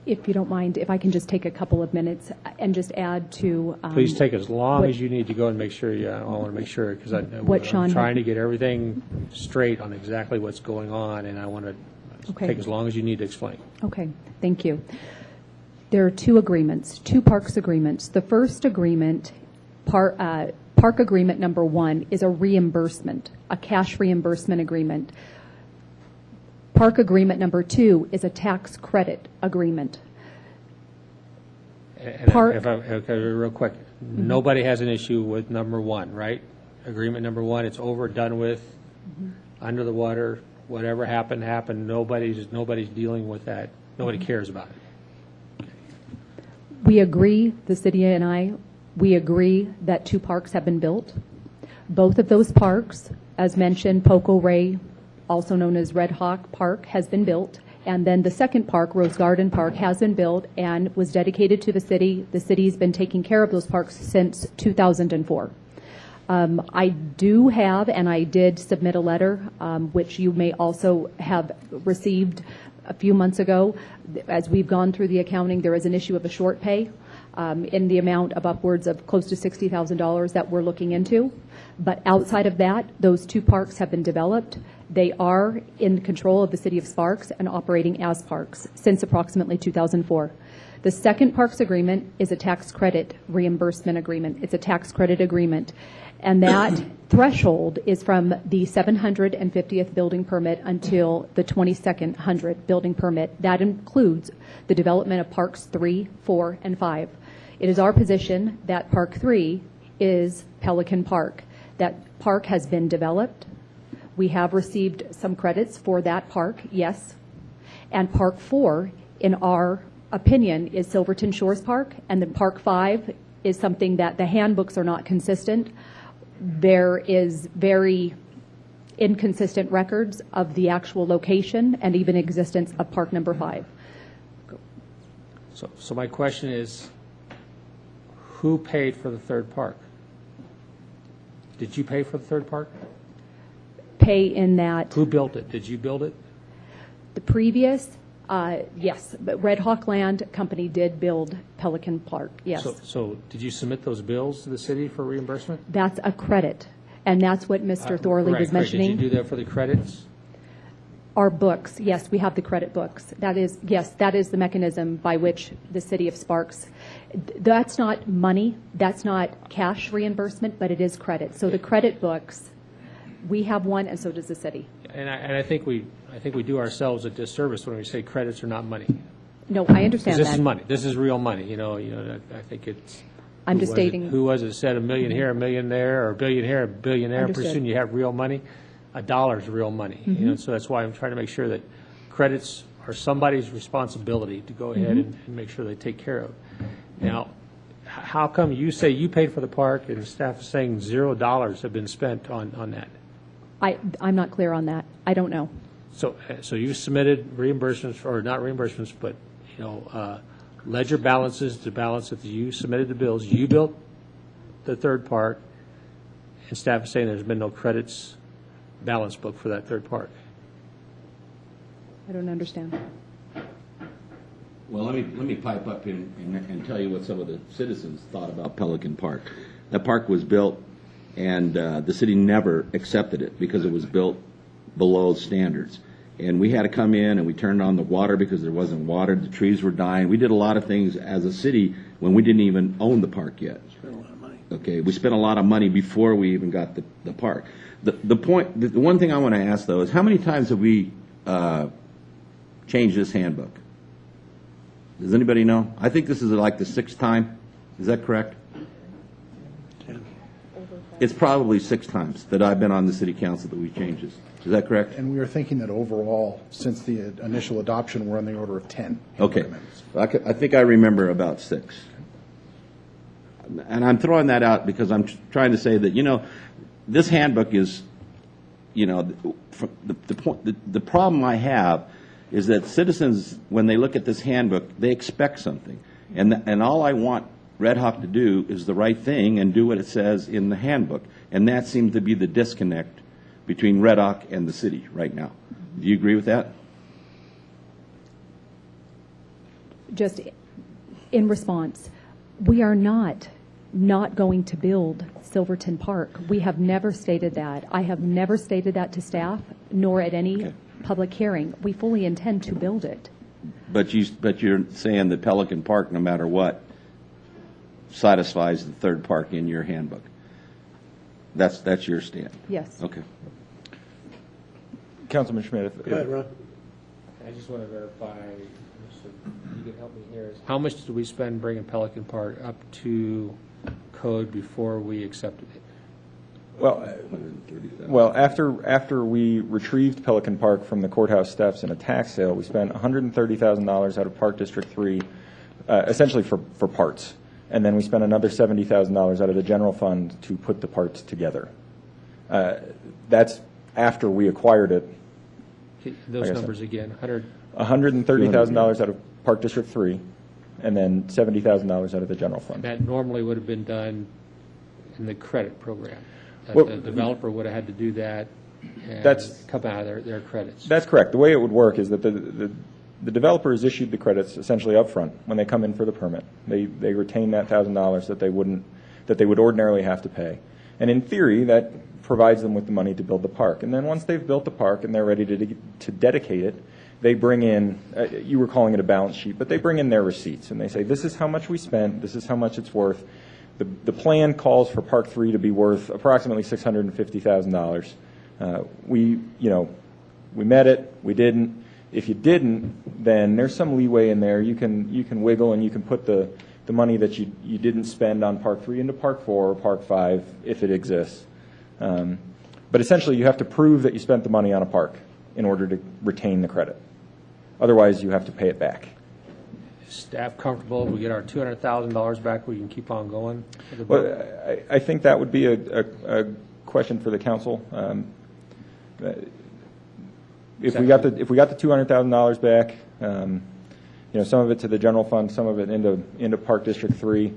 If you don't mind, if I can just take a couple of minutes and just add to. Please take as long what- as you need to go and make sure, I want to make sure, because What I'm Sean trying had- to get everything straight on exactly what's going on, and I want to Okay. take as long as you need to explain. Okay, thank you. There are 2 agreements, 2 parks agreements. The first agreement, park agreement number 1, is a reimbursement, a cash reimbursement agreement. Park agreement number 2 is a tax credit agreement. And Part- okay, real quick, nobody has an issue with number 1, right? Agreement number 1, it's over, done with, under the water, whatever happened, happened. Nobody's dealing with that. Nobody cares about it. We agree, the city and I, we agree that 2 parks have been built. Both of those parks, as mentioned, Poco Ray, also known as Red Hawk Park, has been built. And then the second park, Rose Garden Park, has been built and was dedicated to the city. The city's been taking care of those parks since 2004. I do have, and I did submit a letter, which you may also have received a few months ago. As we've gone through the accounting, there is an issue of a short pay in the amount of upwards of close to $60,000 that we're looking into. But outside of that, those 2 parks have been developed. They are in control of the city of Sparks and operating as parks since approximately 2004. The second parks agreement is a tax credit reimbursement agreement. It's a tax credit agreement. And that threshold is from the 750th building permit until the 2200 building permit. That includes the development of Parks 3, 4, and 5. It is our position that Park 3 is Pelican Park. That park has been developed. We have received some credits for that park, yes. And Park 4, in our opinion, is Silverton Shores Park, and then Park 5 is something that the handbooks are not consistent. There is very inconsistent records of the actual location and even existence of Park number 5. So my question is, who paid for the third park? Did you pay for the third park? Pay in that Who built it? Did you build it? the previous, yes, but Red Hawk Land Company did build Pelican Park, yes. So did you submit those bills to the city for reimbursement? That's a credit, and that's what Mr. Thorley was mentioning. Did you do that for the credits? Our books, yes, we have the credit books. That is, yes, that is the mechanism by which the city of Sparks, that's not money, that's not cash reimbursement, but it is credit. So the credit books, we have one, and so does the city. And I think we do ourselves a disservice when we say credits are not money. No, I understand that. This is money. This is real money. You know. I think it's. I'm just stating. Who was it said $1 million here, $1 million there, or $1 billion here, $1 billion there? Understood. Pretty soon you have real money. $1 is real money. Mm-hmm. You know, so that's why I'm trying to make sure that credits are somebody's responsibility to go ahead Mm-hmm. and make sure they take care of. Now, how come you say you paid for the park and staff is saying $0 have been spent on that? I'm not clear on that. I don't know. So you submitted reimbursements, or not reimbursements, but, ledger balances to balance that you submitted the bills. You built the third park, and staff is saying there's been no credits balance book for that third park. I don't understand. Well, let me pipe up and tell you what some of the citizens thought about Pelican Park. That park was built, and the city never accepted it because it was built below standards. And we had to come in and we turned on the water because there wasn't water. The trees were dying. We did a lot of things as a city when we didn't even own the park yet. Spent a lot of money. Okay, we spent a lot of money before we even got the park. The one thing I want to ask though is how many times have we changed this handbook? Does anybody know? I think this is like the 6th time. Is that correct? It's probably 6 times that I've been on the city council that we changed this. Is that correct? And we are thinking that overall, since the initial adoption, we're on the order of 10. Okay. I think I remember about 6. And I'm throwing that out because I'm trying to say that, this handbook is, the problem I have is that citizens, when they look at this handbook, they expect something. And all I want Red Hawk to do is the right thing and do what it says in the handbook. And that seems to be the disconnect between Red Hawk and the city right now. Do you agree with that? Just in response, we are not going to build Silverton Park. We have never stated that. I have never stated that to staff, nor at any public hearing. We fully intend to build it. But you're saying that Pelican Park, no matter what, satisfies the third park in your handbook. That's your stand. Yes. Okay. Councilman Schmidt. Go ahead, Ron. I just want to verify, so you can help me here. How much did we spend bringing Pelican Park up to code before we accepted it? Well, after we retrieved Pelican Park from the courthouse steps in a tax sale, we spent $130,000 out of Park District 3, essentially for parts. And then we spent another $70,000 out of the general fund to put the parts together. That's after we acquired it. Those numbers again, $130,000 out of Park District 3, and then $70,000 out of the general fund. That normally would have been done in the credit program. Well, the developer would have had to do that and come out of their credits. That's correct. The way it would work is that the developer is issued the credits essentially up front when they come in for the permit. They retain that $1,000 that they would ordinarily have to pay. And in theory, that provides them with the money to build the park. And then once they've built the park and they're ready to dedicate it, they bring in, you were calling it a balance sheet, but they bring in their receipts and they say, this is how much we spent, this is how much it's worth. The plan calls for Park 3 to be worth approximately $650,000. We met it, we didn't. If you didn't, then there's some leeway in there. You can wiggle and you can put the money that you didn't spend on Park 3 into Park 4 or Park 5 if it exists. But essentially, you have to prove that you spent the money on a park in order to retain the credit. Otherwise, you have to pay it back. Is staff comfortable if we get our $200,000 back, we can keep on going? Well, I think that would be a question for the council. If we got the $200,000 back, some of it to the general fund, some of it into Park District 3,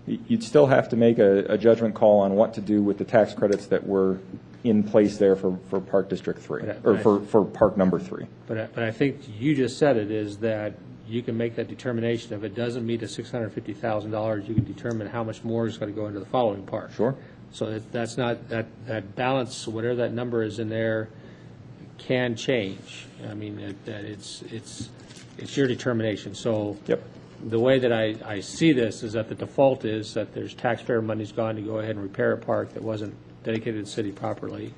you'd still have to make a judgment call on what to do with the tax credits that were in place there for Park District 3, or for Park number 3. But I think you just said it, is that you can make that determination. If it doesn't meet the $650,000, you can determine how much more is going to go into the following park. Sure. So that's not, that balance, whatever that number is in there, can change. I mean, that it's your determination. So the way that I see this is that the default is that there's taxpayer money's gone to go ahead and repair a park that wasn't dedicated to the city properly.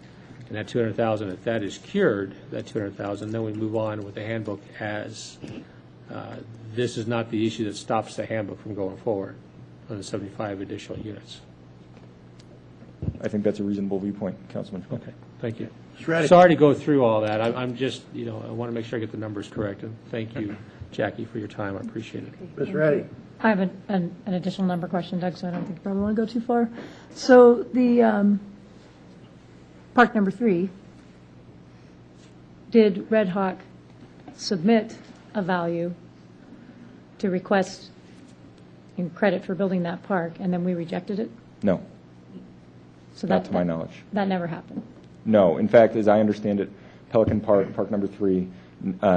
And that $200,000, if that is cured, that $200,000, then we move on with the handbook as this is not the issue that stops the handbook from going forward on the 75 additional units. I think that's a reasonable viewpoint, Councilman. Okay, thank you. Ready. Sorry to go through all that. I'm just, I want to make sure I get the numbers correct. And thank you, Jackie, for your time. I appreciate it. Ms. Ratty. I have an additional number question, Doug, so I don't think you probably want to go too far. So the park number 3, did Red Hawk submit a value to request in credit for building that park, and then we rejected it? No, So not to my knowledge. That never happened. No. In fact, as I understand it, Pelican Park, Park number 3,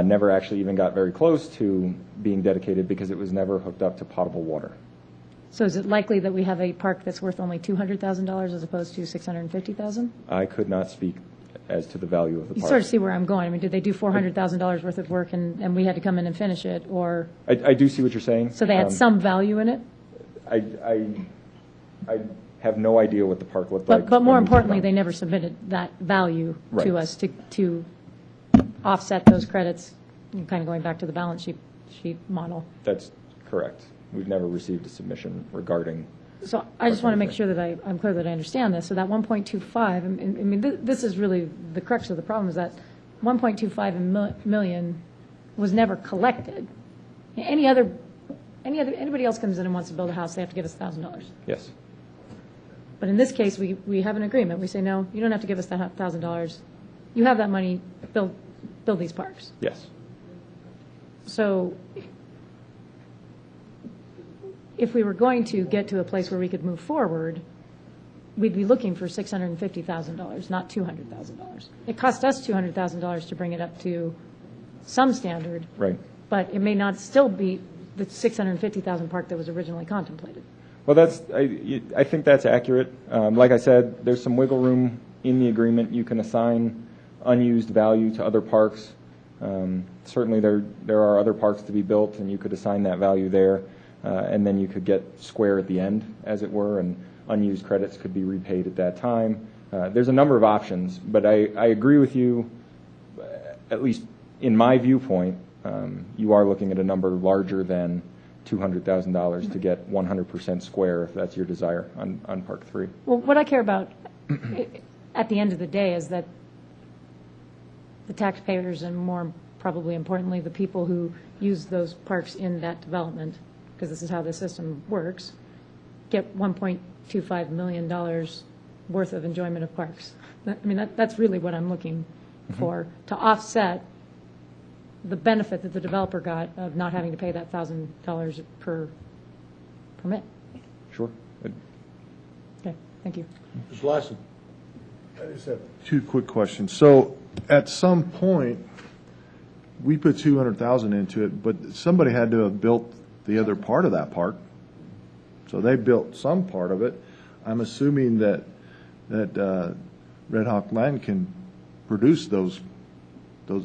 never actually even got very close to being dedicated because it was never hooked up to potable water. So is it likely that we have a park that's worth only $200,000 as opposed to $650,000? I could not speak as to the value of the You park. sort of see where I'm going. I mean, did they do $400,000 worth of work and we had to come in and finish it, or? I do see what you're saying. So they had some value in it? I have no idea what the park looked like. But more when we importantly, came they never submitted that value Right. to us to offset those credits, kind of going back to the balance sheet model. out. That's correct. We've never received a submission regarding. So I just want to make sure that I'm clear that I understand this. So that 1.25, I mean, this is really the crux of the problem, is that 1.25 million was never collected. Anybody else comes in and wants to build a house, they have to give us $1,000. Yes. But in this case, we have an agreement. We say, no, you don't have to give us that $1,000. You have that money, build these parks. Yes. So if we were going to get to a place where we could move forward, we'd be looking for $650,000, not $200,000. It cost us $200,000 to bring it up to some standard. Right. But it may not still be the $650,000 park that was originally contemplated. Well, I think that's accurate. Like I said, there's some wiggle room in the agreement. You can assign unused value to other parks. Certainly, there are other parks to be built, and you could assign that value there, and then you could get square at the end, as it were, and unused credits could be repaid at that time. There's a number of options, but I agree with you, at least in my viewpoint, you are looking at a number larger than $200,000 to get 100% square, if that's your desire, on Park 3. Well, what I care about at the end of the day is that the taxpayers, and more probably importantly, the people who use those parks in that development, because this is how the system works, get $1.25 million worth of enjoyment of parks. I mean, that's really what I'm looking for, to offset the benefit that the developer got of not having to pay that $1,000 per permit. Sure. Okay, thank you. Ms. Lawson. I just have 2 quick questions. So at some point, we put $200,000 into it, but somebody had to have built the other part of that park. So they built some part of it. I'm assuming that Red Hawk Land can produce those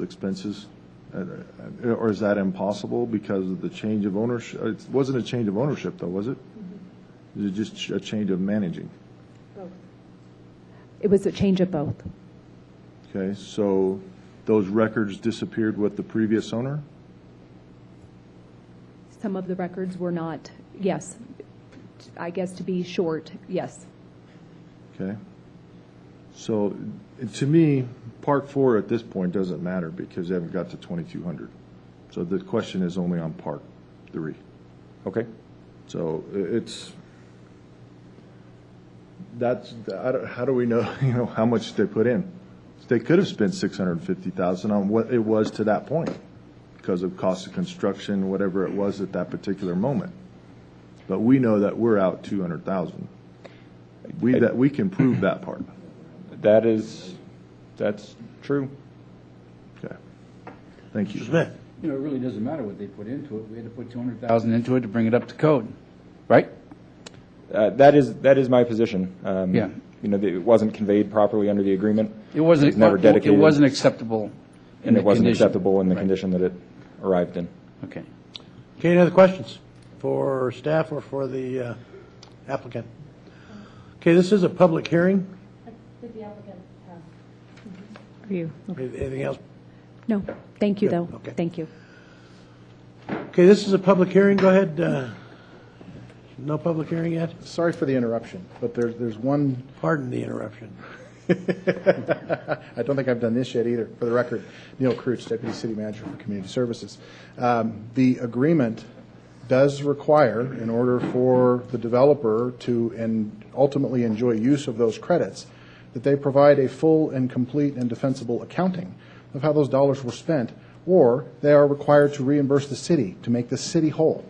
expenses, or is that impossible because of the change of ownership? It wasn't a change of ownership, though, was it? Was it just a change of managing? It was a change of both. Okay, so those records disappeared with the previous owner? Some of the records were not, yes. I guess to be short, yes. Okay. So to me, Park 4 at this point doesn't matter because they haven't got to 2,200. So the question is only on Part 3. Okay. So how do we know, how much they put in? They could have spent $650,000 on what it was to that point because of cost of construction, whatever it was at that particular moment. But we know that we're out $200,000. We can prove that part. That's true. Okay. Thank you. Smith. It really doesn't matter what they put into it. We had to put 200,000 into it to bring it up to code, right? That is my position. Yeah. It wasn't conveyed properly under the agreement. It wasn't. It was never dedicated. It wasn't acceptable. And it wasn't condition. acceptable in the condition that it arrived in. Okay. Okay, any other questions for staff or for the applicant? Okay, this is a public hearing. Did the applicant have? Are you? Anything else? No, thank you, Good, though. okay. Thank you. Okay, this is a public hearing. Go ahead. No public hearing yet? Sorry for the interruption, but there's one. Pardon the interruption. I don't think I've done this yet either. For the record, Neil Kreutz, Deputy City Manager for Community Services. The agreement does require, in order for the developer to ultimately enjoy use of those credits, that they provide a full and complete and defensible accounting of how those dollars were spent, or they are required to reimburse the city to make the city whole.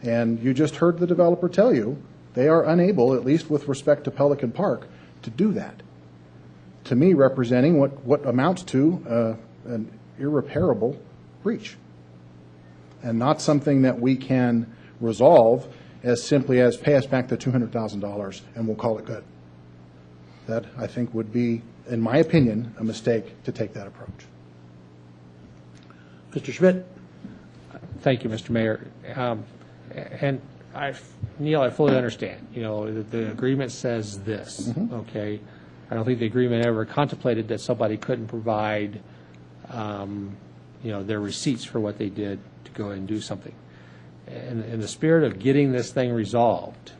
And you just heard the developer tell you they are unable, at least with respect to Pelican Park, to do that. To me, representing what amounts to an irreparable breach, and not something that we can resolve as simply as pay us back the $200,000 and we'll call it good. That, I think, would be, in my opinion, a mistake to take that approach. Mr. Schmidt? Thank you, Mr. Mayor. And Neil, I fully understand. The agreement says this, okay? I don't think the agreement ever contemplated that somebody couldn't provide, their receipts for what they did to go and do something. And in the spirit of getting this thing resolved,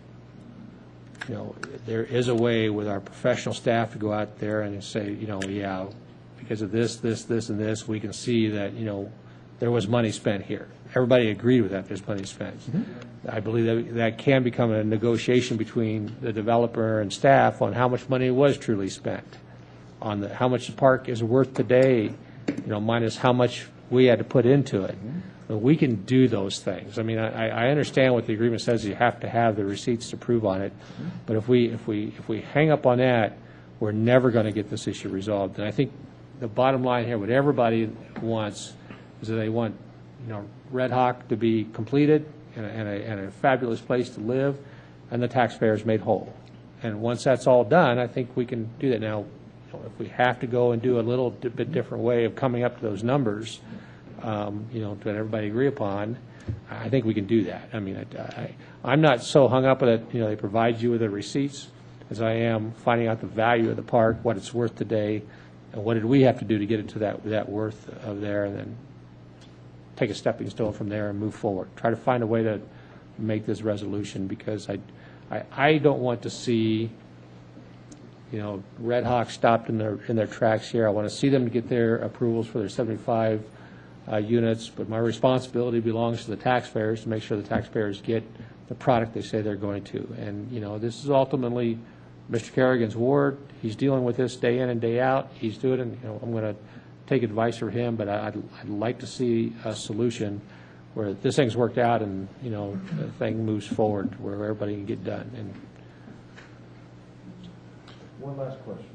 there is a way with our professional staff to go out there and say, yeah, because of this, and this, we can see that, there was money spent here. Everybody agreed with that, there's money spent. I believe that can become a negotiation between the developer and staff on how much money was truly spent, on how much the park is worth today, minus how much we had to put into it. But we can do those things. I mean, I understand what the agreement says, you have to have the receipts to prove on it. But if we hang up on that, we're never going to get this issue resolved. And I think the bottom line here, what everybody wants, is that they want, Red Hawk to be completed and a fabulous place to live, and the taxpayers made whole. And once that's all done, I think we can do that. Now, if we have to go and do a little bit different way of coming up to those numbers, to everybody agree upon, I think we can do that. I mean, I'm not so hung up with it, they provide you with the receipts, as I am finding out the value of the park, what it's worth today, and what did we have to do to get it to that worth of there, and then take a stepping stone from there and move forward. Try to find a way to make this resolution, because I don't want to see, Red Hawk stopped in their tracks here. I want to see them get their approvals for their 75 units, but my responsibility belongs to the taxpayers to make sure the taxpayers get the product they say they're going to. And, this is ultimately Mr. Kerrigan's ward. He's dealing with this day in and day out. He's doing it. I'm going to take advice from him, but I'd like to see a solution where this thing's worked out and, the thing moves forward where everybody can get done. And one last question.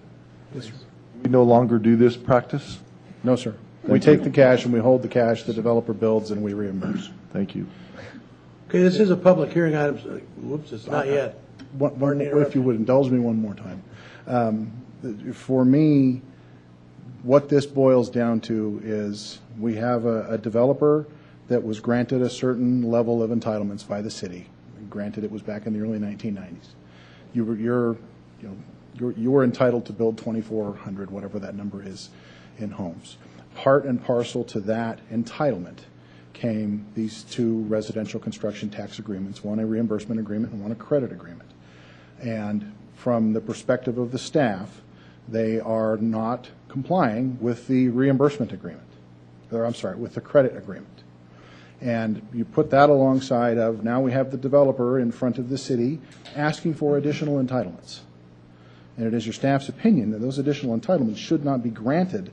Yes, sir. We no longer do this practice? No, sir. We take the cash and we hold the cash, the developer builds, and we reimburse. Thank you. Okay, this is a public hearing item. Whoops, it's not yet. If you would indulge me one more time. For me, what this boils down to is we have a developer that was granted a certain level of entitlements by the city. Granted, it was back in the early 1990s. You were entitled to build 2,400, whatever that number is, in homes. Part and parcel to that entitlement came these two residential construction tax agreements, one a reimbursement agreement and one a credit agreement. And from the perspective of the staff, they are not complying with the reimbursement agreement. with the credit agreement. And you put that alongside of, now we have the developer in front of the city asking for additional entitlements. And it is your staff's opinion that those additional entitlements should not be granted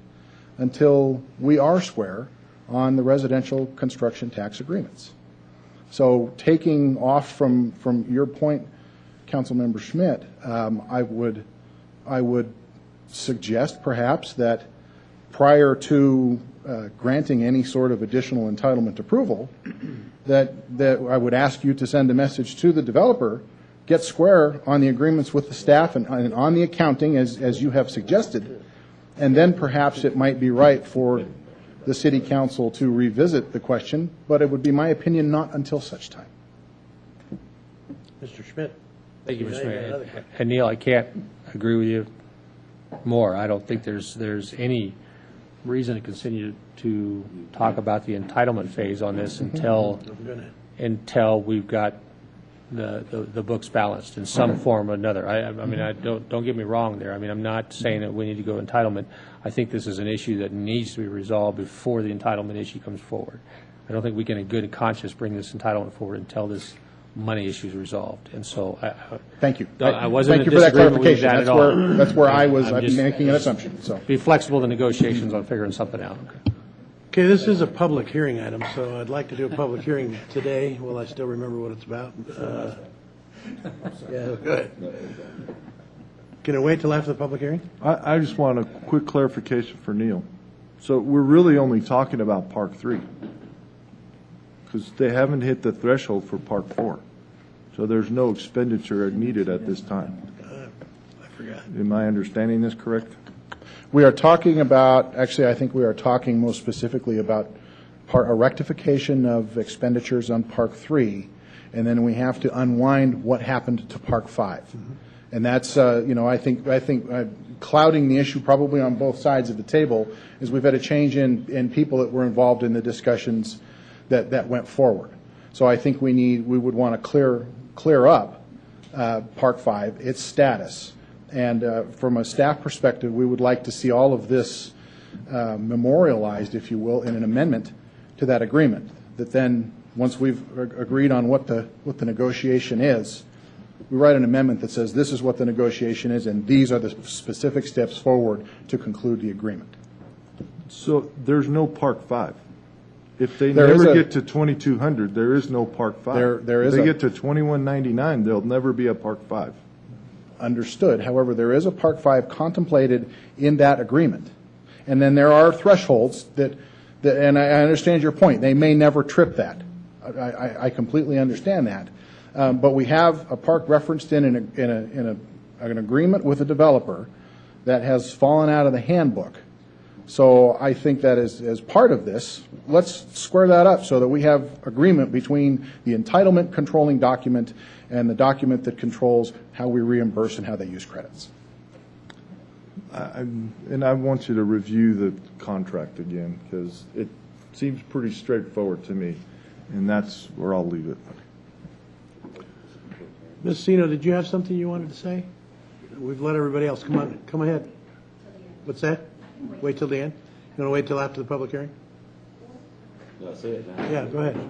until we are square on the residential construction tax agreements. So taking off from your point, Councilmember Schmidt, I would suggest perhaps that prior to granting any sort of additional entitlement approval, that I would ask you to send a message to the developer, get square on the agreements with the staff and on the accounting as you have suggested, and then perhaps it might be right for the City Council to revisit the question, but it would be my opinion not until such time. Mr. Schmidt. Thank you, Mr. Mayor. And Neil, I can't agree with you more. I don't think there's any reason to continue to talk about the entitlement phase on this until we've got the books balanced in some form or another. I mean, don't get me wrong there. I mean, I'm not saying that we need to go entitlement. I think this is an issue that needs to be resolved before the entitlement issue comes forward. I don't think we can, in good conscience, bring this entitlement forward until this money issue is resolved. And so, thank you. I wasn't thank you for that clarification. That at all. That's where I was making an assumption. So be flexible in the negotiations on figuring something out. Okay, this is a public hearing item, so I'd like to do a public hearing today. Will I still remember what it's about? Yeah, good. Can it wait till after the public hearing? I just want a quick clarification for Neil. So we're really only talking about Park 3 because they haven't hit the threshold for Park 4. So there's no expenditure needed at this time. I forgot. Am I understanding this correct? we are talking about, actually, I think we are talking most specifically about a rectification of expenditures on Park 3, and then we have to unwind what happened to Park 5. Mm-hmm. And that's, I think clouding the issue probably on both sides of the table is we've had a change in people that were involved in the discussions that went forward. So I think we would want to clear up Park 5, its status. And from a staff perspective, we would like to see all of this memorialized, if you will, in an amendment to that agreement. That then, once we've agreed on what the negotiation is, we write an amendment that says this is what the negotiation is, and these are the specific steps forward to conclude the agreement. So there's no Park 5. If they never get to 2,200, there is no Park 5. If they get to 2,199, there'll never be a Park 5. Understood. However, there is a Park 5 contemplated in that agreement. And then there are thresholds that and I understand your point. They may never trip that. I completely understand that. But we have a park referenced in an agreement with a developer that has fallen out of the handbook. So I think that as part of this, let's square that up so that we have agreement between the entitlement controlling document and the document that controls how we reimburse and how they use credits. And I want you to review the contract again because it seems pretty straightforward to me, and that's where I'll leave it. Ms. Sino, did you have something you wanted to say? We've let everybody else. Come ahead. What's that? Wait till the end? You want to wait till after the public hearing? No, say it now. Yeah, go ahead.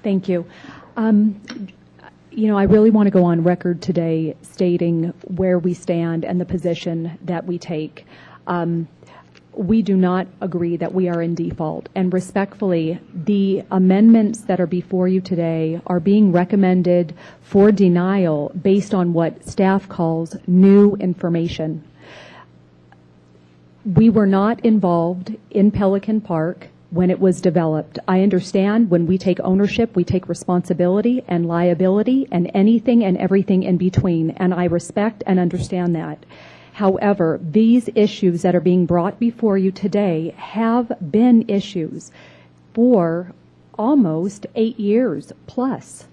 Thank you. I really want to go on record today stating where we stand and the position that we take. We do not agree that we are in default. And respectfully, the amendments that are before you today are being recommended for denial based on what staff calls new information. We were not involved in Pelican Park when it was developed. I understand when we take ownership, we take responsibility and liability and anything and everything in between, and I respect and understand that. However, these issues that are being brought before you today have been issues for almost 8 years plus.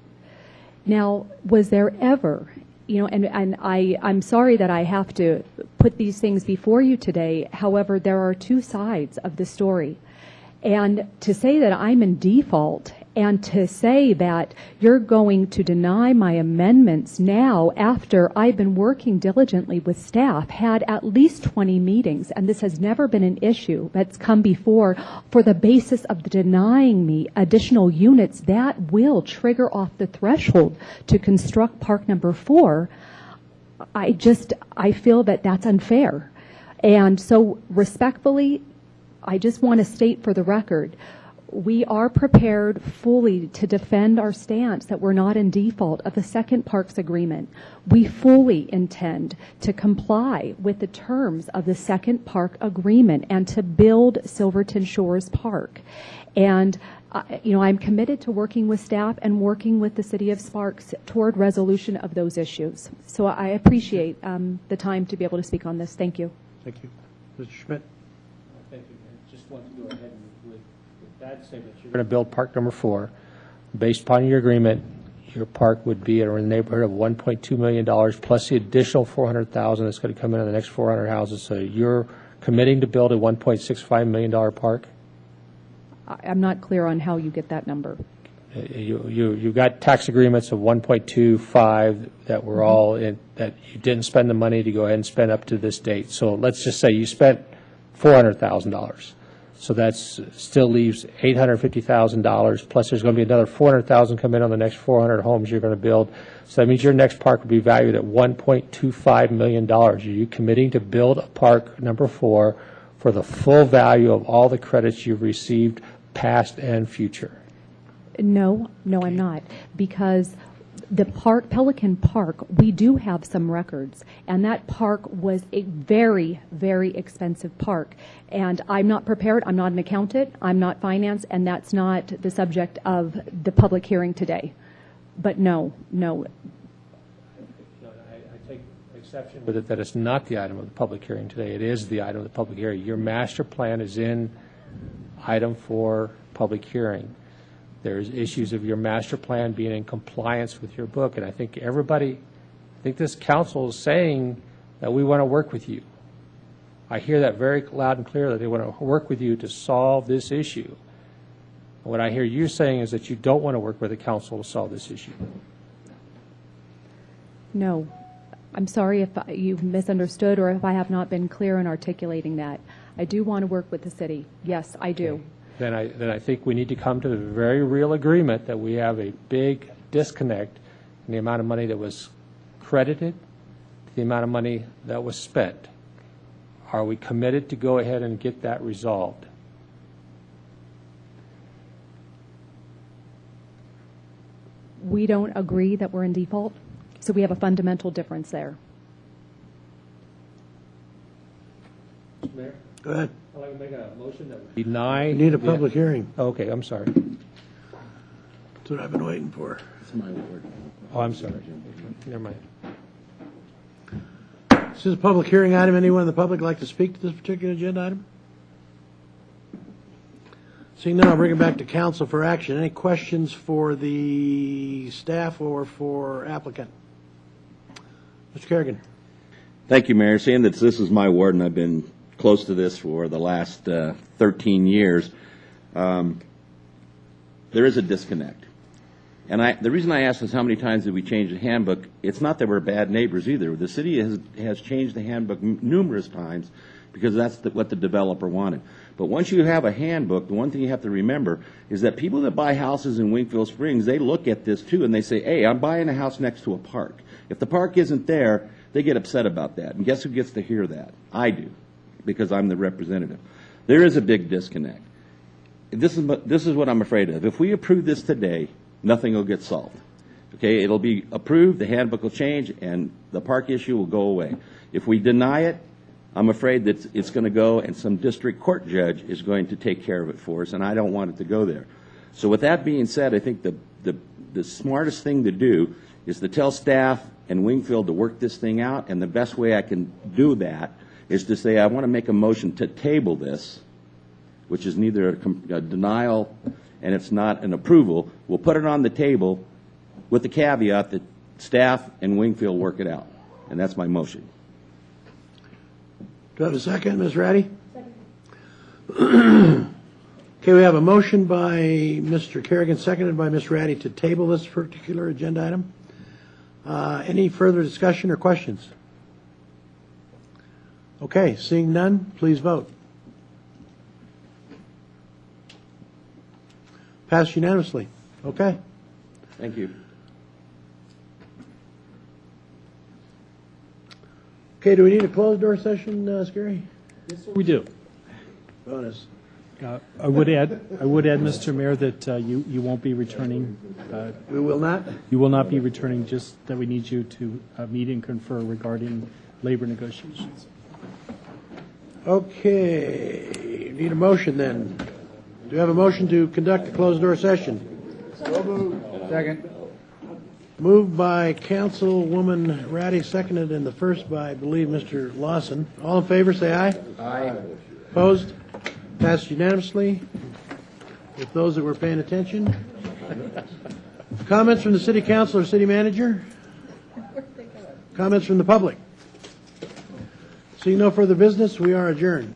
Now, was there ever, and I'm sorry that I have to put these things before you today. However, there are two sides of the story. And to say that I'm in default And to say that you're going to deny my amendments now after I've been working diligently with staff, had at least 20 meetings, and this has never been an issue that's come before for the basis of denying me additional units, that will trigger off the threshold to construct park number 4. I feel that that's unfair. And so respectfully, I just want to state for the record, we are prepared fully to defend our stance that we're not in default of the second parks agreement. We fully intend to comply with the terms of the second park agreement and to build Silverton Shores Park. And I'm committed to working with staff and working with the City of Sparks toward resolution of those issues. So I appreciate the time to be able to speak on this. Thank you. Thank you. Mr. Schmidt? Thank you. Just want to go ahead and with that statement, you're going to build park number 4. Based upon your agreement, your park would be in the neighborhood of $1.2 million plus the additional $400,000 that's going to come in on the next 400 houses. So you're committing to build a $1.65 million park? I'm not clear on how you get that number. You got tax agreements of 1.25 that were all in, that you didn't spend the money to go ahead and spend up to this date. So let's just say you spent $400,000. So that still leaves $850,000, plus there's going to be another $400,000 come in on the next 400 homes you're going to build. So that means your next park would be valued at $1.25 million. Are you committing to build a park number 4 for the full value of all the credits you've received, past and future? No, I'm not, because the park, Pelican Park, we do have some records, and that park was a very, very expensive park. And I'm not prepared, I'm not an accountant, I'm not finance, and that's not the subject of the public hearing today. But no. I take exception with it that it's not the item of the public hearing today. It is the item of the public hearing. Your master plan is in item 4, public hearing. There's issues of your master plan being in compliance with your book, and I think this council is saying that we want to work with you. I hear that very loud and clear, that they want to work with you to solve this issue. What I hear you saying is that you don't want to work with the council to solve this issue. No. I'm sorry if you've misunderstood or if I have not been clear in articulating that. I do want to work with the city. Yes, I do. Then I think we need to come to the very real agreement that we have a big disconnect in the amount of money that was credited to the amount of money that was spent. Are we committed to go ahead and get that resolved? We don't agree that we're in default, so we have a fundamental difference there. Mayor? Go ahead. I'd like to make a motion that we deny. We need a public hearing. Okay, I'm sorry. That's what I've been waiting for. It's my word. Oh, I'm sorry. Never mind. This is a public hearing item. Anyone in the public like to speak to this particular agenda item? Seeing none, I'll bring it back to council for action. Any questions for the staff or for applicant? Mr. Kerrigan. Thank you, Mayor. Seeing that this is my ward and I've been close to this for the last 13 years, there is a disconnect. And the reason I ask is how many times did we change the handbook? It's not that we're bad neighbors either. The city has changed the handbook numerous times because that's what the developer wanted. But once you have a handbook, the one thing you have to remember is that people that buy houses in Wingfield Springs, they look at this too and they say, hey, I'm buying a house next to a park. If the park isn't there, they get upset about that. And guess who gets to hear that? I do, because I'm the representative. There is a big disconnect. This is what I'm afraid of. If we approve this today, nothing will get solved. Okay, it'll be approved, the handbook will change, and the park issue will go away. If we deny it, I'm afraid that it's going to go and some district court judge is going to take care of it for us, and I don't want it to go there. So with that being said, I think the smartest thing to do is to tell staff and Wingfield to work this thing out, and the best way I can do that is to say I want to make a motion to table this, which is neither a denial and it's not an approval. We'll put it on the table with the caveat that staff and Wingfield work it out, and that's my motion. Do I have a second, Ms. Ratty? Second. Okay, we have a motion by Mr. Kerrigan, seconded by Ms. Ratty, to table this particular agenda item. Any further discussion or questions? Okay, seeing none, please vote. Passed unanimously. Okay. Thank you. Okay, do we need a closed door session, Scary? Yes, sir. We do. Bonus. I would add, Mr. Mayor, that you won't be returning. We will not? You will not be returning, just that we need you to meet and confer regarding labor negotiations. Okay, need a motion then. Do you have a motion to conduct a closed door session? Second. Moved by Councilwoman Ratty, seconded in the first by, I believe, Mr. Lawson. All in favor, say aye. Aye. Opposed? Passed unanimously. With those that were paying attention. Comments from the City Council or City Manager? Comments from the public? Seeing no further business, we are adjourned.